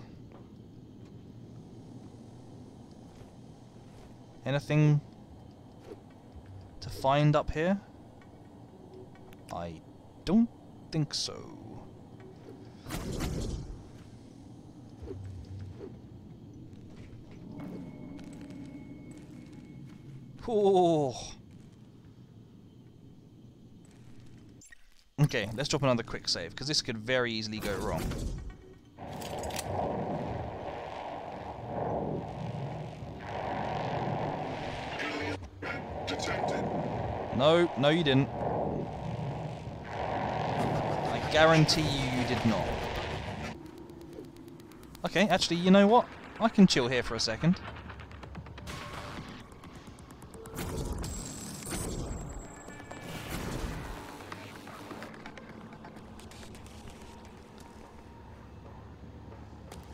Anything to find up here? I don't think so. Oh. Okay, let's drop another quick save, because this could very easily go wrong. No, no you didn't. I guarantee you did not. Okay, actually, you know what? I can chill here for a second.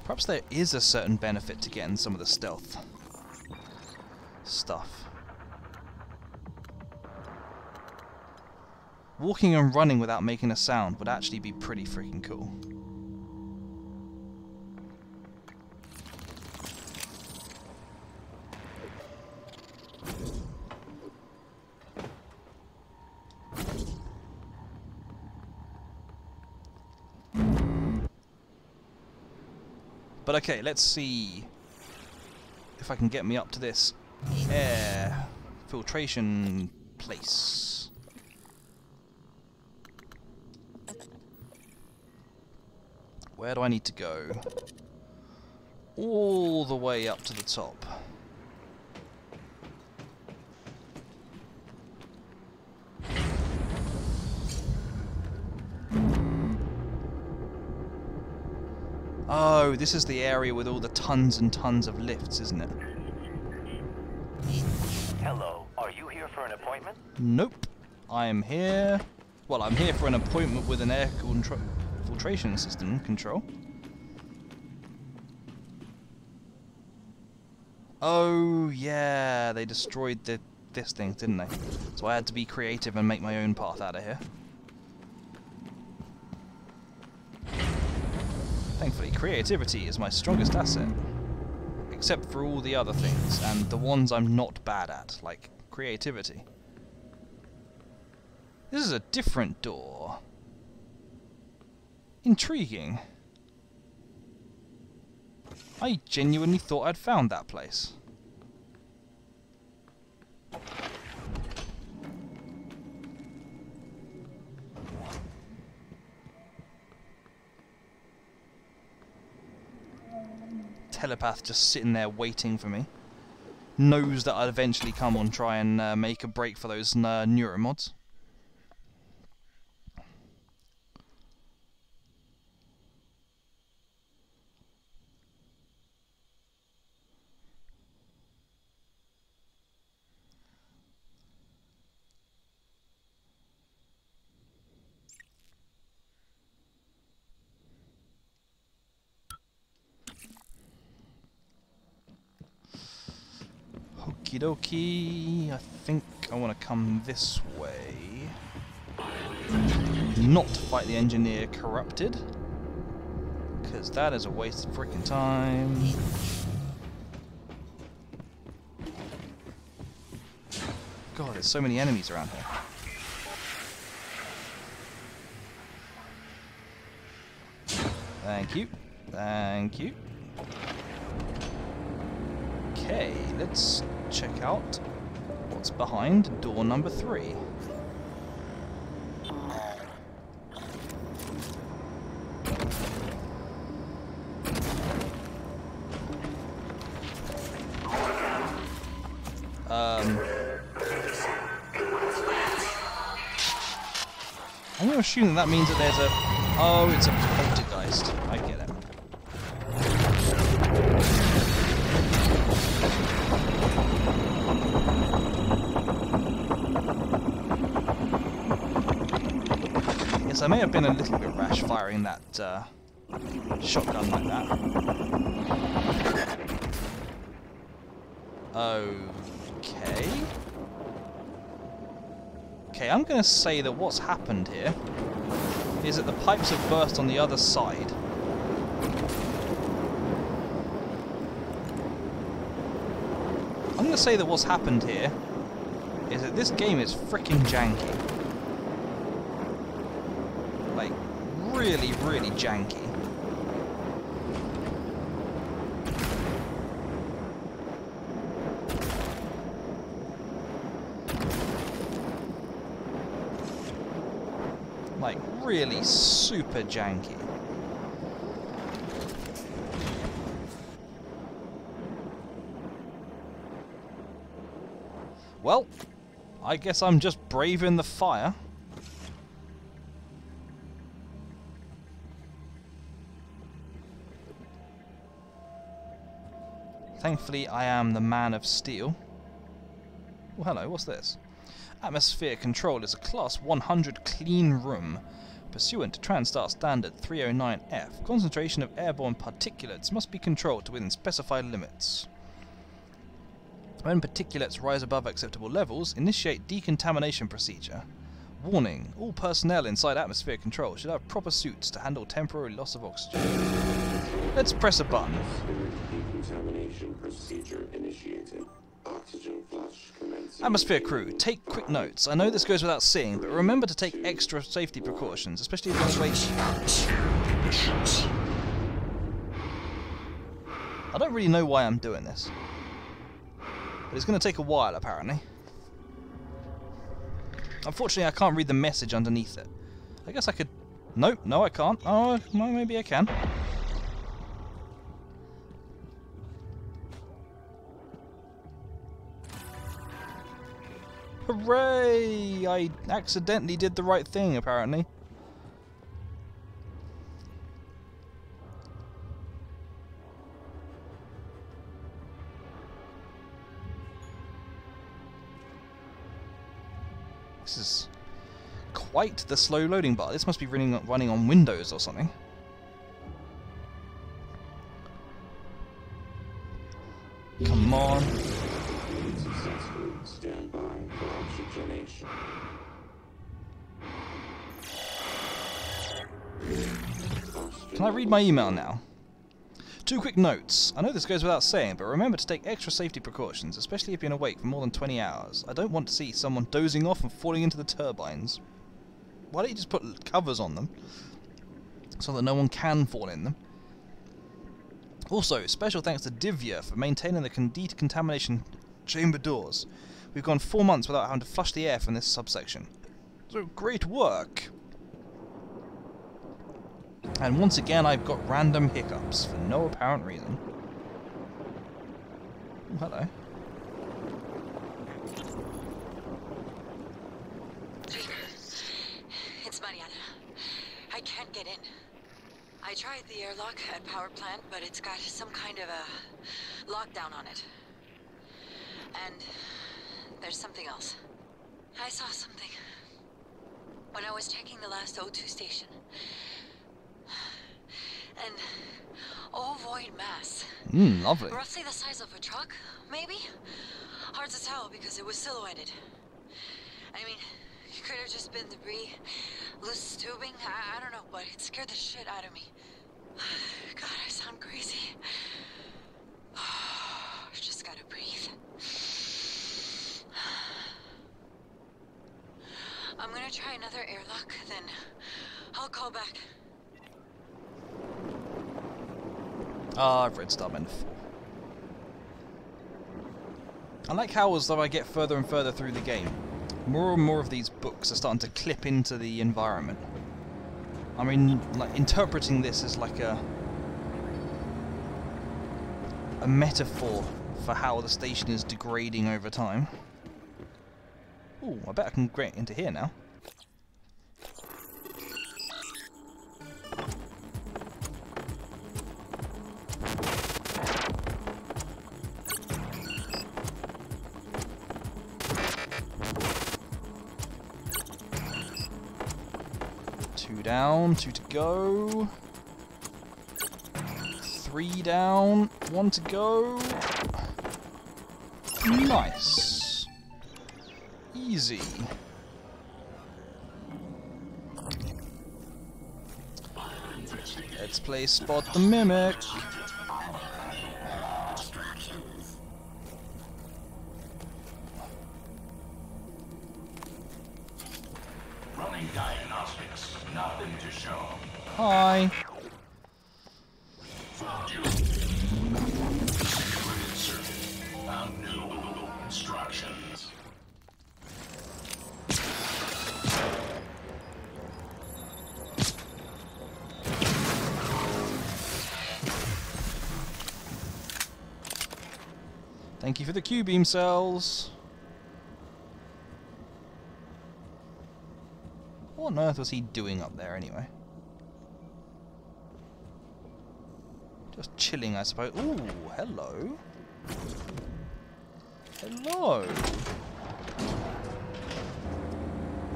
Perhaps there is a certain benefit to getting some of the stealth stuff. Walking and running without making a sound would actually be pretty freaking cool. But okay, let's see if I can get me up to this air filtration place. Where do I need to go? All the way up to the top. Oh, this is the area with all the tons and tons of lifts, isn't it? Hello, are you here for an appointment? Nope. I am here... Well, I'm here for an appointment with an air filtration system control. Oh, yeah, they destroyed this thing, didn't they? So I had to be creative and make my own path out of here. Thankfully, creativity is my strongest asset. Except for all the other things, and the ones I'm not bad at, like creativity. This is a different door. Intriguing. I genuinely thought I'd found that place. Telepath just sitting there waiting for me. Knows that I'd eventually come on try and make a break for those neuromods. Okie dokie, I think I want to come this way. Not fight the engineer corrupted, because that is a waste of freaking time. God, there's so many enemies around here. Thank you. Thank you. Okay, let's check out what's behind door number 3. I'm going to assume that means that there's a... Oh, it's a poltergeist. I get it. Yes, I may have been a little bit rash firing that shotgun like that. Okay. Okay, I'm going to say that what's happened here is that the pipes have burst on the other side. I'm going to say that what's happened here is that this game is freaking janky. Like, really, really janky. Like, really super janky. Well, I guess I'm just braving the fire. Thankfully, I am the man of steel. Oh, hello, what's this? Atmosphere control is a Class 100 clean room. Pursuant to TranStar Standard 309F, concentration of airborne particulates must be controlled to within specified limits. When particulates rise above acceptable levels, initiate decontamination procedure. Warning, all personnel inside atmosphere control should have proper suits to handle temporary loss of oxygen. Let's press a button. Decontamination procedure initiated. Oxygen flush commencing. Atmosphere crew, take quick notes. I know this goes without saying, but remember to take extra safety precautions, especially if you're waiting. I don't really know why I'm doing this, but it's going to take a while apparently. Unfortunately, I can't read the message underneath it. I guess I could... Nope, no I can't. Oh, well, maybe I can. Hooray! I accidentally did the right thing, apparently. This is quite the slow loading bar. This must be running on Windows or something. Come on. Stand by for oxygenation. Can I read my email now? 2 quick notes. I know this goes without saying, but remember to take extra safety precautions, especially if you're awake for more than 20 hours. I don't want to see someone dozing off and falling into the turbines. Why don't you just put covers on them, so that no one can fall in them? Also, special thanks to Divya for maintaining the decontamination chamber doors. We've gone 4 months without having to flush the air from this subsection. So, great work! And once again, I've got random hiccups for no apparent reason. Oh, hello. It's Mariana. I can't get in. I tried the airlock at power plant, but it's got some kind of a lockdown on it. And there's something else. I saw something when I was checking the last O2 station. An ovoid mass. Lovely. Roughly the size of a truck, maybe? Hard to tell because it was silhouetted. I mean, it could have just been debris, loose tubing, I don't know, but it scared the shit out of me. God, I sound crazy. Just gotta breathe. I'm gonna try another airlock, then I'll call back. Ah, I've read Starbender 4. I like how, as though I get further and further through the game, more and more of these books are starting to clip into the environment. I mean, like, interpreting this as like a metaphor for how the station is degrading over time. Ooh, I bet I can get into here now. Two down, 2 to go. 3 down, 1 to go. Nice. Easy. Let's play Spot the Mimic. Running diagnostics, nothing to show. Hi. Found you. Secret inserted. Found new instructions. Thank you for the Q-beam cells. What on earth was he doing up there anyway? Just chilling, I suppose. Ooh, hello. Hello.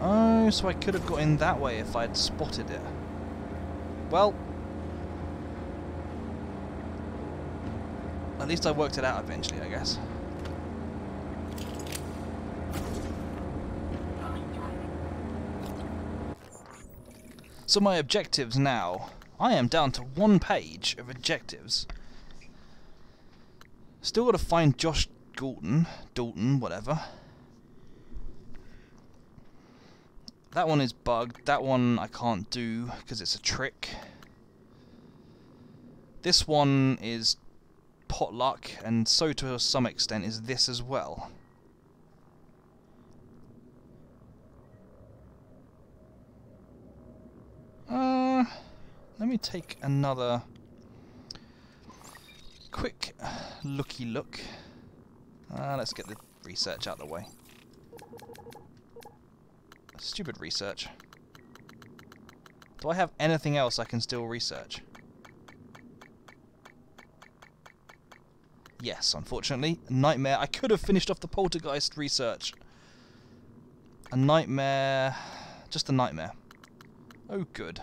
Oh, so I could have got in that way if I'd spotted it. Well, at least I worked it out eventually, I guess. So my objectives now. I am down to 1 page of objectives. Still got to find Josh Dalton, whatever. That one is bugged. That one I can't do because it's a trick. This one is potluck, and so to some extent is this as well. Let me take another quick looky look. Let's get the research out of the way. Stupid research. Do I have anything else I can still research? Yes, unfortunately. Nightmare. I could have finished off the poltergeist research. A nightmare. Just a nightmare. Oh, good.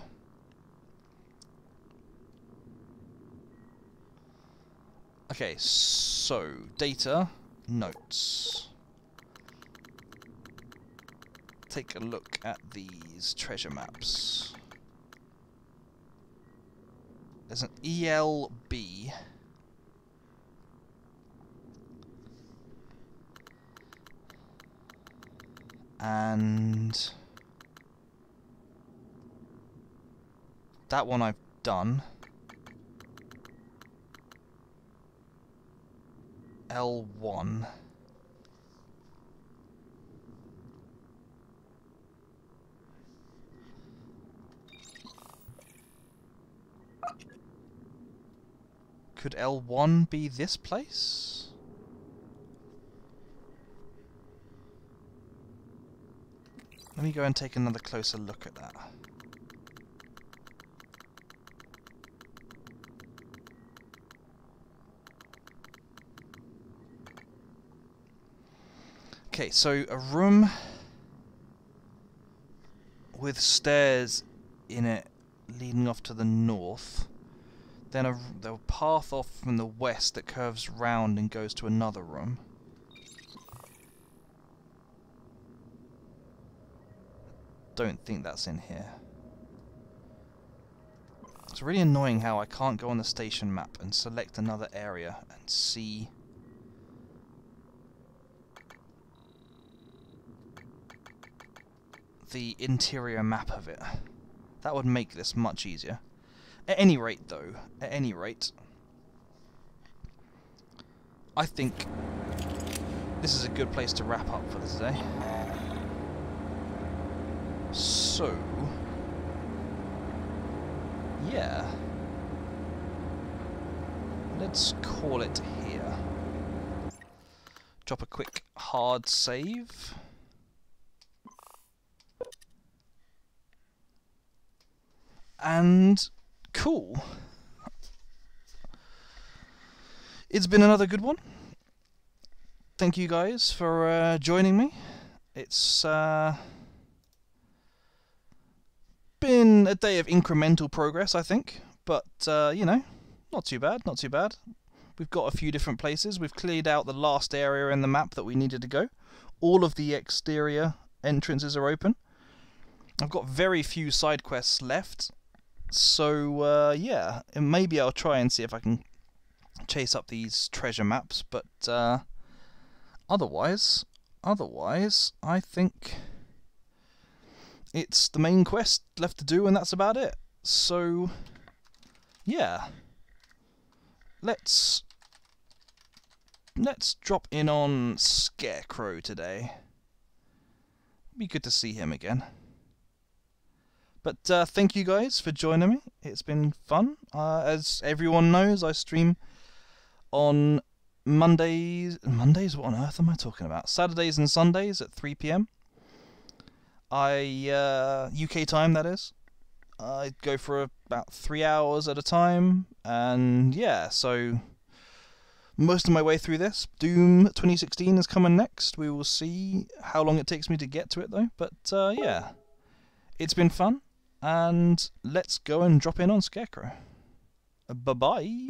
Okay, so data, notes. Take a look at these treasure maps. There's an ELB. And that one I've done. L1. Could L1 be this place? Let me go and take another closer look at that. Okay, so a room with stairs in it leading off to the north. Then a path off from the west that curves round and goes to another room. Don't think that's in here. It's really annoying how I can't go on the station map and select another area and see the interior map of it. That would make this much easier. At any rate, though, I think this is a good place to wrap up for today. So, yeah. Let's call it here. Drop a quick hard save. And cool. It's been another good one. Thank you guys for joining me. It's been a day of incremental progress, I think. But, you know, not too bad, not too bad. We've got a few different places. We've cleared out the last area in the map that we needed to go. All of the exterior entrances are open. I've got very few side quests left. So, yeah, and maybe I'll try and see if I can chase up these treasure maps, but otherwise, I think it's the main quest left to do, and that's about it. So, yeah, let's drop in on Scarecrow today. Be good to see him again. But thank you guys for joining me. It's been fun. As everyone knows, I stream on Mondays. Mondays? What on earth am I talking about? Saturdays and Sundays at 3 PM. UK time, that is. I go for about 3 hours at a time. And yeah, so most of my way through this. Doom 2016 is coming next. We will see how long it takes me to get to it, though. But yeah, it's been fun. And let's go and drop in on Scarecrow. Bye-bye.